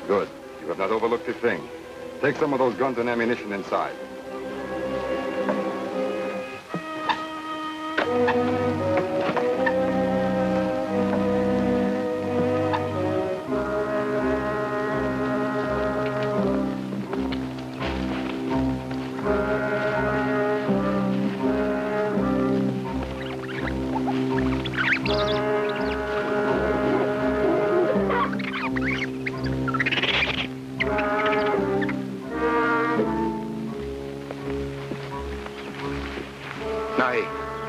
Good. You have not overlooked a thing. Take some of those guns and ammunition inside.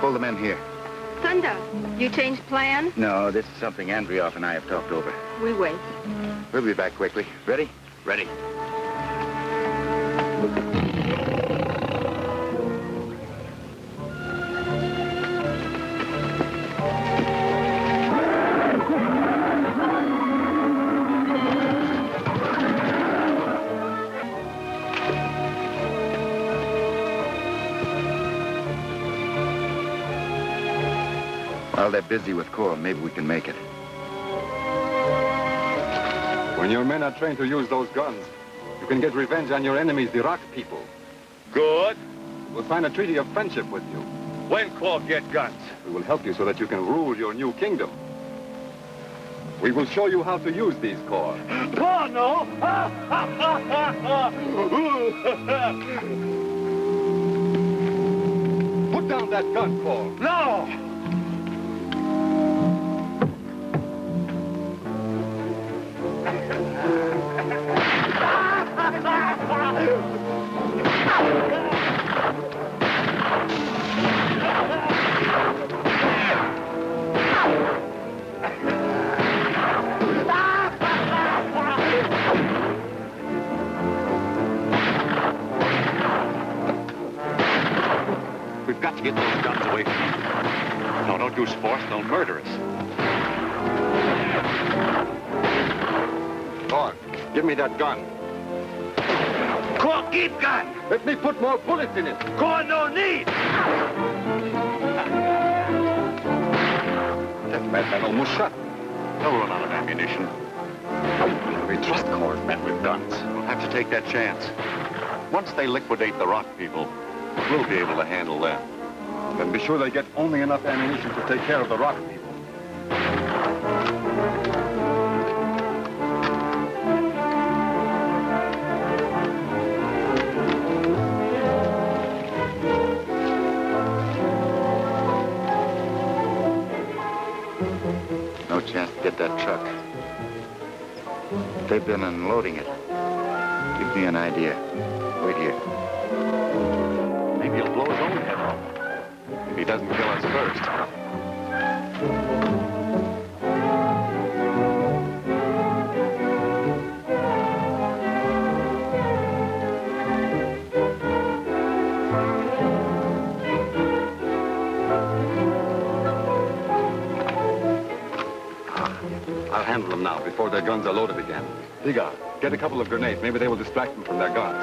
Pull the men here. Thunder, you changed plan? No, this is something Andrioff and I have talked over. We wait. We'll be back quickly. Ready? Ready. While they're busy with Core, maybe we can make it. When your men are trained to use those guns, you can get revenge on your enemies, the Rock people. Good. We'll sign a treaty of friendship with you. When Core get guns? We will help you so that you can rule your new kingdom. We will show you how to use these Core. Torno! Put down that gun, Core. No! We've got to get those guns away from them. No, don't use force. They'll murder us. Core, give me that gun. Core, keep gun! Let me put more bullets in it. Core, no need! That almost shut. They'll run out of ammunition. We trust corps men with guns. We'll have to take that chance. Once they liquidate the rock people, we'll be able to handle them. Then be sure they get only enough ammunition to take care of the rock people. No chance to get that truck. They've been unloading it. Give me an idea. Wait here. Maybe he'll blow his own head off. If he doesn't kill us first. I'll handle them now before their guns are loaded again. Diga, get a couple of grenades. Maybe they will distract them from their guns.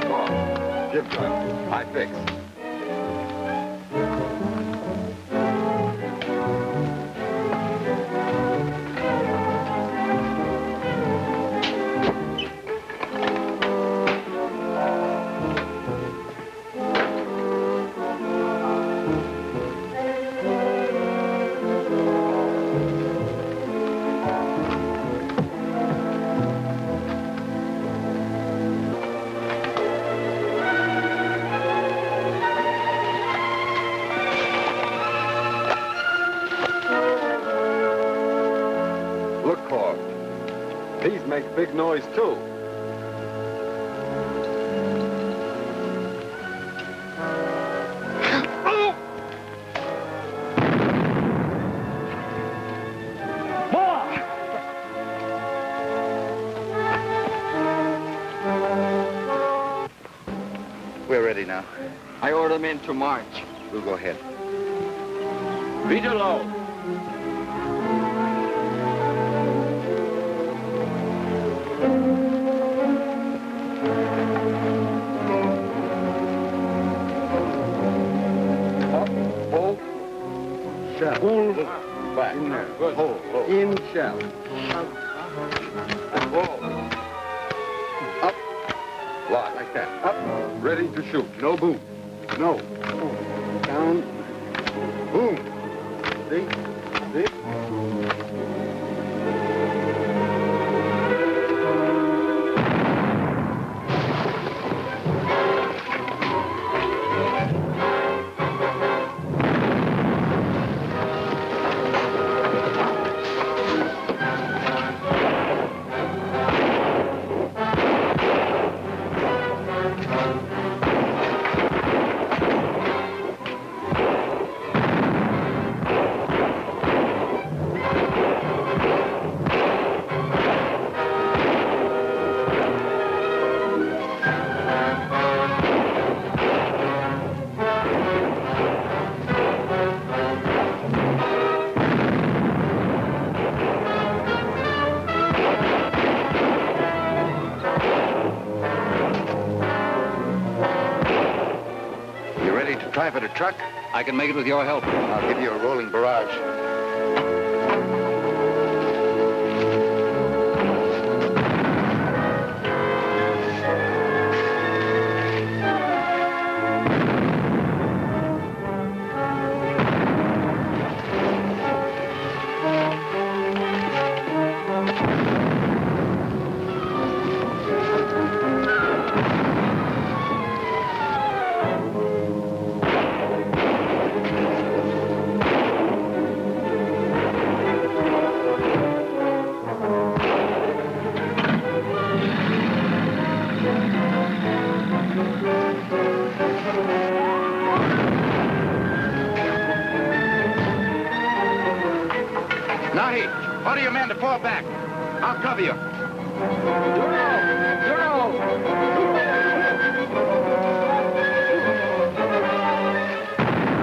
Come on. Give gun. I fix. Make big noise, too. We're ready now. I order men to march. We'll go ahead. Vigilo! Pull back. In there. Good. Hold. In shell. Up. Lock. Like that. Up. Ready to shoot. No boom. No. Down. Boom. See? See? Try for the truck? I can make it with your help. I'll give you a rolling barrage. Order your men to fall back. I'll cover you.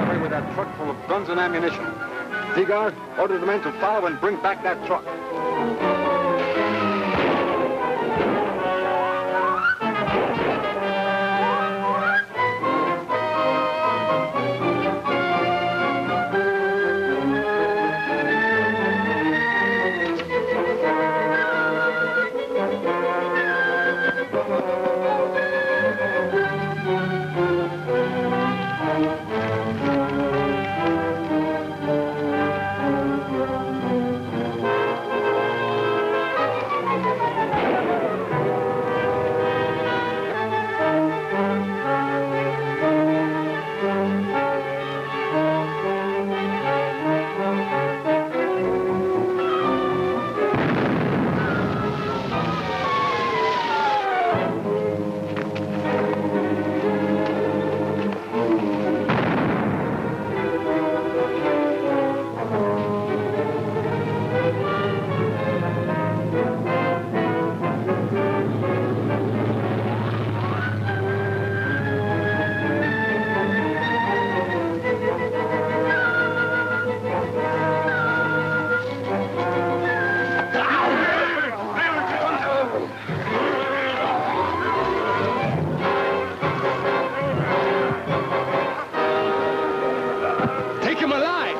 Away with that truck full of guns and ammunition. Seaguard, order the men to follow and bring back that truck. I'm alive.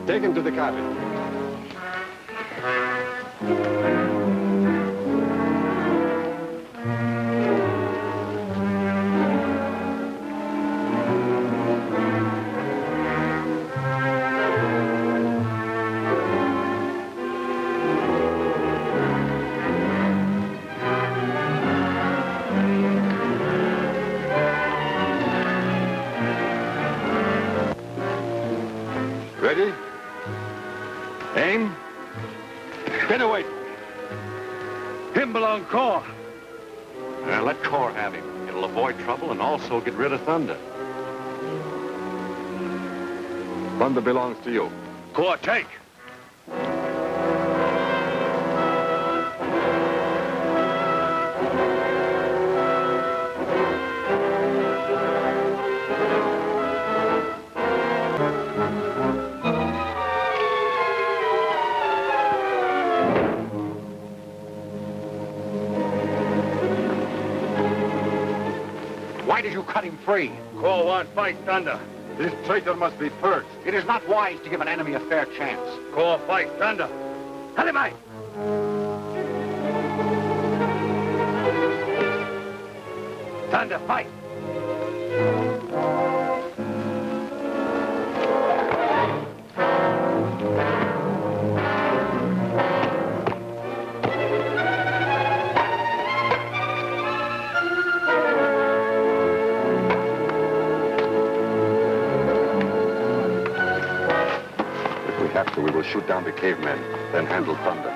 Take him to the cabin. Ready? Aim. Get away. Him belong Cor. Let Cor have him. It'll avoid trouble and also get rid of Thunder. Thunder belongs to you. Cor, take. Why did you cut him free? Cor won't fight Thunder. This traitor must be purged. It is not wise to give an enemy a fair chance. Cor fight Thunder. Tell him I. Thunder, fight. After we will shoot down the cavemen, then handle Thunder.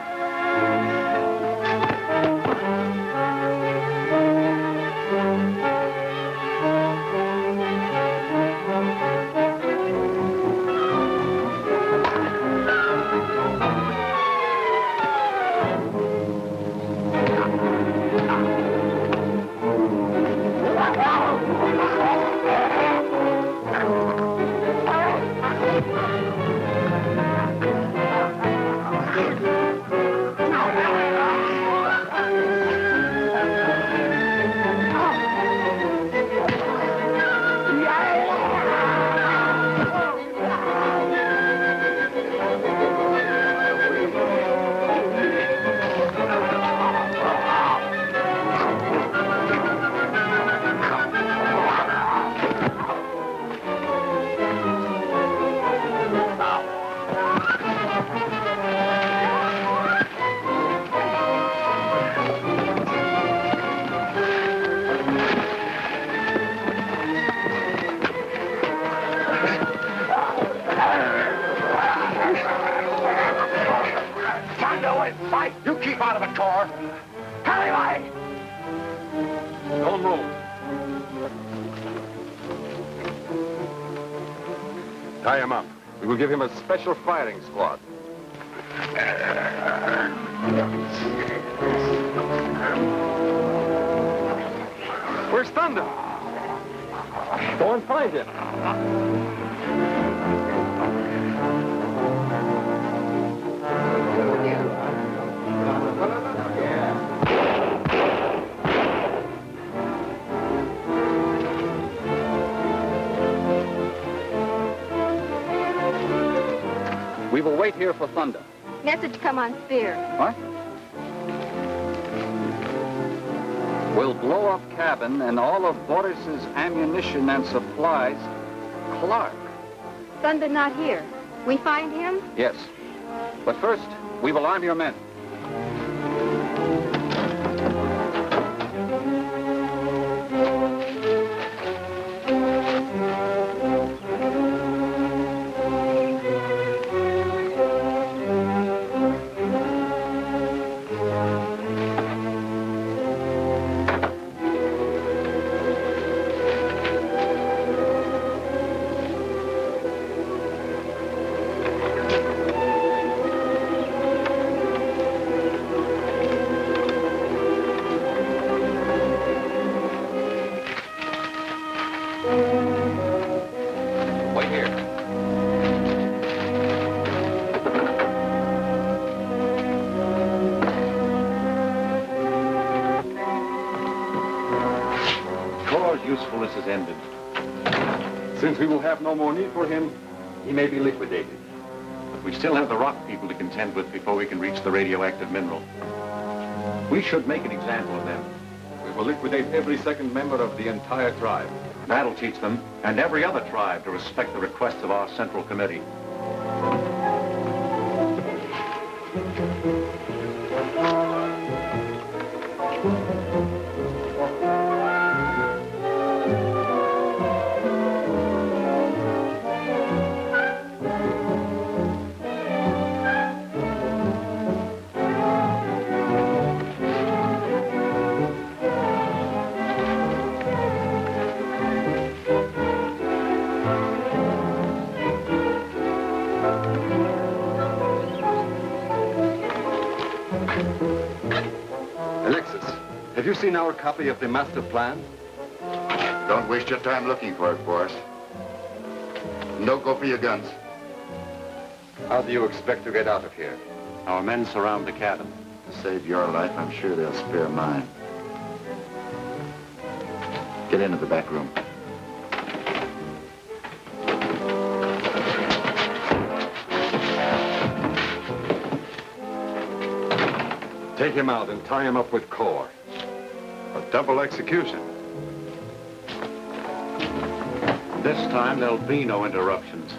You keep out of it, Cor. Hurry, Mike! Don't move. Tie him up. We will give him a special firing squad. Where's Thunder? Go and find him. We will wait here for Thunder. Message come on sphere. What? We'll blow up cabin and all of Boris's ammunition and supplies. Clark. Thunder not here. We find him? Yes. But first, we will arm your men. ended. Since we will have no more need for him, he may be liquidated. But we still have the rock people to contend with before we can reach the radioactive mineral. We should make an example of them. We will liquidate every second member of the entire tribe. That'll teach them, and every other tribe, to respect the requests of our Central Committee. Have you seen our copy of the master plan? Don't waste your time looking for it, Boris. And don't go for your guns. How do you expect to get out of here? Our men surround the cabin. To save your life, I'm sure they'll spare mine. Get into the back room. Take him out and tie him up with core. A double execution. This time, there'll be no interruptions.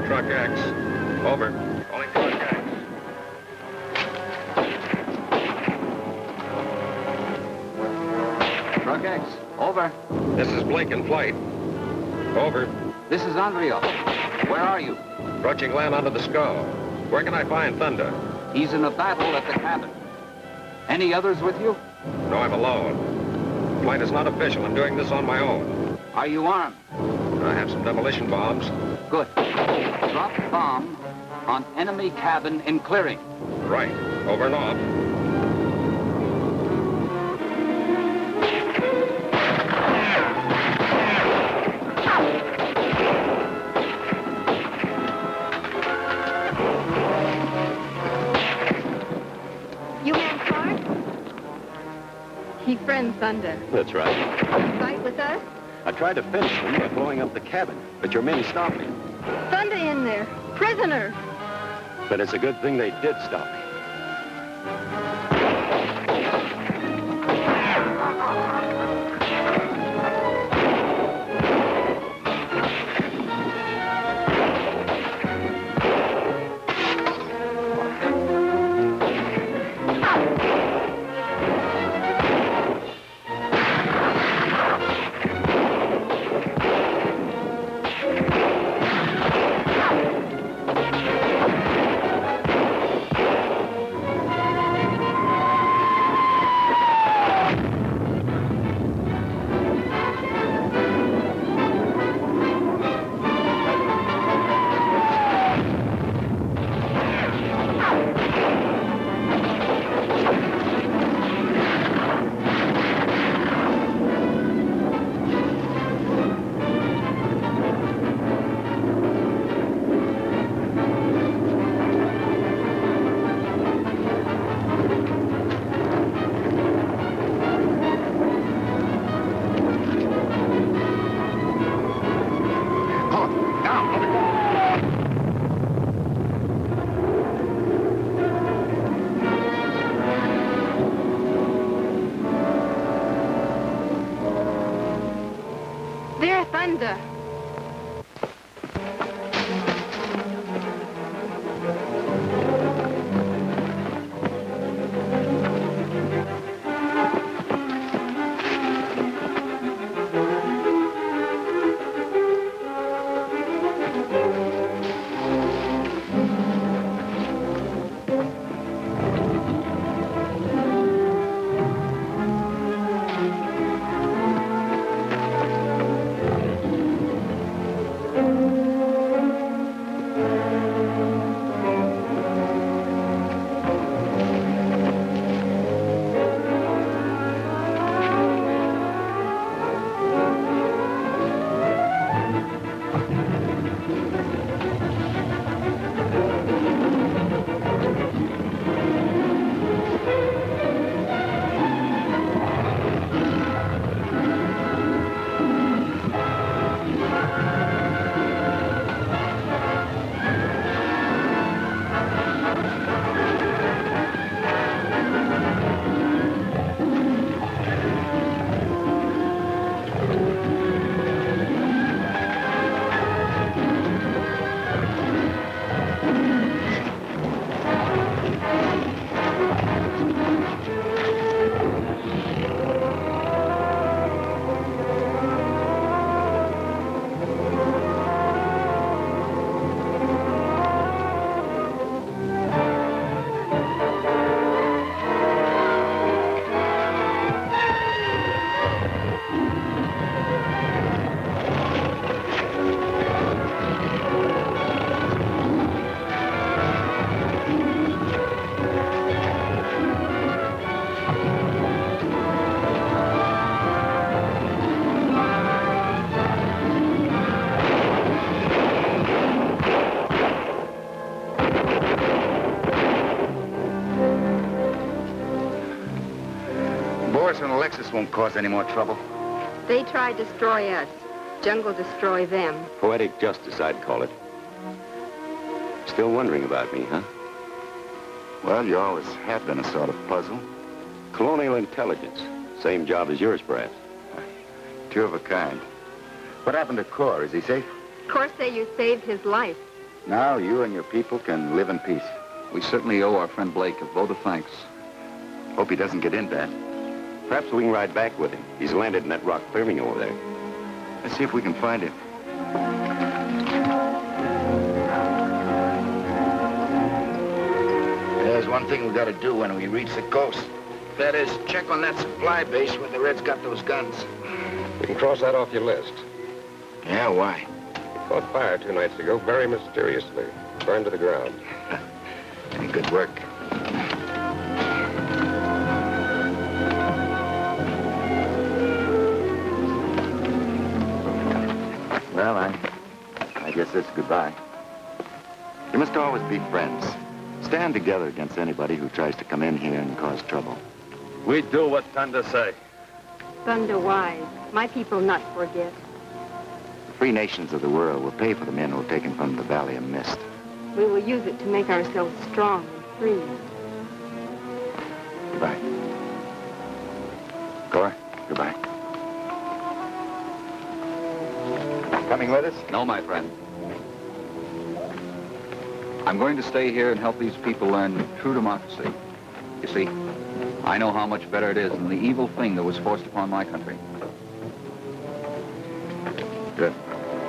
Truck X. Over. Calling Truck X. Truck X. Over. This is Blake in flight. Over. This is Andrea. Where are you? Approaching land under the skull. Where can I find Thunder? He's in a battle at the cabin. Any others with you? No, I'm alone. Flight is not official. I'm doing this on my own. Are you armed? I have some demolition bombs. Good. Drop bomb on enemy cabin in clearing. Right. Over and off. You and Clark? He friends Thunder. That's right. Fight with us? I tried to finish them by blowing up the cabin, but your men stopped me. Thunder in there. Prisoner. But it's a good thing they did stop me. Thunder. cause any more trouble? They try to destroy us. Jungle destroy them. Poetic justice, I'd call it. Still wondering about me, huh? Well, you always have been a sort of puzzle. Colonial intelligence. Same job as yours, perhaps. Two of a kind. What happened to Cor? Is he safe? Of course, say you saved his life. Now you and your people can live in peace. We certainly owe our friend Blake a vote of thanks. Hope he doesn't get in bad. Perhaps we can ride back with him. He's landed in that rock clearing over there. Let's see if we can find him. There's one thing we got to do when we reach the coast. That is, check on that supply base where the Reds got those guns. You can cross that off your list. Yeah, why? It caught fire 2 nights ago, very mysteriously. Burned to the ground. Good work. Well, I guess it's goodbye. You must always be friends. Stand together against anybody who tries to come in here and cause trouble. We do what Thunder say. Thunder wise. My people not forget. The free nations of the world will pay for the men who are taken from the Valley of Mist. We will use it to make ourselves strong and free. Goodbye. Cor, goodbye. Coming with us? No, my friend. I'm going to stay here and help these people learn true democracy. You see, I know how much better it is than the evil thing that was forced upon my country. Good.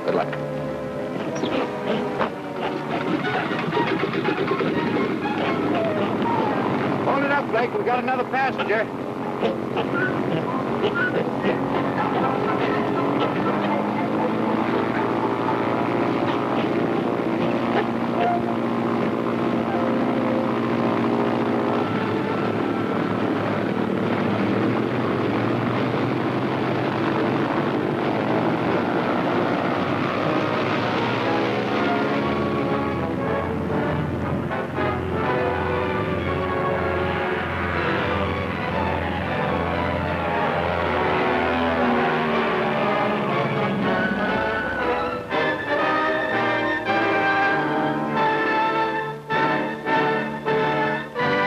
Good luck. Hold it up, Blake. We got another passenger.